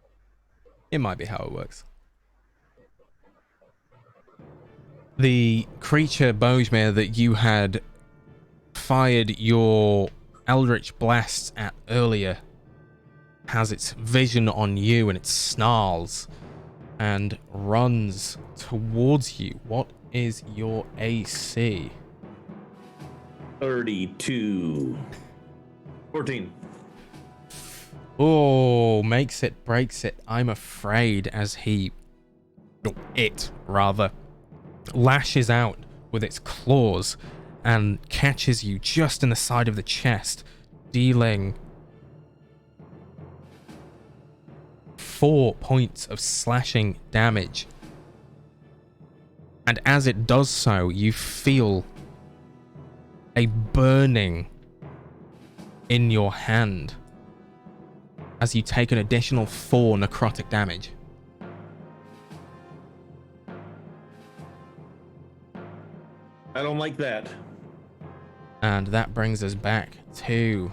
It might be how it works. The creature, Bojmir, that you had fired your Eldritch Blasts at earlier has its vision on you and it snarls and runs towards you. What is your AC? 32. 14. Oh, makes it, breaks it. I'm afraid as it lashes out with its claws and catches you just in the side of the chest, dealing 4 points of slashing damage. And as it does so, you feel a burning in your hand as you take an additional 4 necrotic damage. I don't like that. And that brings us back to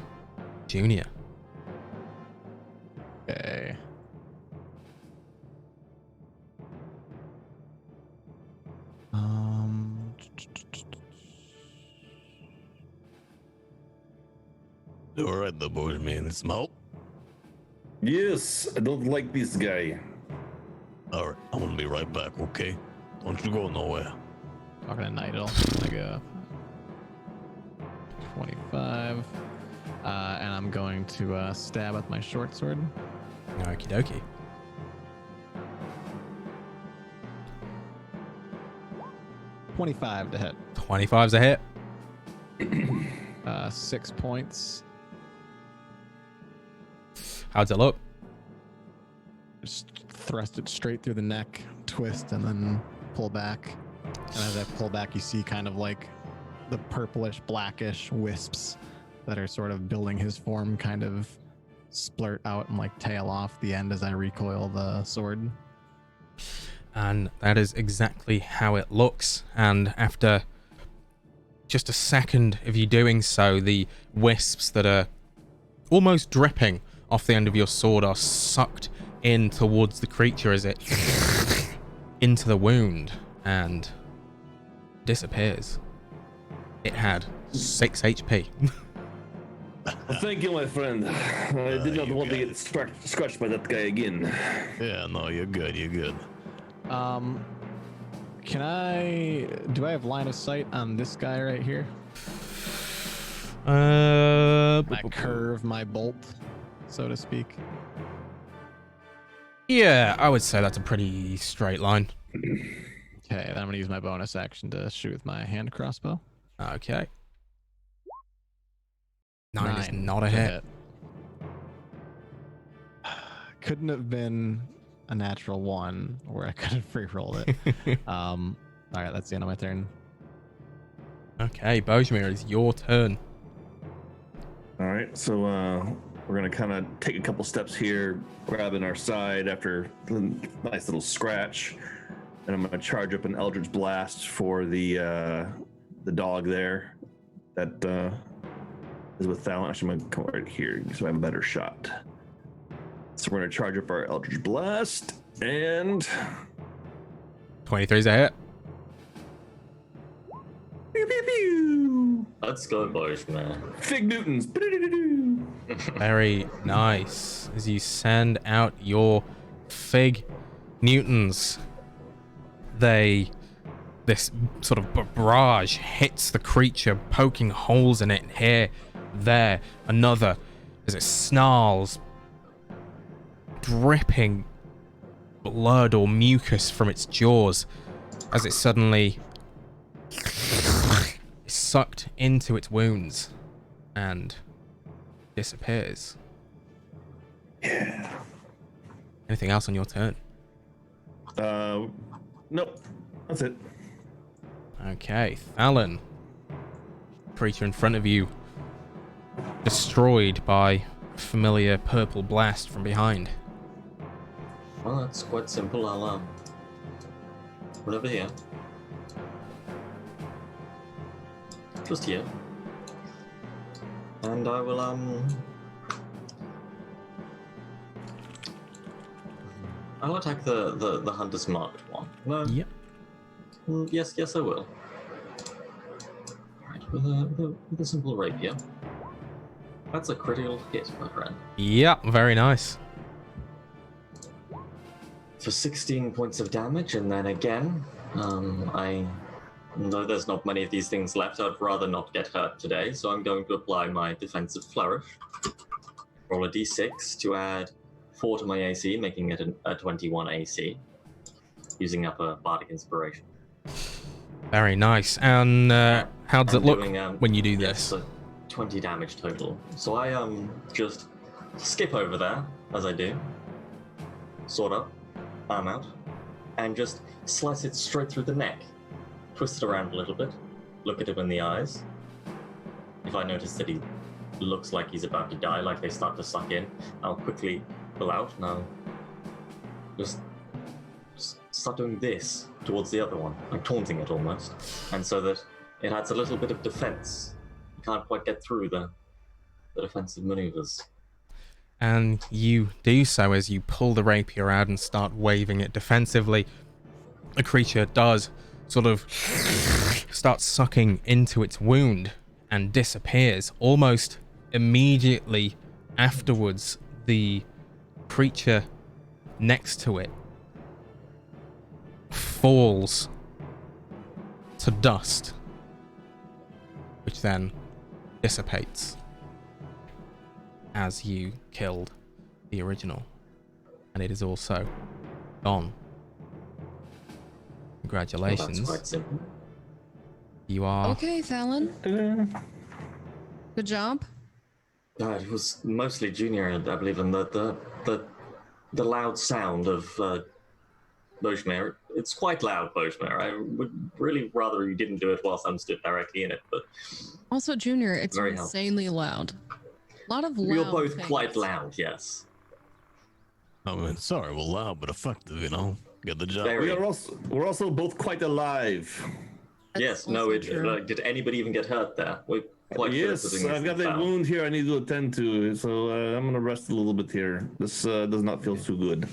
Junior. Okay. All right, the boys, man. It's Smoke. Yes, I don't like this guy. All right, I'm gonna be right back. Okay, don't you go nowhere. Talking to Nigel. I go 25. And I'm going to stab with my short sword. Okie dokie. 25 to hit. 25's a hit. 6 points. How's it look? Just thrust it straight through the neck, twist, and then pull back. And as I pull back, you see kind of like the purplish, blackish wisps that are sort of building his form kind of splurt out and like tail off the end as I recoil the sword. And that is exactly how it looks. And after just a second of you doing so, the wisps that are almost dripping off the end of your sword are sucked in towards the creature as it into the wound and disappears. It had 6 HP. Well, thank you, my friend. I did not want to get scratched by that guy again. Yeah, no, you're good. You're good. Do I have line of sight on this guy right here? I curve my bolt, so to speak. Yeah, I would say that's a pretty straight line. Okay, then I'm gonna use my bonus action to shoot with my hand crossbow. Okay. 9 is not a to hit. Couldn't have been a natural 1 where I could have free rolled it. All right, that's the end of my turn. Okay, Valmiira, it's your turn. All right, so we're gonna kind of take a couple steps here, grabbing our side after a nice little scratch, and I'm gonna charge up an Eldritch Blast for the dog there that is with Thalen. Actually, I'm gonna come right here so I have a better shot. So we're gonna charge up our Eldritch Blast, and 23's a hit. pew, pew, pew. Let's go, boys, man. Fig Newtons. Very nice. As you send out your Fig Newtons, this sort of barrage hits the creature, poking holes in it here, there, another, as it snarls, dripping blood or mucus from its jaws, as it suddenly is sucked into its wounds and disappears. Yeah. Anything else on your turn? Nope. That's it. Okay, Thalen. Creature in front of you, destroyed by familiar purple blast from behind. Well, that's quite simple. I'll run over here. Just here. And I will I'll attack the hunter's marked one. No. Yep. Yes, I will. Alright, with a simple rapier. That's a critical hit, my friend. Yep, very nice. For 16 points of damage, and then again, though there's not many of these things left, I'd rather not get hurt today, so I'm going to apply my defensive flourish. Roll a d6 to add 4 to my AC, making it a 21 AC, using up a bardic inspiration. Very nice. And how does it look doing, when you do yes, this? So 20 damage total. So I just skip over there, as I do, sort of, arm out, and just slice it straight through the neck. Twist it around a little bit, look at him in the eyes. If I notice that he looks like he's about to die, like they start to suck in, I'll quickly pull out and I'll just start doing this towards the other one, like taunting it almost. And so that it adds a little bit of defense. You can't quite get through the defensive maneuvers. And you do so as you pull the rapier out and start waving it defensively. The creature does sort of start sucking into its wound and disappears. Almost immediately afterwards, the creature next to it falls to dust, which then dissipates as you killed the original, and it is also gone. Congratulations. Well, that's quite simple. You are Okay, Fallon. Good job. It was mostly Junior, I believe, and the loud sound of Bojmir. It's quite loud, Bojmir. I would really rather you didn't do it whilst I'm stood directly in it, but Also, Junior, it's Very insanely loud. A lot of loud. we are both things. quite loud, yes. I mean, sorry, we're loud but effective, you know? Get the job. Very. We're also both quite alive. That's Yes, no, also true. did anybody even get hurt there? We're quite good at Yes, putting I've this got a down. wound here I need to attend to, so I'm gonna rest a little bit here. This does not feel too good.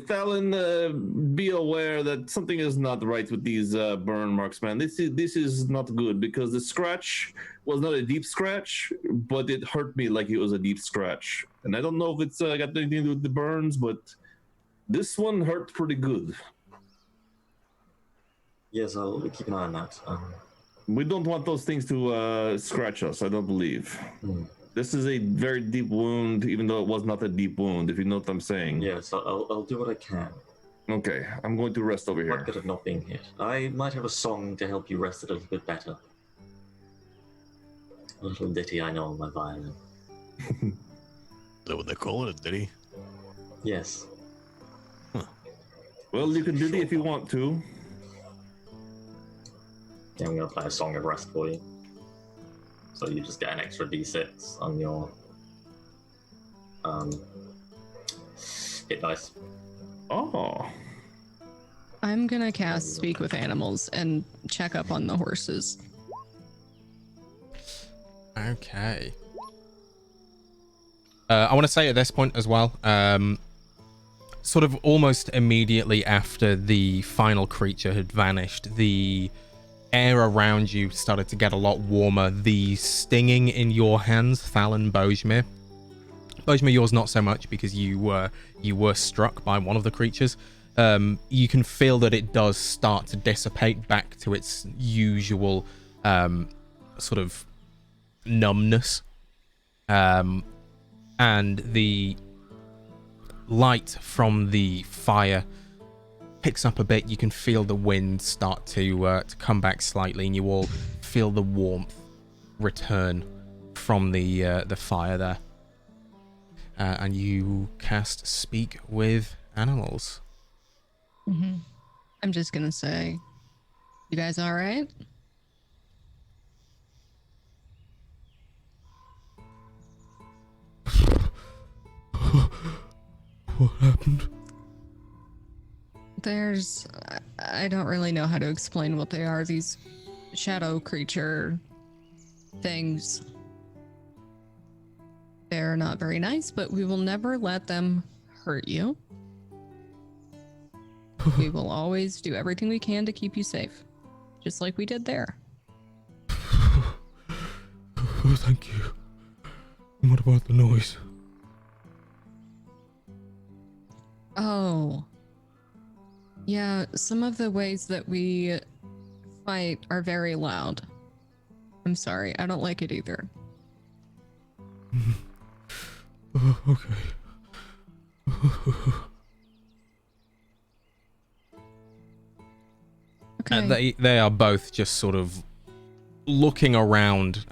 Fallon, be aware that something is not right with these burn marks, man. This is not good because the scratch was not a deep scratch, but it hurt me like it was a deep scratch. And I don't know if it's got anything to do with the burns, but this one hurt pretty good. Yes, I'll keep an eye on that. We don't want those things to scratch us, I don't believe. This is a very deep wound, even though it was not a deep wound, if you know what I'm saying. Yes, I'll do what I can. Okay, I'm going to rest over Quite here. good at not being hit. I might have a song to help you rest a little bit better. A little ditty I know on my violin. Is that what they call it, did he? Yes. Well, you can do it if you want to. Yeah, I'm gonna play a song of rest for you. So you just get an extra d6 on your hit dice. Oh. I'm gonna cast Speak with Animals and check up on the horses. okay. I want to say at this point as well, sort of almost immediately after the final creature had vanished, the air around you started to get a lot warmer. The stinging in your hands, Fallon, Bojmir, yours not so much because you were struck by one of the creatures. You can feel that it does start to dissipate back to its usual sort of numbness, and the light from the fire picks up a bit. You can feel the wind start to come back slightly, and you all feel the warmth return from the fire there. And you cast Speak with Animals. I'm just gonna say, you guys all right? What happened? I don't really know how to explain what they are. These shadow creature things. They're not very nice, but we will never let them hurt you. We will always do everything we can to keep you safe, just like we did there. Thank you. What about the noise? Oh. Yeah, some of the ways that we fight are very loud. I'm sorry, I don't like it either. Okay. Okay. They are both just sort of looking around,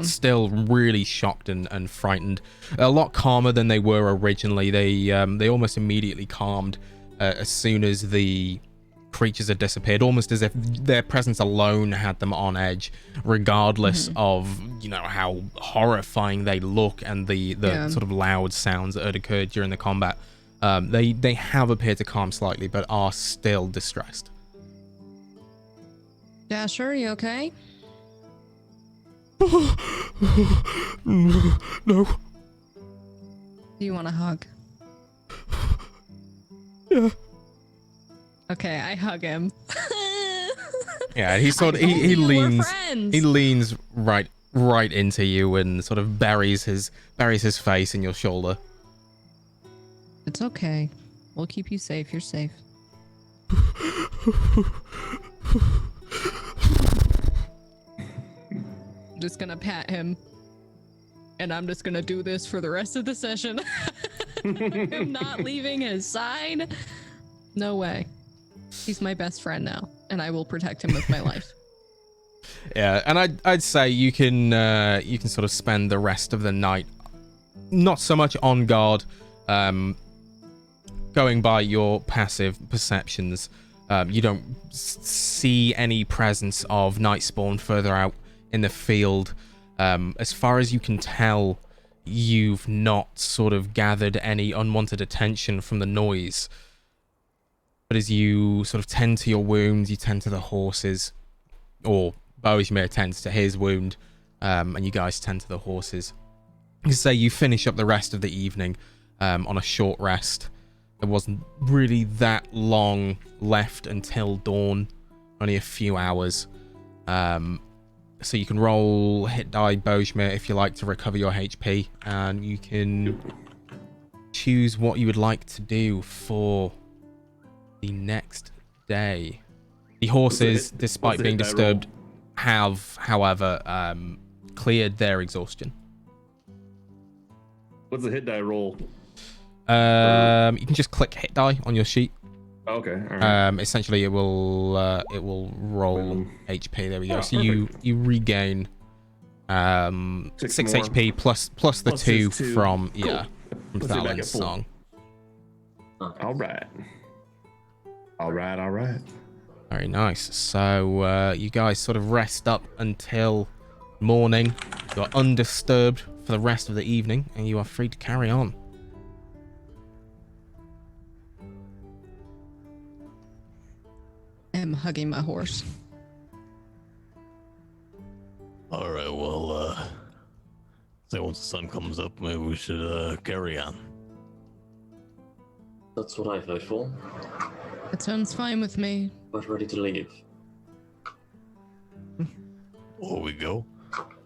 still really shocked and frightened. A lot calmer than they were originally. They almost immediately calmed as soon as the creatures had disappeared, almost as if their presence alone had them on edge, regardless of how horrifying they look and the sort of loud sounds that had occurred during the combat. They have appeared to calm slightly, but are still distressed. Dasher, you okay? No. Do you want a hug? Yeah. Okay, I hug him. Yeah, he sort of I told he you we're leans friends. he leans right into you and sort of buries his face in your shoulder. It's okay. We'll keep you safe. You're safe. I'm just gonna pat him. And I'm just gonna do this for the rest of the session. I'm not leaving his side. No way. He's my best friend now, and I will protect him with my life. Yeah, and I'd say you can sort of spend the rest of the night not so much on guard, going by your passive perceptions. You don't see any presence of Nightspawn further out in the field. As far as you can tell, you've not sort of gathered any unwanted attention from the noise. But as you sort of tend to your wounds, you tend to the horses, or Valmiira tends to his wound, and you guys tend to the horses. You say you finish up the rest of the evening on a short rest. There wasn't really that long left until dawn, only a few hours. So you can roll hit die Valmiira if you like to recover your HP, and you can choose what you would like to do for the next day. The horses, despite being disturbed, have, however, cleared their exhaustion. What's the hit die roll? You can just click hit die on your sheet. Okay. All right. Essentially, it will roll HP. There we go. Oh, So you regain 6 HP plus the Plus 2 his 2. from Cool. from Let's see if I get Valen's full. song. All right. All right. Very nice. So you guys sort of rest up until morning. You are undisturbed for the rest of the evening, and you are free to carry on. I'm hugging my horse. All right, well, say once the sun comes up, maybe we should carry on. That's what I vote for. That sounds fine with me. But ready to leave. Before we go,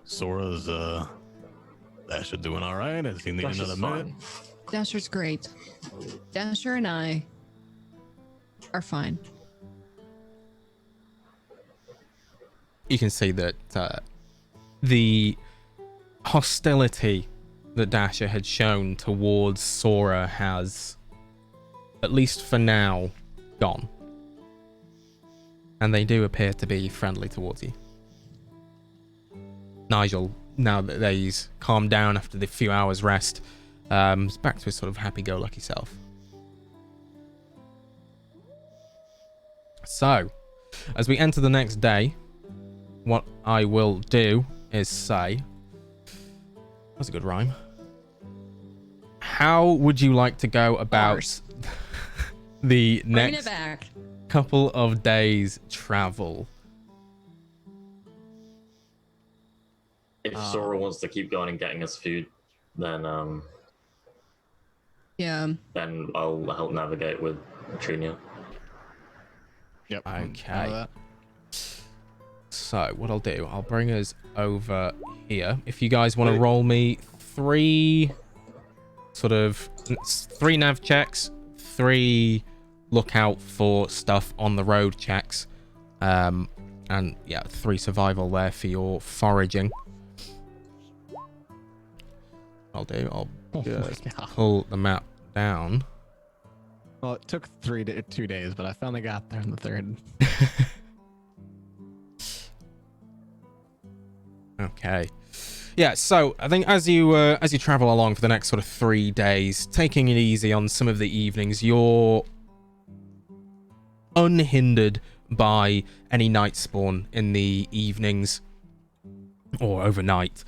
Sora's Dasher doing all right? Has he need Dasher's another minute? fine. Dasher's great. Dasher and I are fine. You can see that the hostility that Dasher had shown towards Sora has, at least for now, gone. And they do appear to be friendly towards you. Nigel, now that he's calmed down after the few hours rest, is back to his sort of happy-go-lucky self. So, as we enter the next day, what I will do is say... That's a good rhyme. How would you like to go about the Bringing it next back. couple of days travel? If Sora wants to keep going and getting us food, then Yeah. then I'll help navigate with Junior. Yep. Okay. So what I'll do, I'll bring us over here. If you guys want to roll me 3 nav checks, 3 look out for stuff on the road checks, and yeah, 3 survival there for your foraging. I'll just pull the map down. Well, it took 2 days, but I finally got there in the 3rd. Okay. Yeah, so I think as you travel along for the next sort of 3 days, taking it easy on some of the evenings, you're unhindered by any night spawn in the evenings or overnight.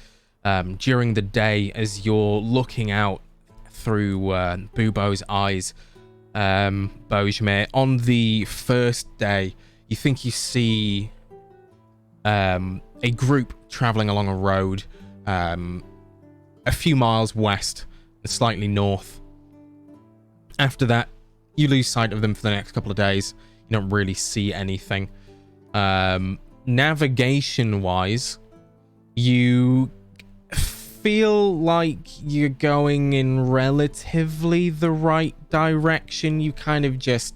During the day, as you're looking out through Bubo's eyes, Valmiira, on the first day, you think you see a group traveling along a road a few miles west and slightly north. After that, you lose sight of them for the next couple of days. You don't really see anything. Navigation-wise, you feel like you're going in relatively the right direction. You kind of just...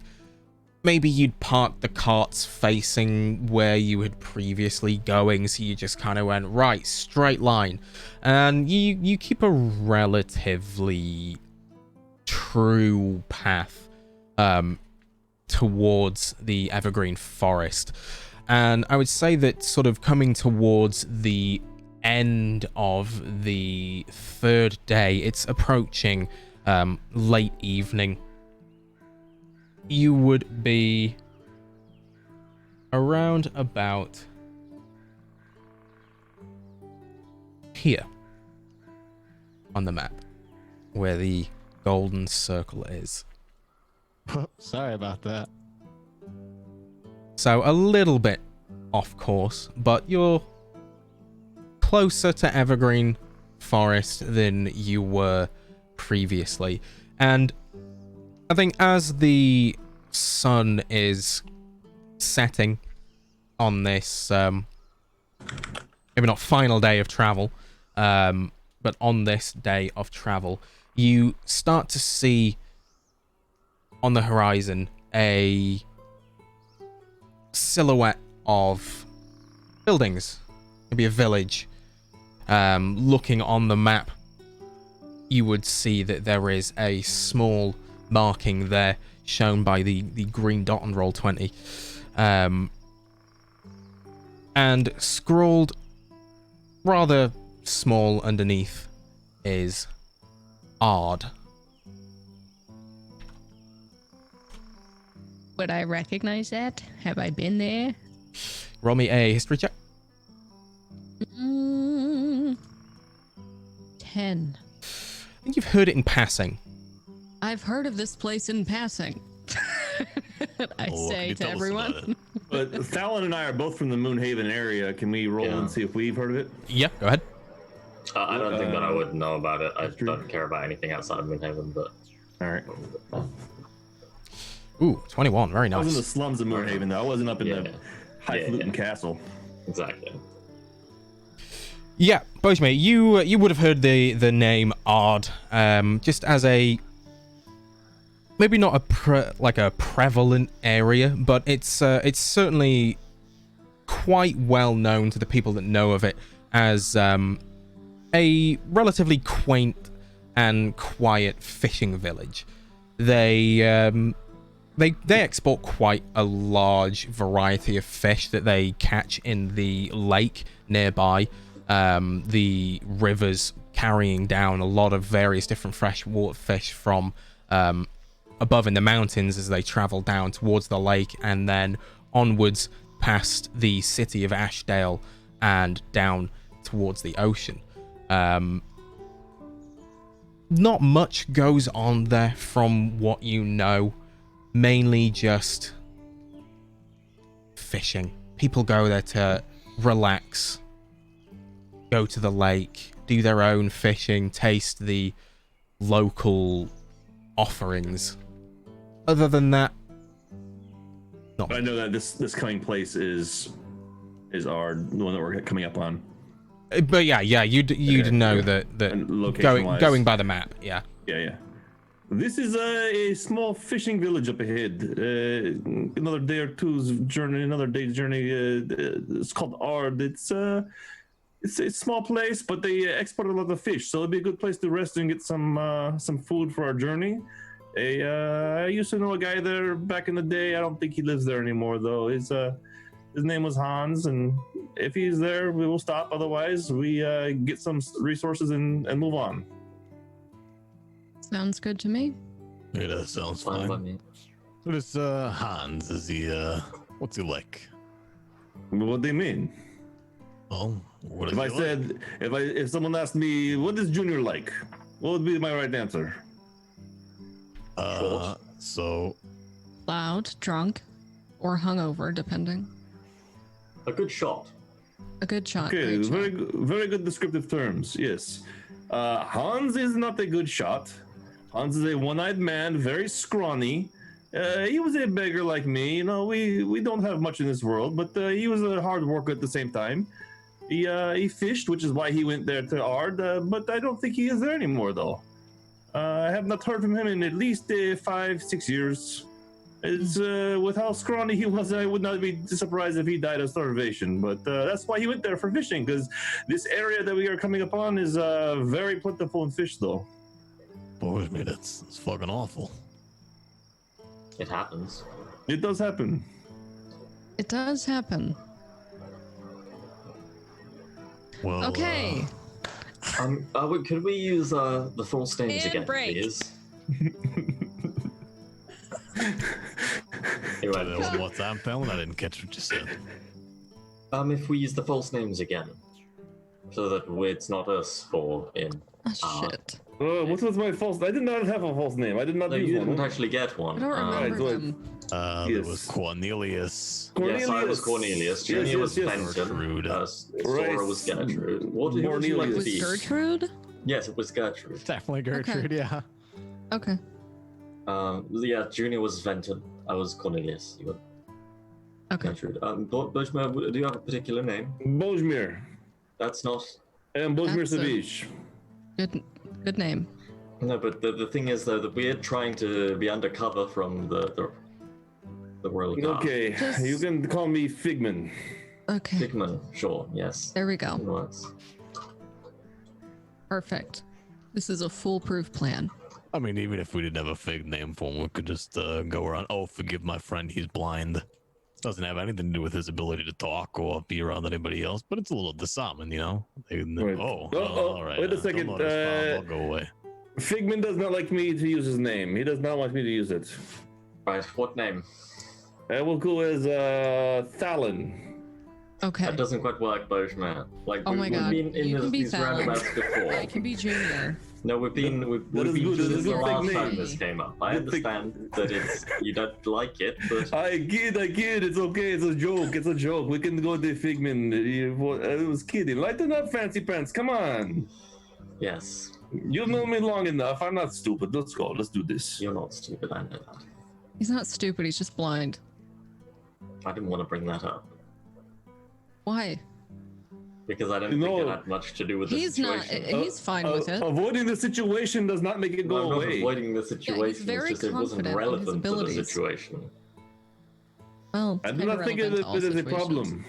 Maybe you'd park the carts facing where you had previously going, so you just kind of went, right, straight line. And you keep a relatively true path towards the evergreen forest. And I would say that sort of coming towards the end of the third day, it's approaching late evening. You would be around about here on the map, where the golden circle is. Sorry about that. So a little bit off course, but you're closer to Evergreen Forest than you were previously. And I think as the sun is setting on this, maybe not final day of travel, but on this day of travel, you start to see on the horizon a silhouette of buildings, maybe a village. Looking on the map, you would see that there is a small marking there shown by the green dot on Roll20, and scrawled rather small underneath is Ard. Would I recognize that? Have I been there? Roll me a history check. 10. I think you've heard it in passing. I've heard of this place in passing. I say to everyone. But Fallon and I are both from the Moonhaven area. Can we roll and see if we've heard of it? Yeah, go ahead. I don't think that I would know about it. I don't care about anything outside of Moonhaven, but... All right. Ooh, 21. Very nice. I was in the slums of Moonhaven, though. I wasn't up in the highfalutin castle. Exactly. Yeah, Bosemate, you would have heard the name Ard, just as a maybe not a prevalent area, but it's certainly quite well known to the people that know of it as a relatively quaint and quiet fishing village. They export quite a large variety of fish that they catch in the lake nearby. The rivers carrying down a lot of various different freshwater fish from above in the mountains as they travel down towards the lake and then onwards past the city of Ashdale and down towards the ocean. Not much goes on there from what you know, mainly just fishing. People go there to relax, go to the lake, do their own fishing, taste the local offerings. Other than that, not. But I know that this coming place is the one that we're coming up on. But yeah, you'd know that going by the map, yeah. Yeah. This is a small fishing village up ahead. Another day or two's journey. It's called Ard. It's a small place, but they export a lot of fish, so it'd be a good place to rest and get some food for our journey. I used to know a guy there back in the day. I don't think he lives there anymore, though. His name was Hans, and if he's there, we will stop. Otherwise, we get some resources and move on. Sounds good to me. Yeah, that sounds fine. So this Hans, is he what's he like? What do you mean? Oh, what if I said if someone asked me what is Junior like, what would be my right answer? So Loud, drunk, or hungover, depending. A good shot. A good shot. Okay, Great very shot. very good descriptive terms. Yes. Hans is not a good shot. Hans is a one-eyed man, very scrawny. He was a beggar like me. You know, we don't have much in this world, but he was a hard worker at the same time. He fished, which is why he went there to Ard, but I don't think he is there anymore, though. I have not heard from him in at least 5-6 years. It's with how scrawny he was, I would not be surprised if he died of starvation. But that's why he went there for fishing, because this area that we are coming upon is very plentiful in fish, though. Boy, man, that's fucking awful. It happens. It does happen. It does happen. Well, Okay. Could we use the false names And again, break. please? Anyway, what's that, Fallon? I didn't catch what you said. if we use the false names again, so that it's not us four in. Oh, shit. What was my false? I did not have a false name. I did not No, use you one. didn't actually get one. I don't remember right, them. There Yes. was Cornelius. Yes, I was Cornelius. Junior was Benton. Gertrude. Sora was Gertrude. What who would you like to Was be? Gertrude? Yes, it was Gertrude. Definitely Gertrude, yeah. Okay. Yeah, Junior was Venton. I was Cornelius. You were Okay. Gertrude. Bojma, do you have a particular name? Bojmir. That's not. I am Bojmir That's a- Savich. Oh, Good name. No, but the thing is though that we're trying to be undercover from the royal guard. Okay, Just- you can call me Figman. Okay. Figman, sure, yes. There we It go. works. Perfect. This is a foolproof plan. I mean, even if we didn't have a fake name for him, we could just go around. Oh, forgive my friend, he's blind. Doesn't have anything to do with his ability to talk or be around anybody else, but it's a little disarming, you know? Right. All right. Wait a don't second, notice, Bob, I'll go away. Figman does not like me to use his name. He does not want me to use it. Right, what name? I will go as Thalon. Okay. That doesn't quite work, Bojma. Like Oh my God. we've been You in can be these Fallon. roundabouts before. I can be Junior. No, we've been That is good, doing that this is the good last name. time this came up. I Good thing- understand that it's you don't like it, but I kid. It's okay. It's a joke. It's a joke. We can go to Figman. I was kidding. Lighten up, fancy pants. Come on. yes, You know me long enough. I'm not stupid. Let's go. Let's do this. you're not stupid. I know that. He's not stupid. He's just blind. I didn't want to bring that up Why? because I don't think it had much to do with the He's not. situation. He's fine with it. Avoiding the situation does not make it No, go I'm not away. avoiding the situation. very it's just it wasn't confident in his relevant to the abilities. situation. Well, I it's do not kinda think relevant it to all is a situations. problem.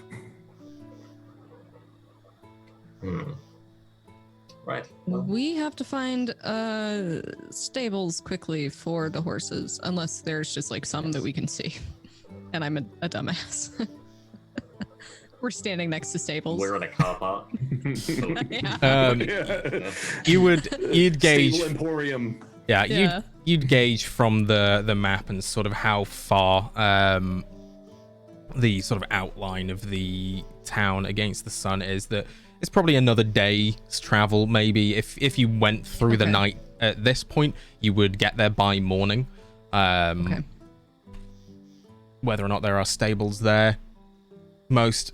Right. Well, We have to find stables quickly for the horses, unless there's just like some that we can see. And I'm a dumbass. We're standing next to stables. we're in a car park. Yeah. Yeah. You'd gauge. Stable Emporium. Yeah, Yeah. you'd gauge from the map and sort of how far the sort of outline of the town against the sun is. That it's probably another day's travel. Maybe if you went through the Okay. night at this point, you would get there by morning. Okay. Whether or not there are stables there, most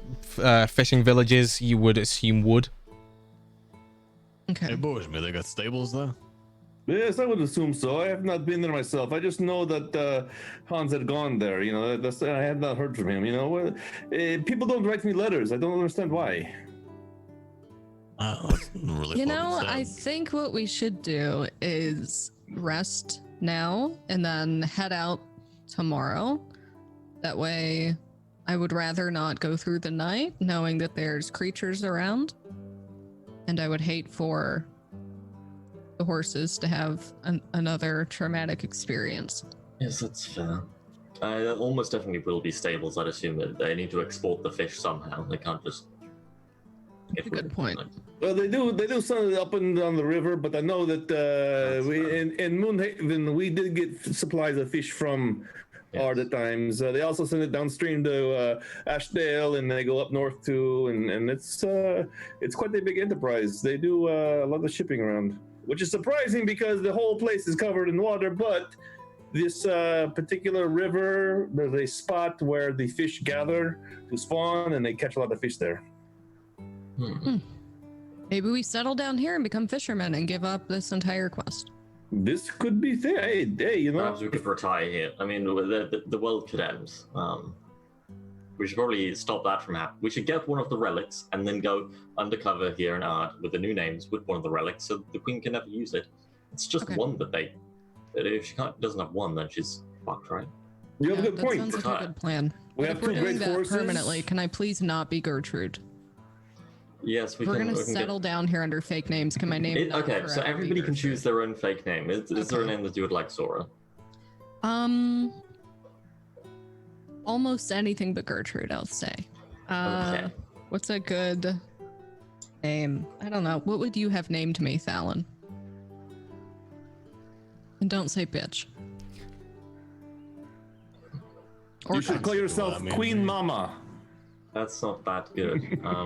fishing villages you would assume would. Okay. Hey, boys, man, they got stables there? Yes, I would assume so. I have not been there myself. I just know that Hans had gone there. You know, I have not heard from him. You know, people don't write me letters. I don't understand why. Oh, that's really You fucking know, sad. I think what we should do is rest now and then head out tomorrow. That way, I would rather not go through the night knowing that there's creatures around. And I would hate for the horses to have another traumatic experience. Yes, that's fair. Almost definitely will be stables. I'd assume that they need to export the fish somehow. They can't just. That's a good point. Well, they do some up and down the river, but I know that in Moonhaven we did get supplies of fish from Ard at times. They also send it downstream to Ashdale, and they go up north too, and it's quite a big enterprise. They do a lot of shipping around, which is surprising because the whole place is covered in water, but this particular river, there's a spot where the fish gather to spawn, and they catch a lot of fish there. Maybe we settle down here and become fishermen and give up this entire quest. This could be thing. Hey, you know. Perhaps we could retire here. I mean, the world could end. We should probably stop that from happening. We should get one of the relics and then go undercover here in Ard with the new names with one of the relics, so the queen can never use it. It's just one that they. If she doesn't have one, then she's fucked, right? You have a good point. Sounds like a good plan. We But have if we're two doing great that forces. permanently, can I please not be Gertrude? Yes, We're gonna settle down here under fake names. Can my name? not Okay, so forever be everybody can choose Gertrude? their own fake name. Is there a name that you would like, Sora? Almost anything but Gertrude, I'll say. Okay. What's a good name? I don't know. What would you have named me, Thalen? And don't say bitch. Or You should call yourself Queen Mama. That's not that good. I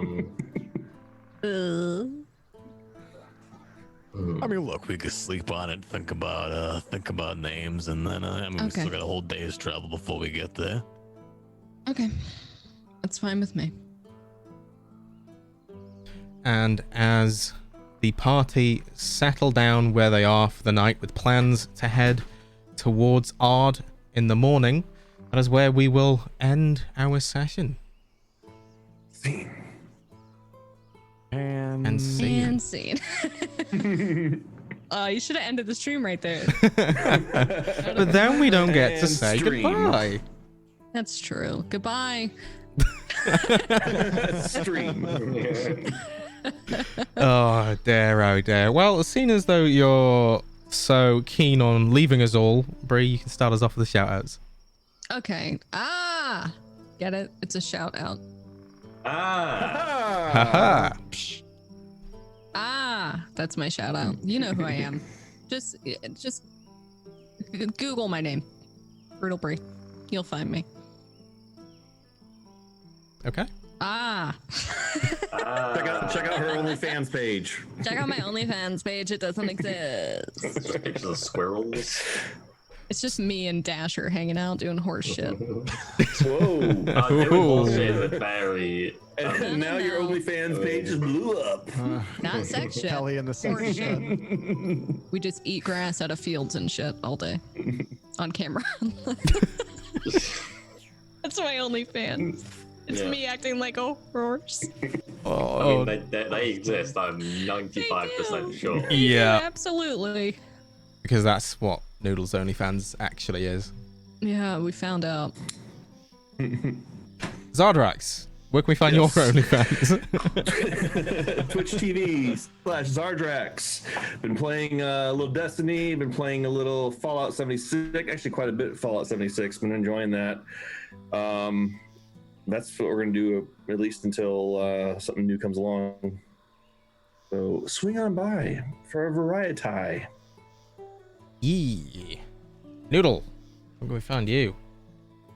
mean, look, we could sleep on it, think about names, and then we still got a whole day's travel before we get there. Okay, that's fine with me. And as the party settle down where they are for the night with plans to head towards Ard in the morning, that is where we will end our session. And scene. And scene. You should have ended the stream right there. But then we don't get to And say stream. goodbye. That's true. Goodbye. Stream. Oh dear, oh dear. Well, seeing as though you're so keen on leaving us all, Bree, you can start us off with the shout-outs. Okay. Get it? It's a shout out. Haha. That's my shout out. You know who I am. Just Google my name. Brutal Bree. You'll find me. Okay. Check out her OnlyFans page. Check out my OnlyFans page. It doesn't exist. It's just pictures of squirrels. It's just me and Dasher hanging out doing horse shit. Whoa. Doing bullshit with very. And now your OnlyFans page just blew up. Not sex shit. Kelly in the sex Horse shit. We just eat grass out of fields and shit all day on camera. That's my OnlyFans. It's me acting like a horse. Oh, I mean, they exist. I'm 95% sure. They yeah. do, absolutely. Because that's what Noodle's OnlyFans actually is. Yeah, we found out. Zardrax, where can we find your OnlyFans? Twitch TV/Zardrax. Been playing a little Destiny, been playing a little Fallout 76, actually quite a bit of Fallout 76, been enjoying that. That's what we're going to do at least until something new comes along. So swing on by for a variety. Yee. Noodle, where can we find you?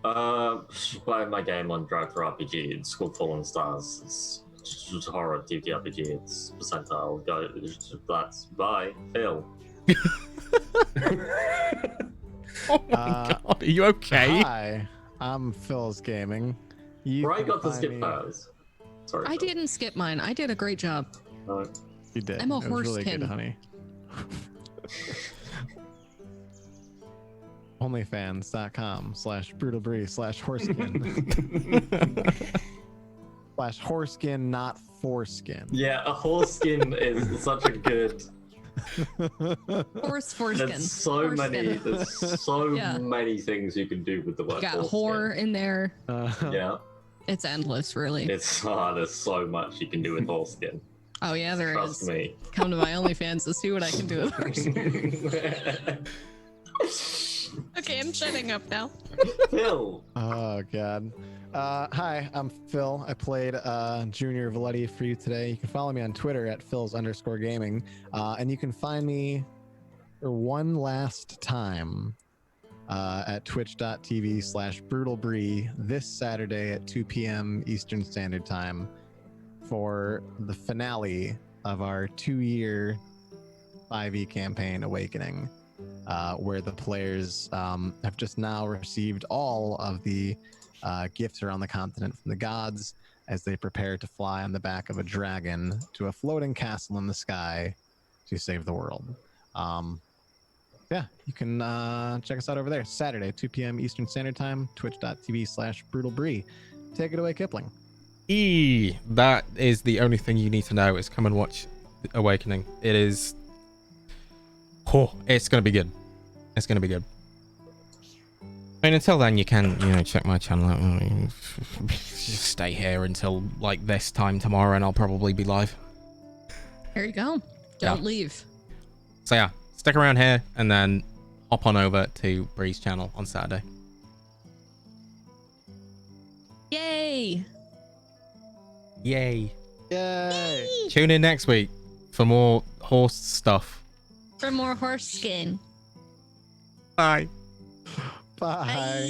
Play my game on Drive for RPG. It's called Fallen Stars. It's just horror TV RPG. It's percentile. Go. That's bye, Phil. Oh my god, are you okay? Hi, I'm Phil's Gaming. You Right, can got to find skip me- hers. Sorry. I Phil. didn't skip mine. I did a great job. No. You did. I'm a It was really horsekin. good, honey. Onlyfans.com/brutalbree/horskin/horskin, not foreskin. Yeah, a horse skin is such a good. Foreskin. There's so many. There's so Yeah. many things you can do with the word. Got foreskin. whore in there. Yeah, It's endless, really. it's there's so much you can do with horse skin. Oh yeah, there Trust is. me. Come to my OnlyFans to see what I can do with horse. Okay, I'm shutting up now. Phil. Oh god. Hi, I'm Phil. I played Junior Valetti for you today. You can follow me on Twitter at Phils_gaming. And you can find me for one last time at twitch.tv/brutalbree this Saturday at 2 p.m. Eastern Standard Time for the finale of our 2-year 5e campaign Awakening. Where the players have just now received all of the gifts around the continent from the gods. as they prepare to fly on the back of a dragon to a floating castle in the sky to save the world. Yeah, you can check us out over there. Saturday, 2 p.m. Eastern Standard Time, twitch.tv/brutalbree. Take it away, Kipling. That is the only thing you need to know is come and watch Awakening. It is... Oh, it's going to be good. It's going to be good. I mean, until then, you can, check my channel out. Just stay here until, like, this time tomorrow, and I'll probably be live. There you go. Don't leave. So, yeah, stick around here, and then hop on over to Bree's channel on Saturday. Yay! Yay. Yay! Tune in next week for more horse stuff. For more horse skin. Bye. Bye. Bye.